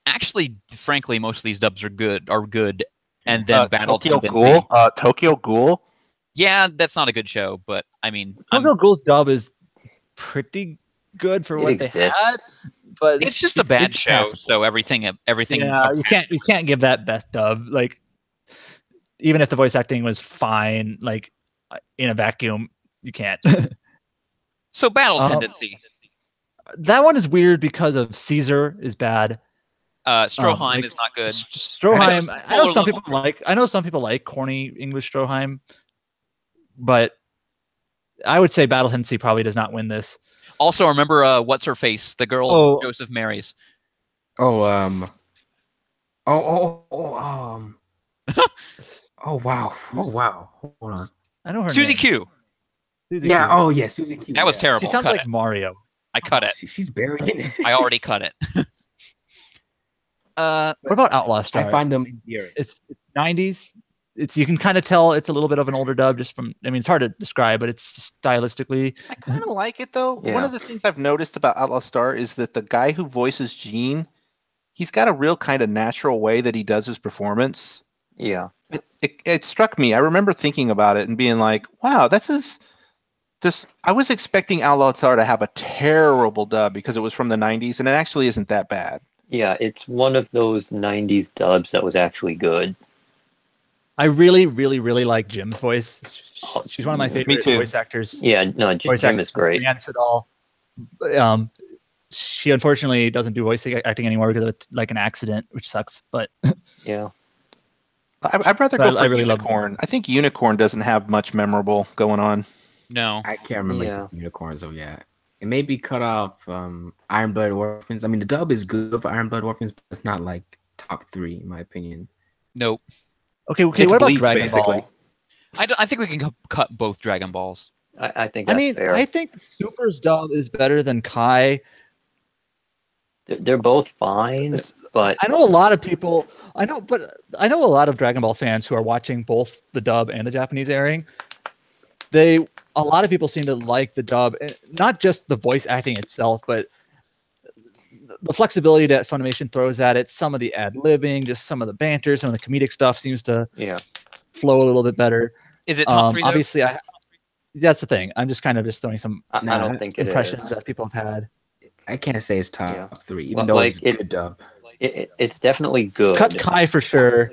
Actually, frankly, most of these dubs are good. And then Battle Tokyo Tendency. Ghoul. Tokyo Ghoul. Yeah, that's not a good show, but I mean, Tokyo Ghoul's dub is pretty good for what they had, but it's just a bad show. passable. So everything. Yeah, you can't give that best dub. Like, even if the voice acting was fine, like in a vacuum, you can't. So Battle Tendency. That one is weird because of Caesar is bad. Stroheim is not good. Stroheim. I know some people like. I know some people like corny English Stroheim, but I would say Battle Tendency probably does not win this. Also, remember what's her face? The girl Joseph marries. Oh wow. Oh wow. Hold on. I know her. Susie name. Q. Susie Yeah. Q. Oh yeah, Susie Q. That was yeah. terrible. She sounds Cut like it. Mario. I cut it. She's buried in it. I already cut it. What about Outlaw Star? I find them endearing. It's 90s. You can kind of tell it's a little bit of an older dub just from. I mean, it's hard to describe, but it's stylistically. I kind of like it though. Yeah. One of the things I've noticed about Outlaw Star is that the guy who voices Gene, he's got a real kind of natural way that he does his performance. Yeah. It struck me. I remember thinking about it and being like, "Wow, I was expecting Outlaw Star to have a terrible dub because it was from the '90s, and it actually isn't that bad." Yeah, it's one of those 90s dubs that was actually good. I really, really, really like Jim's voice. She's one of my favorite too. voice actors. Yeah, no, Jim is great. At all. She unfortunately doesn't do voice acting anymore because of like an accident, which sucks. But Yeah. I'd rather But go I for really love Unicorn. I think Unicorn doesn't have much memorable going on. No. I can't remember Yeah. unicorns. So yeah, it may be cut off. Iron Blood Orphans. I mean, the dub is good for Iron Blood Orphans, but it's not like top 3 in my opinion. Nope. okay. It's What about Bleach, Dragon basically. Ball? I think we can cut both Dragon Balls. I think I that's mean, fair. I think Super's dub is better than Kai. They're both fine, but I know a lot of people. I know a lot of Dragon Ball fans who are watching both the dub and the Japanese airing. A lot of people seem to like the dub, not just the voice acting itself, but the flexibility that Funimation throws at it. Some of the ad-libbing, just some of the banter, some of the comedic stuff seems to flow a little bit better. Is it top 3? Though? Obviously, that's the thing. I'm just throwing some I don't think it impressions is. that people have had. I can't say it's top 3, even Well, though like, it's a good dub. It's definitely good. Cut Kai for sure.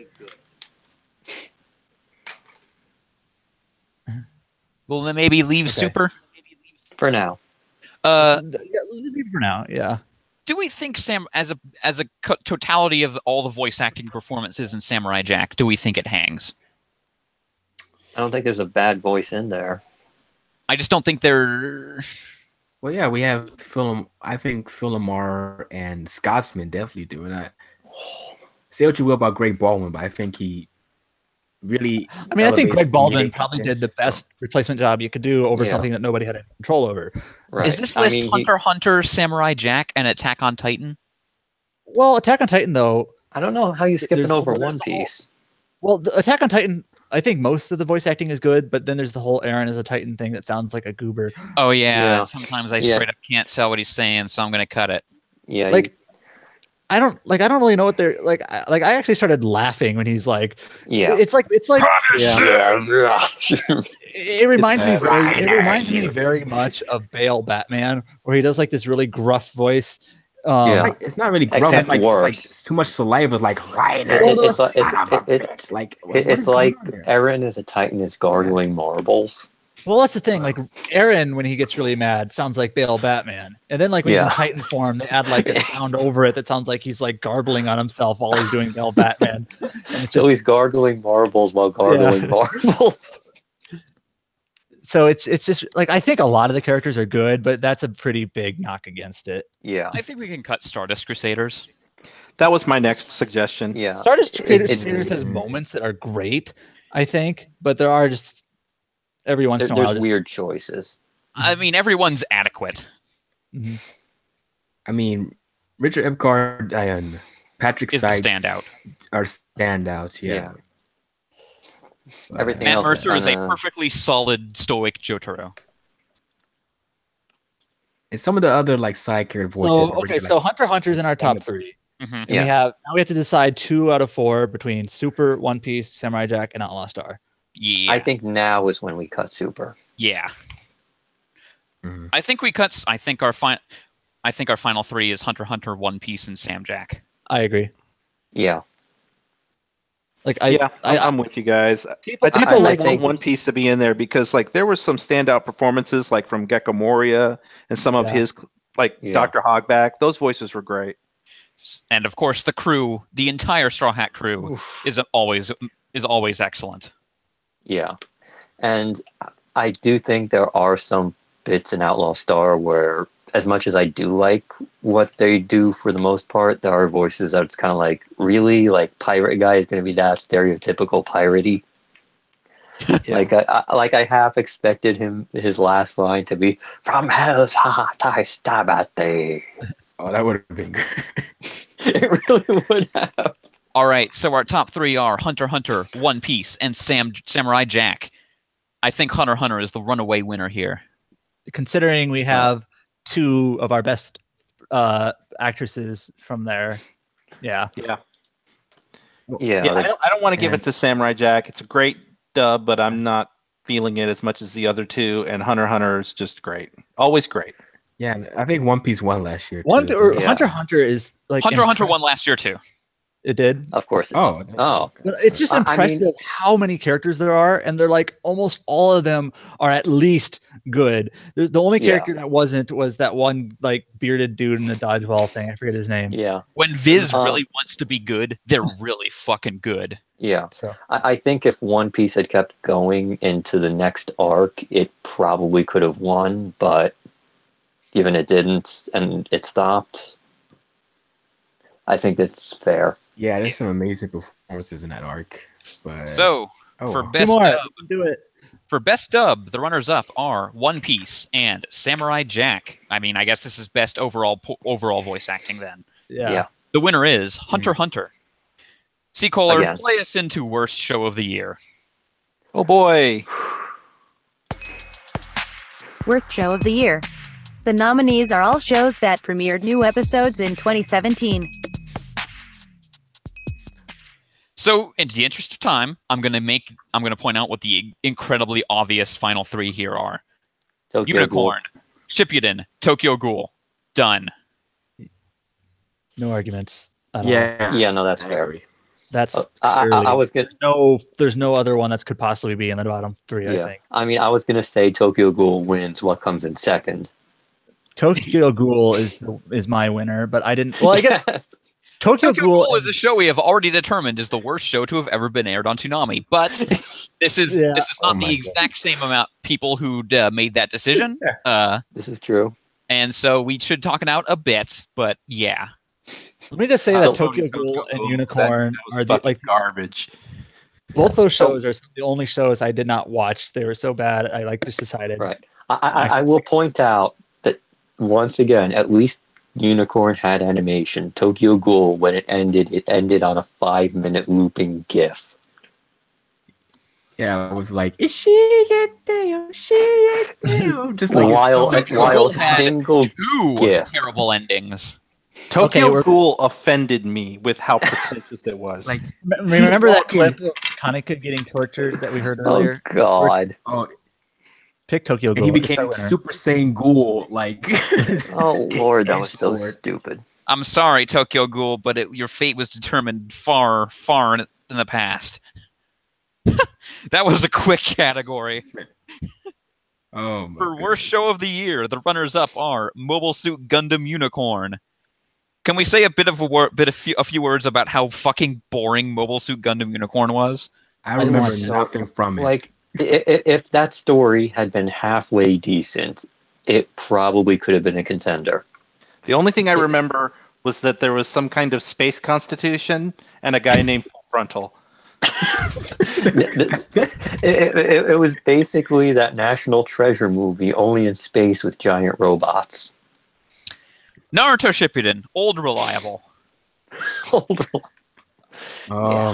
Well, then maybe leave Super. For now. Yeah, leave it for now. Yeah. Do we think as a totality of all the voice acting performances in Samurai Jack, do we think it hangs? I don't think there's a bad voice in there. I just don't think they're. Well, yeah, we have Phil. I think Phil Lamar and Scotsman definitely do. And I say what you will about Greg Baldwin, but I think he really. I mean, I think Greg Baldwin comedic probably did the so- best replacement job you could do over Yeah. something that nobody had any control over. Right. Is this I list mean, Hunter x Hunter, Samurai Jack, and Attack on Titan? Well, Attack on Titan, though. I don't know how you're skipping There's over the- there's One the whole- Piece. Well, the Attack on Titan, I think most of the voice acting is good, but then there's the whole Aaron is a Titan thing that sounds like a goober. Oh yeah. Yeah. Sometimes I Yeah. straight up can't tell what he's saying, so I'm gonna cut it. Yeah. Like, I don't really know what they're like. I actually started laughing when he's like, yeah. it's like Yeah. it reminds me bad. very much of Bale Batman, where he does like this really gruff voice. Yeah. It's not really gruff. Except It's like worse. it's too much saliva. Like Reiner, It's like- son of a it- bitch. Like what It's is going like on there? Eren as a Titan is gargling marbles. Well, that's the thing. Like Aaron, when he gets really mad, sounds like Bale Batman, and then like when he's Yeah. in Titan form, they add like a sound over it that sounds like he's like garbling on himself while he's doing Bale Batman. And it's So just, he's gargling marbles while gargling marbles. so it's just like I think a lot of the characters are good, but that's a pretty big knock against it. Yeah. I think we can cut Stardust Crusaders. That was my next suggestion. Yeah. Stardust it's- Crusaders has moments that are great, I think, but there are just every once in a while There's just- weird choices. I mean, everyone's adequate. Mhm. I mean, Richard Epcar and Patrick Is the Sykes standout. are standouts. Yeah. Everything Matt else Mercer is a kinda- perfectly solid stoic Jotaro. And some of the other like side character voices. So are really, okay, like, so Hunter x Hunter's in our top 3. Mhm. And Yeah. we have to decide 2 out of 4 between Super, One Piece, Samurai Jack, and Outlaw Star. Yeah. I think now is when we cut Super. Yeah. Mhm. I think we cut. I think our final 3 is Hunter x Hunter, One Piece, and Sam Jack. I agree. Yeah. Like I'm with you guys. people, I think people I like want One Piece to be in there because like there were some standout performances like from Gecko Moria and some of Yeah. his like Yeah. Dr. Hogback. Those voices were great. And of course, the crew, the entire Straw Hat crew, is always excellent. Yeah. And I do think there are some bits in Outlaw Star where, as much as I do like what they do for the most part, there are voices that it's kind of like, really? Like, pirate guy is going to be that stereotypical piratey? Like I half expected his last line to be, "From hell's heart I stab at thee." Oh, that would have been good. It really would have. All right, so our top 3 are Hunter x Hunter, One Piece, and Samurai Jack. I think Hunter x Hunter is the runaway winner here. considering we have 2 of our best actresses from there. Yeah. Yeah, I don't want to give and- it to Samurai Jack. It's a great dub, but I'm not feeling it as much as the other 2. And Hunter x Hunter is just great. Always great. Yeah, and I think One Piece won last year. Hunter too. Yeah. x Hunter is like Hunter x Hunter impressive. won last year too. It did. of course. Oh, Oh. But it's just I mean- impressive how many characters there are, and they're like almost all of them are at least good. There's the only Yeah. character that wasn't was that one like bearded dude in the dodgeball thing. I forget his name. Yeah. When Viz Uh, really wants to be good, they're really fucking good. Yeah. So I think if One Piece had kept going into the next arc, it probably could have won, but given it didn't and it stopped, I think that's fair. yeah, there's some amazing performances in that arc. But So oh, for well. best Two more. dub, Do it. for best dub, the runners-up are One Piece and Samurai Jack. I mean, I guess this is best overall voice acting. Then Yeah. Yeah. the winner is Hunter x Hunter. C. Kohler, Again. play us into worst show of the year. Oh boy. Worst show of the year. The nominees are all shows that premiered new episodes in 2017. So, in the interest of time, I'm gonna point out what the incredibly obvious final 3 here are: Tokyo Unicorn, Shippuden, Tokyo Ghoul. Done. No arguments. at all. Yeah, no, that's I fair. agree. That's I was gonna. there's no other one that could possibly be in the bottom three. I think I mean, I was gonna say Tokyo Ghoul wins. What comes in second? Tokyo Ghoul is my winner, but I didn't. Well, I guess Yes. Tokyo Ghoul is a show we have already determined is the worst show to have ever been aired on Toonami. But this is not the exact same amount people who made that decision. This is true. And so we should talk it out a bit. But yeah. Let me just say that Tokyo Ghoul and Unicorn are like garbage. Both those shows are the only shows I did not watch. They were so bad. I just decided. Right. I will point out that once again, at least Unicorn had animation. Tokyo Ghoul, when it ended on a 5-minute looping GIF. Yeah, I was like, Ishigete, just like while had single two GIF. terrible endings. Tokyo Ghoul offended me with how pretentious it was. Like, remember that clip of Kaneka getting tortured that we heard earlier? Oh God! Oh, pick Tokyo Ghoul. and he became Super Saiyan Ghoul. Like, oh Lord, that was so stupid. I'm sorry, Tokyo Ghoul, but your fate was determined far, far in the past. That was a quick category. oh, my For worst show of the year, the runners-up are Mobile Suit Gundam Unicorn. Can we say a few words about how fucking boring Mobile Suit Gundam Unicorn was? I remember nothing from it. Like, if that story had been halfway decent, it probably could have been a contender. The only thing I remember was that there was some kind of space constitution and a guy named Full Frontal. It was basically that National Treasure movie, only in space with giant robots. Naruto Shippuden, old reliable.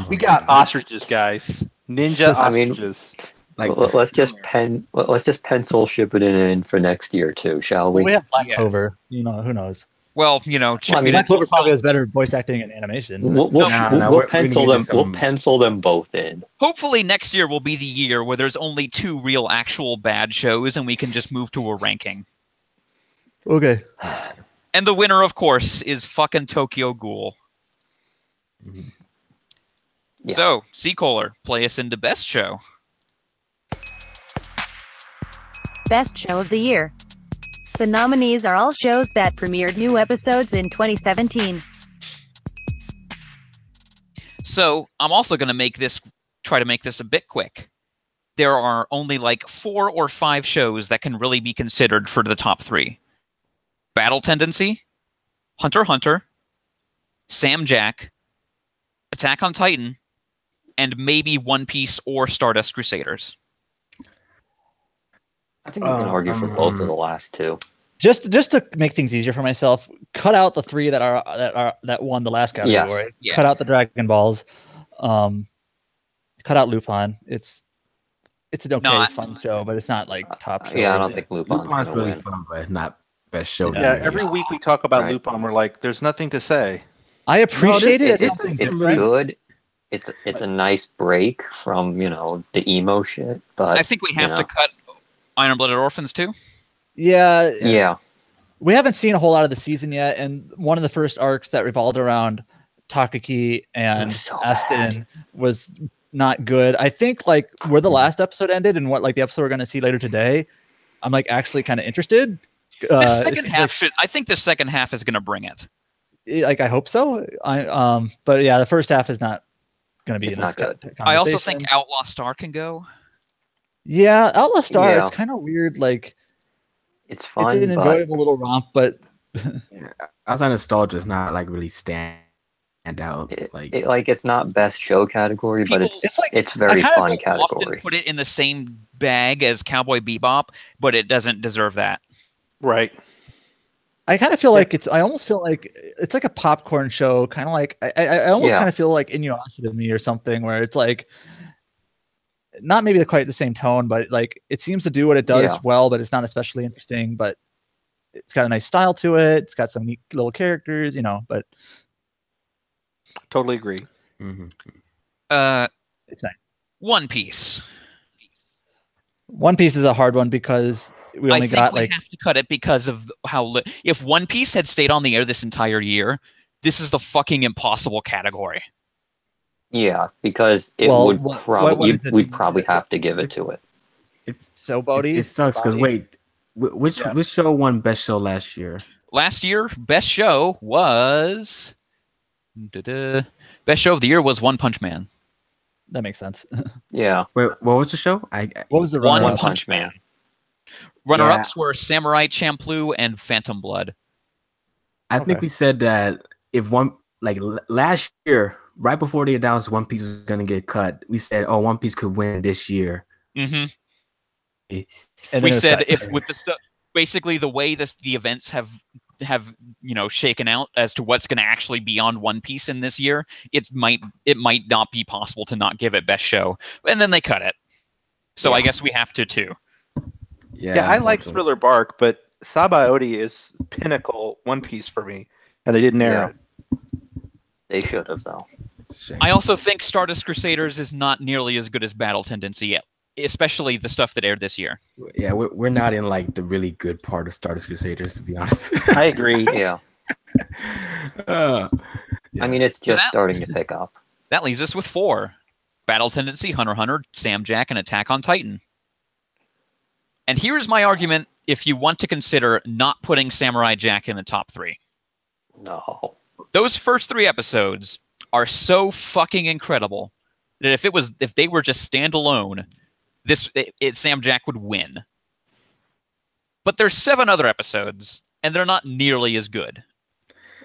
We got ostriches, guys. Ninja ostriches. Let's just pencil Shippuden in for next year too, shall we? We have Black Clover. You know, who knows? Well, Shippuden, Black Clover probably has better voice acting and animation. We'll pencil them both in. Hopefully next year will be the year where there's only 2 real actual bad shows and we can just move to a ranking. Okay. And the winner, of course, is fucking Tokyo Ghoul. Yeah. So, C-Kohler, play us into Best Show. Best Show of the Year. The nominees are all shows that premiered new episodes in 2017. So, I'm also going to try to make this a bit quick. There are only like 4 or 5 shows that can really be considered for the top 3. Battle Tendency, Hunter x Hunter, Sam Jack, Attack on Titan, and maybe One Piece or Stardust Crusaders. I think we can argue for both of the last 2. Just to make things easier for myself, cut out the 3 that won the last category. Yes. Yeah. Cut out the Dragon Balls. Cut out Lupin. It's an okay, fun show, but it's not like top show. Yeah, I don't think Lupin's really win. fun, but not best show. Yeah, every week we talk about Lupin, we're like, there's nothing to say. I appreciate it. It's good. It's a nice break from the emo shit. But I think we have to cut Iron Blooded Orphans too. Yeah. Yeah. We haven't seen a whole lot of the season yet, and one of the first arcs that revolved around Takaki and Aston was not good. I think like where the last episode ended and what like the episode we're going to see later today, I'm like actually kind of interested. The second half I think the second half is going to bring it. Like I hope so. But yeah, the first half is not going to be. It's not good. I also think Outlaw Star can go. Yeah, Outlaw Star. It's kind of weird. Like it's fun. It's an enjoyable little romp, but outside nostalgia is not like really stand out. It's not best show category, but it's very fun category. Often put it in the same bag as Cowboy Bebop, but it doesn't deserve that. Right. I kind of feel like I almost feel like it's like a popcorn show, kind of like I almost kind of feel like Inuyasha to me or something, where it's like not maybe quite the same tone, but like it seems to do what it does well, but it's not especially interesting. But it's got a nice style to it. It's got some neat little characters, but totally agree. It's nice. One Piece. One Piece is a hard one because we have to cut it because of how if One Piece had stayed on the air this entire year, this is the fucking impossible category. Yeah, because it Well, would what probably is it? we'd probably have to give it to it. So, Bodhi? It sucks because wait, which show won best show last year? Last year, best show was best show of the year was One Punch Man. That makes sense. Yeah, Wait, what was the show? What was the One runner-up? Punch Man. Runner-ups were Samurai Champloo and Phantom Blood. I think we said that if last year, right before they announced One Piece was going to get cut, we said, "Oh, One Piece could win this year." Mm-hmm. And We then said cut. if with the stuff, basically the way the events have shaken out as to what's going to actually be on One Piece in this year, it might not be possible to not give it best show, and then they cut it. So I guess we have to too. Yeah, I like Thriller Bark, but Sabaody is pinnacle One Piece for me, and they didn't air it. They should have though. I also think Stardust Crusaders is not nearly as good as Battle Tendency yet, especially the stuff that aired this year. Yeah, we're not in like the really good part of Stardust Crusaders, to be honest. I agree. Yeah. I mean, it's just starting to pick up. That leaves us with 4. Battle Tendency, Hunter x Hunter, Sam Jack, and Attack on Titan. And here's my argument if you want to consider not putting Samurai Jack in the top 3. No. Those first 3 episodes are so fucking incredible that if they were just standalone, Sam Jack would win. But there's 7 other episodes, and they're not nearly as good.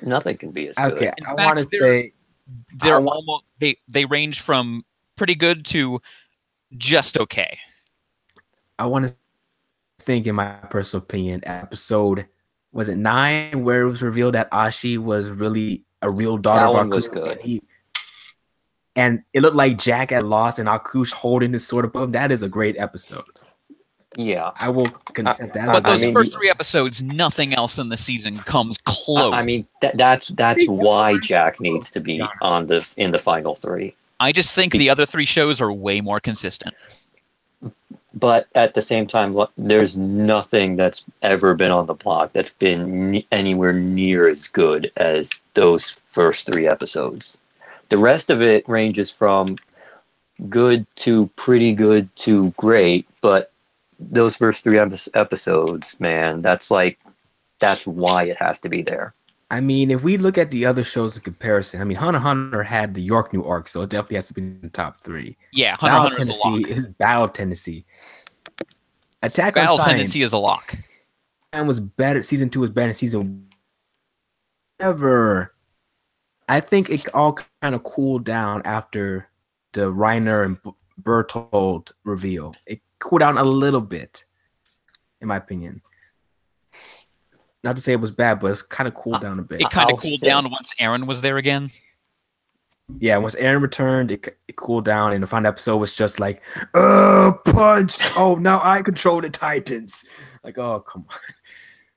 Nothing can be as good. Okay, I want to say they range from pretty good to just okay. I want to think, in my personal opinion, episode was it 9 where it was revealed that Ashi was really a real daughter That of one Akush, was good. and it looked like Jack had lost and Akush holding his sword above him. That is a great episode. Yeah, I will contest that. But those first 3 episodes, nothing else in the season comes close. I mean, that's why Jack needs to be in the final 3. I just think the other 3 shows are way more consistent. But at the same time, there's nothing that's ever been on the block that's been anywhere near as good as those first 3 episodes. The rest of it ranges from good to pretty good to great, but those first 3 episodes, man, that's why it has to be there. I mean, if we look at the other shows in comparison, I mean, Hunter x Hunter had the York New arc, so it definitely has to be in the top 3. Yeah, Hunter x Hunter is a lock. Is Battle Tendency. Attack Battle on Titan Tendency is a lock. And was better. Season 2 was better than season. However, I think it all kind of cooled down after the Reiner and Bertold reveal. It cooled down a little bit, in my opinion. Not to say it was bad, but it's kind of cooled down a bit. It kind of cooled down once Aaron was there again. Yeah, once Aaron returned, it cooled down, and the final episode was just like, punch! Oh, now I control the Titans. Like, oh, come on.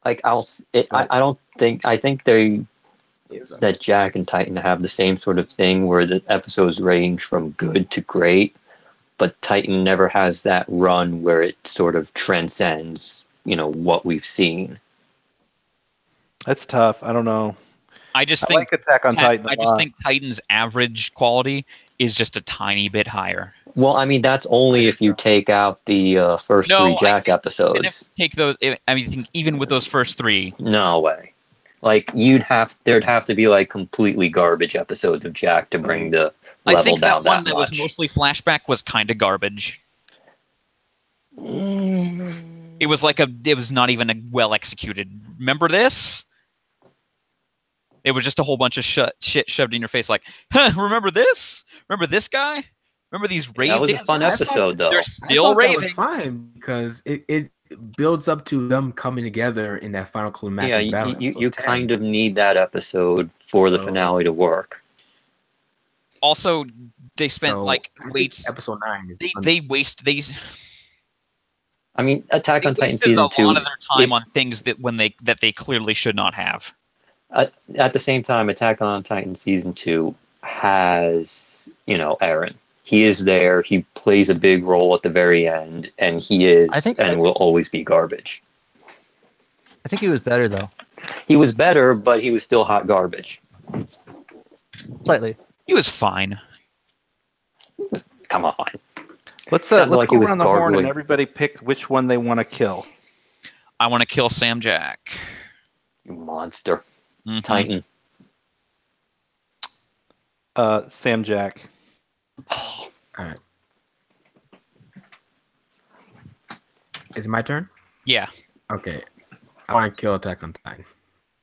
Like, I think that Jack and Titan have the same sort of thing where the episodes range from good to great, but Titan never has that run where it sort of transcends, what we've seen. That's tough. I don't know. I just think Attack on Titan. I just think Titan's average quality is just a tiny bit higher. Well, I mean, that's only if you take out the first 3 Jack episodes. Take those. I mean, even with those first 3, no way. Like there'd have to be like completely garbage episodes of Jack to bring the level I think down that one that much. was mostly flashback was kind of garbage. It was not even a well executed. Remember this? It was just a whole bunch of shit shoved in your face. Like, remember this? Remember this guy? Remember these rave That was a dancers? fun episode, though. They're still raving. That was fine because it builds up to them coming together in that final climactic battle. You kind of need that episode for the finale to work. Also, they spent episode 9. They waste these. I mean, Attack on Titan season 2. A lot of their time on things that they clearly should not have. At the same time, Attack on Titan season 2 has, Aaron. He is there. He plays a big role at the very end, and he is will always be garbage. I think he was better though. He was better, but he was still hot garbage. Slightly. He was fine. Come on. Let's Sounded let's like he go was around the horn and gargling. everybody pick which one they want to kill. I want to kill Sam Jack. You monster. Mhm. Titan. Sam Jack. All right. Is it my turn? Yeah. Okay. I want to kill Attack on Titan.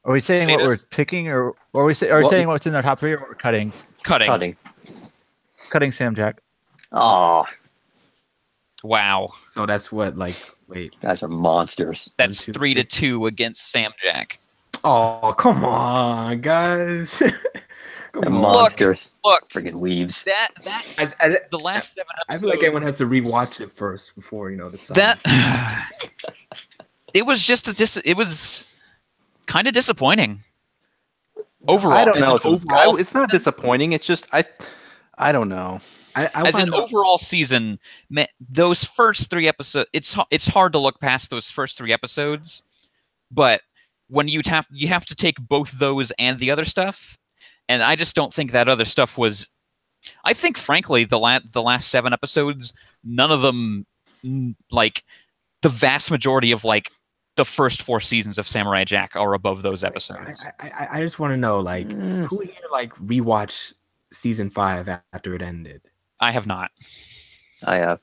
Are we saying Say what that. we're picking, or are we saying what's in our top 3, or what we're cutting? Cutting. Cutting Sam Jack. Oh, Wow. So that's what, like, wait. guys are monsters. That's 1, 2, 3-2 against Sam Jack. Oh, come on, guys. They're Come on. monsters. Look, Friggin' weaves. that I, the last 7 episodes. I feel like everyone has to rewatch it first before, decide. That it was just it was kind of disappointing. Overall, I don't as know. an overall, It's not disappointing. It's just I don't know. as an overall season, those first 3 episodes, it's hard to look past those first 3 episodes, but when you have to take both those and the other stuff, and I just don't think that other stuff was. I think, frankly, the last 7 episodes, none of them, like the vast majority of like the first 4 seasons of Samurai Jack are above those episodes. I just want to know, like, who here like rewatched season 5 after it ended? I have not. I have.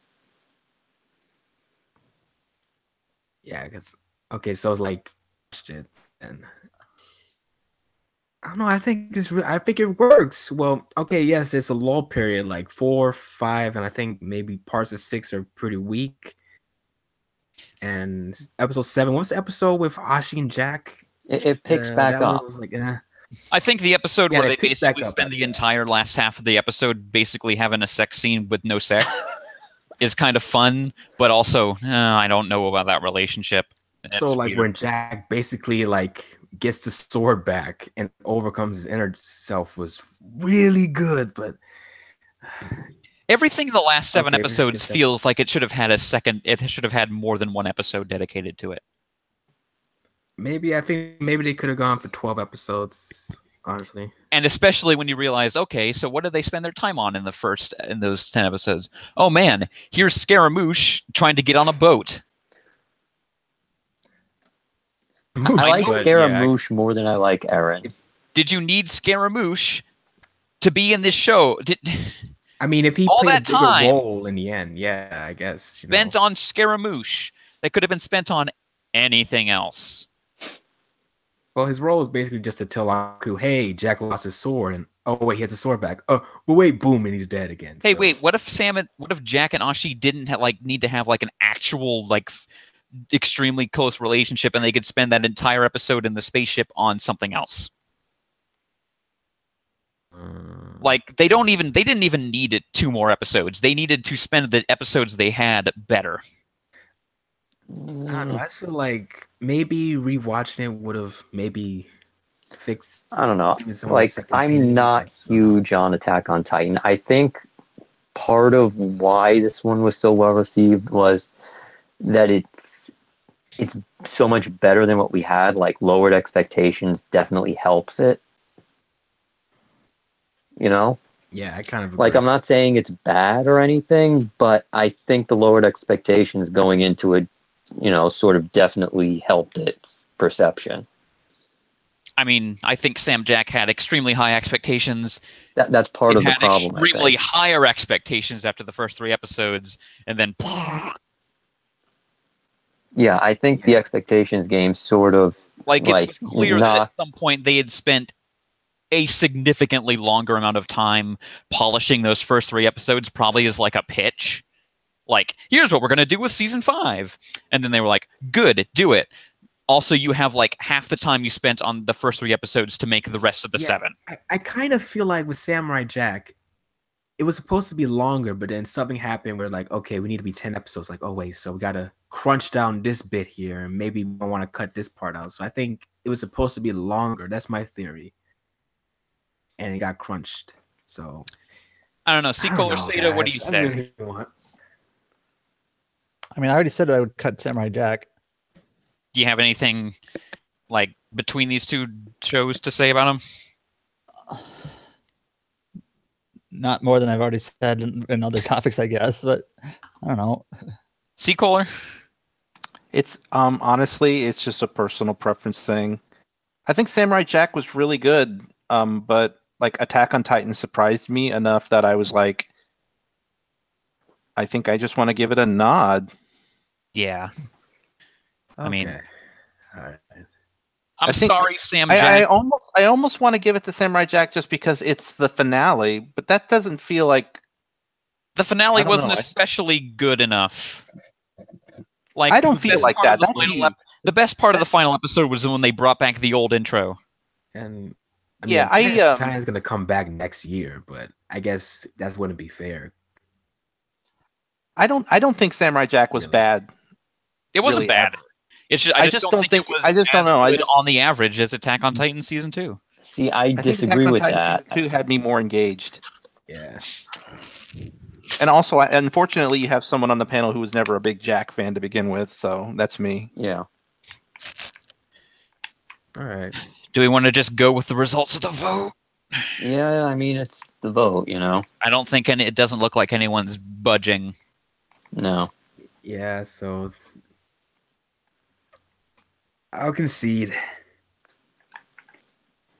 Yeah, because okay, so it's like shit, and I don't know. I think I think it works. Well, okay, yes, it's a lull period, like 4, 5, and I think maybe parts of 6 are pretty weak. And episode 7, what's the episode with Ashi and Jack? It picks back that one up. was like, I think the episode Yeah, where it they picks back basically up spend after the that. entire last half of the episode basically having a sex scene with no sex is kind of fun, but also I don't know about that relationship. so It's like weird. when Jack basically like gets the sword back and overcomes his inner self was really good, but Everything in the last 7 Okay, episodes yes, feels like it should have had it should have had more than 1 episode dedicated to it. I think maybe they could have gone for 12 episodes, honestly. And especially when you realize, okay, so what did they spend their time on in those 10 episodes? Oh man, here's Scaramouche trying to get on a boat. I like But, Scaramouche more than I like Eren. Did you need Scaramouche to be in this show? I mean, if he all played a that bigger time role in the end, yeah, I guess. spent on Scaramouche that could have been spent on anything else. Well, his role is basically just to tell Aku, hey, Jack lost his sword, and oh wait, he has a sword back. Oh, but wait, boom, and he's dead again. Hey, so. wait, what if Jack and Ashi didn't need to have like an actual extremely close relationship, and they could spend that entire episode in the spaceship on something else? Like they didn't even need 2 more episodes. They needed to spend the episodes they had better. I don't know. I just feel like maybe rewatching it would have maybe fixed. I don't know. given some Like, second I'm opinion, not so. huge on Attack on Titan. I think part of why this one was so well received was that it's so much better than what we had. Like, lowered expectations definitely helps it. Yeah, I kind of Like, agree. I'm not saying it's bad or anything, but I think the lowered expectations going into it, sort of definitely helped its perception. I mean, I think Sam Jack had extremely high expectations. That's part It of the had problem. I extremely think. higher expectations after the first 3 episodes, and then Yeah, I think the expectations game sort of it was clear that not. at some point they had spent a significantly longer amount of time polishing those first 3 episodes, probably as like a pitch. Like, here's what we're going to do with season 5. And then they were like, good, do it. Also, you have like half the time you spent on the first 3 episodes to make the rest of the 7. I kind of feel like with Samurai Jack, it was supposed to be longer, but then something happened where like, okay, we need to be 10 episodes. Like, oh wait, so we gotta crunch down this bit here, and maybe we want to cut this part out. So I think it was supposed to be longer. That's my theory. And it got crunched. So I don't know. I Sequel don't or know, Seda, what do you guys. I say? really want- I mean, I already said I would cut Samurai Jack. Do you have anything like between these 2 shows to say about them? not more than I've already said in other topics, I guess. But I don't know. Seacoler? It's honestly, it's just a personal preference thing. I think Samurai Jack was really good, but like Attack on Titan surprised me enough that I was like, I think I just want to give it a nod. Yeah. I mean, Okay. All right. I'm I think- sorry, Sam I Jack. almost want to give it to Samurai Jack just because it's the finale, but that doesn't feel like The finale I don't wasn't know. especially good enough. Like I don't the feel best like part of that. the final the best part of the final episode was when they brought back the old intro. And I Yeah, mean, I, Titan's gonna come back next year, but I guess that wouldn't be fair. I don't think Samurai Jack was Really? bad. It wasn't Really, bad. ever. It's just, I just don't think it was I just don't as know. good on the average as Attack on Titan season 2. See, I I think disagree Attack on with Titan that. Season 2 had me more engaged. Yeah. And also, unfortunately, you have someone on the panel who was never a big Jack fan to begin with, so that's me. Yeah. All right. Do we want to just go with the results of the vote? Yeah, I mean, it's the vote, you know? I don't think it doesn't look like anyone's budging. No. Yeah. So I'll concede.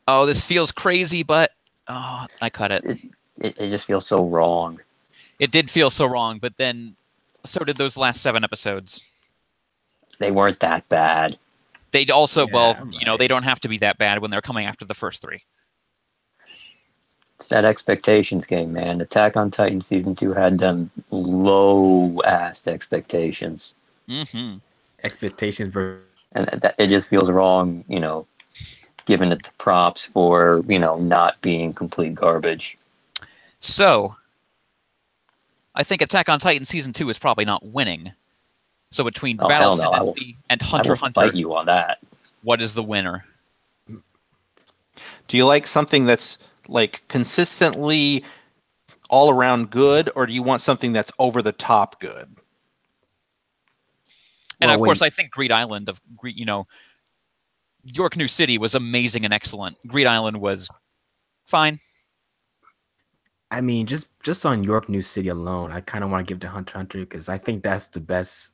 Oh, this feels crazy, but oh, I cut it. It just feels so wrong. It did feel so wrong, but then so did those last 7 episodes. They weren't that bad. They also, Yeah, well, right. they don't have to be that bad when they're coming after the first 3. It's that expectations game, man. Attack on Titan Season 2 had them low-ass expectations. Mm-hmm. Expectations for And it just feels wrong, giving it the props for, not being complete garbage. So, I think Attack on Titan Season 2 is probably not winning. So between Oh, Battle hell no. Tendency and I Hunter will x Hunter, fight you on that. what is the winner? Do you like something that's like consistently all around good, or do you want something that's over the top good? And Well, of when- course, I think Greed Island York New City was amazing and excellent. Greed Island was fine. I mean, just on York New City alone, I kind of want to give it to Hunter x Hunter because I think that's the best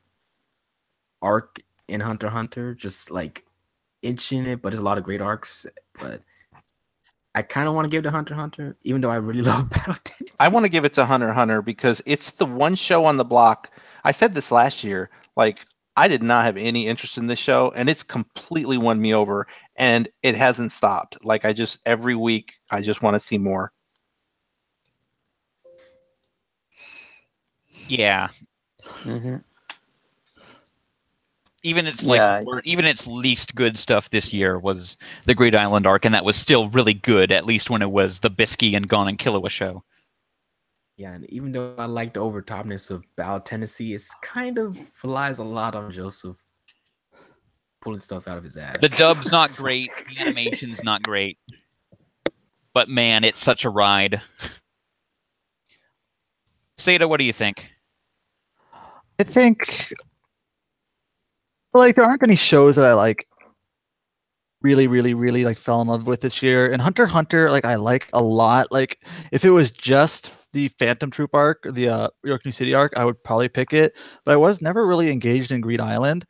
arc in Hunter x Hunter. Just like itching it, but there's a lot of great arcs. But I kind of want to give it to Hunter x Hunter, even though I really love Battle Tendency. I want to give it to Hunter x Hunter because it's the one show on the block. I said this last year. Like, I did not have any interest in this show, and it's completely won me over, and it hasn't stopped. Like, every week, I just want to see more. Yeah. Mm-hmm. Even its Yeah. even its least good stuff this year was the Greed Island arc, and that was still really good, at least when it was the Bisky and Gon and Killua show. Yeah, and even though I like the overtopness of Battle Tendency, it's kind of relies a lot on Joseph pulling stuff out of his ass. The dub's not great, the animation's not great, but man, it's such a ride. Seda, what do you think? I think like there aren't any shows that I like really, really, really like fell in love with this year. And Hunter x Hunter, like I like a lot. Like if it was just the Phantom Troop arc, the York New City arc, I would probably pick it. But I was never really engaged in Greed Island.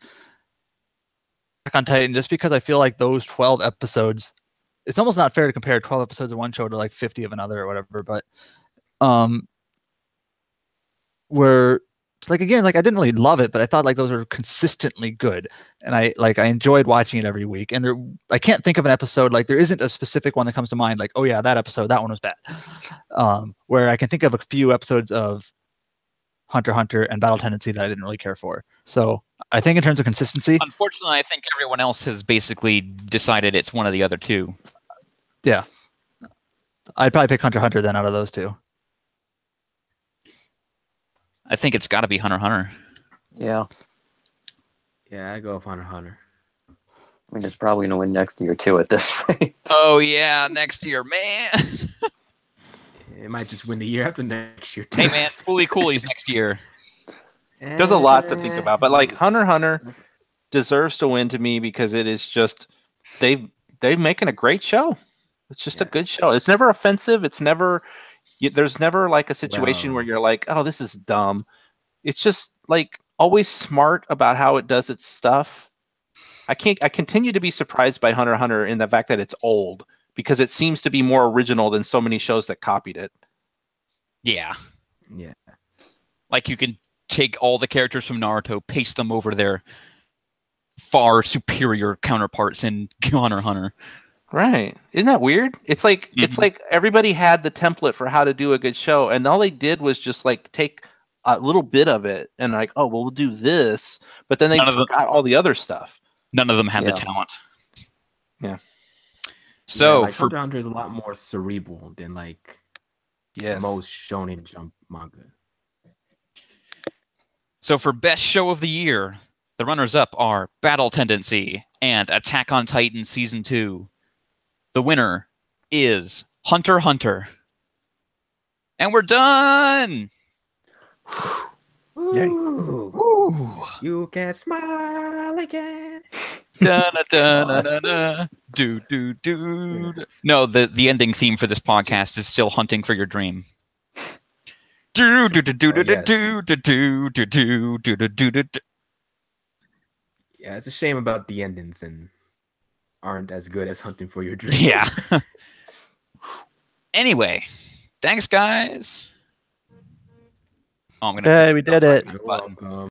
Back on Titan, just because I feel like those 12 episodes, it's almost not fair to compare 12 episodes of one show to like 50 of another or whatever. But were like again, like I didn't really love it, but I thought like those were consistently good, and I enjoyed watching it every week. And I can't think of an episode, like there isn't a specific one that comes to mind, like oh yeah, that episode, that one was bad. Where I can think of a few episodes of Hunter x Hunter and Battle Tendency that I didn't really care for. So I think in terms of consistency, Unfortunately, I think everyone else has basically decided it's one of the other two. yeah, I'd probably pick Hunter x Hunter then out of those two. I think it's got to be Hunter x Hunter. Yeah. Yeah, I go with Hunter x Hunter. I mean, it's probably going to win next year, too, at this rate. Oh yeah, next year, man. It might just win the year after next year. Hey man, Fooly Coolies next year. There's a lot to think about, but like Hunter x Hunter deserves to win to me because it is just they're making a great show. It's just a good show. It's never offensive. It's never There's never like a situation where you're like, oh, this is dumb. It's just like always smart about how it does its stuff. I continue to be surprised by Hunter x Hunter in the fact that it's old, because it seems to be more original than so many shows that copied it. Yeah. Yeah. Like you can take all the characters from Naruto, paste them over their far superior counterparts in Hunter x Hunter. Right. Isn't that weird? It's like it's like everybody had the template for how to do a good show, and all they did was just like take a little bit of it and like, oh, well, we'll do this, but then they forgot all the other stuff. None of them had the talent. Yeah. So like Hunter x Hunter is a lot more cerebral than like most Shonen Jump manga. So for best show of the year, the runners-up are Battle Tendency and Attack on Titan Season 2. The winner is Hunter x Hunter. And we're done! Ooh. Ooh. You can smile again. Da-na-da-na-na-na. Do. No, the ending theme for this podcast is still Hunting for Your Dream. Yeah, it's a shame about the endings and aren't as good as Hunting for Your Dream. Yeah. Anyway, thanks guys. Oh, I'm gonna Hey, we did it. You're welcome.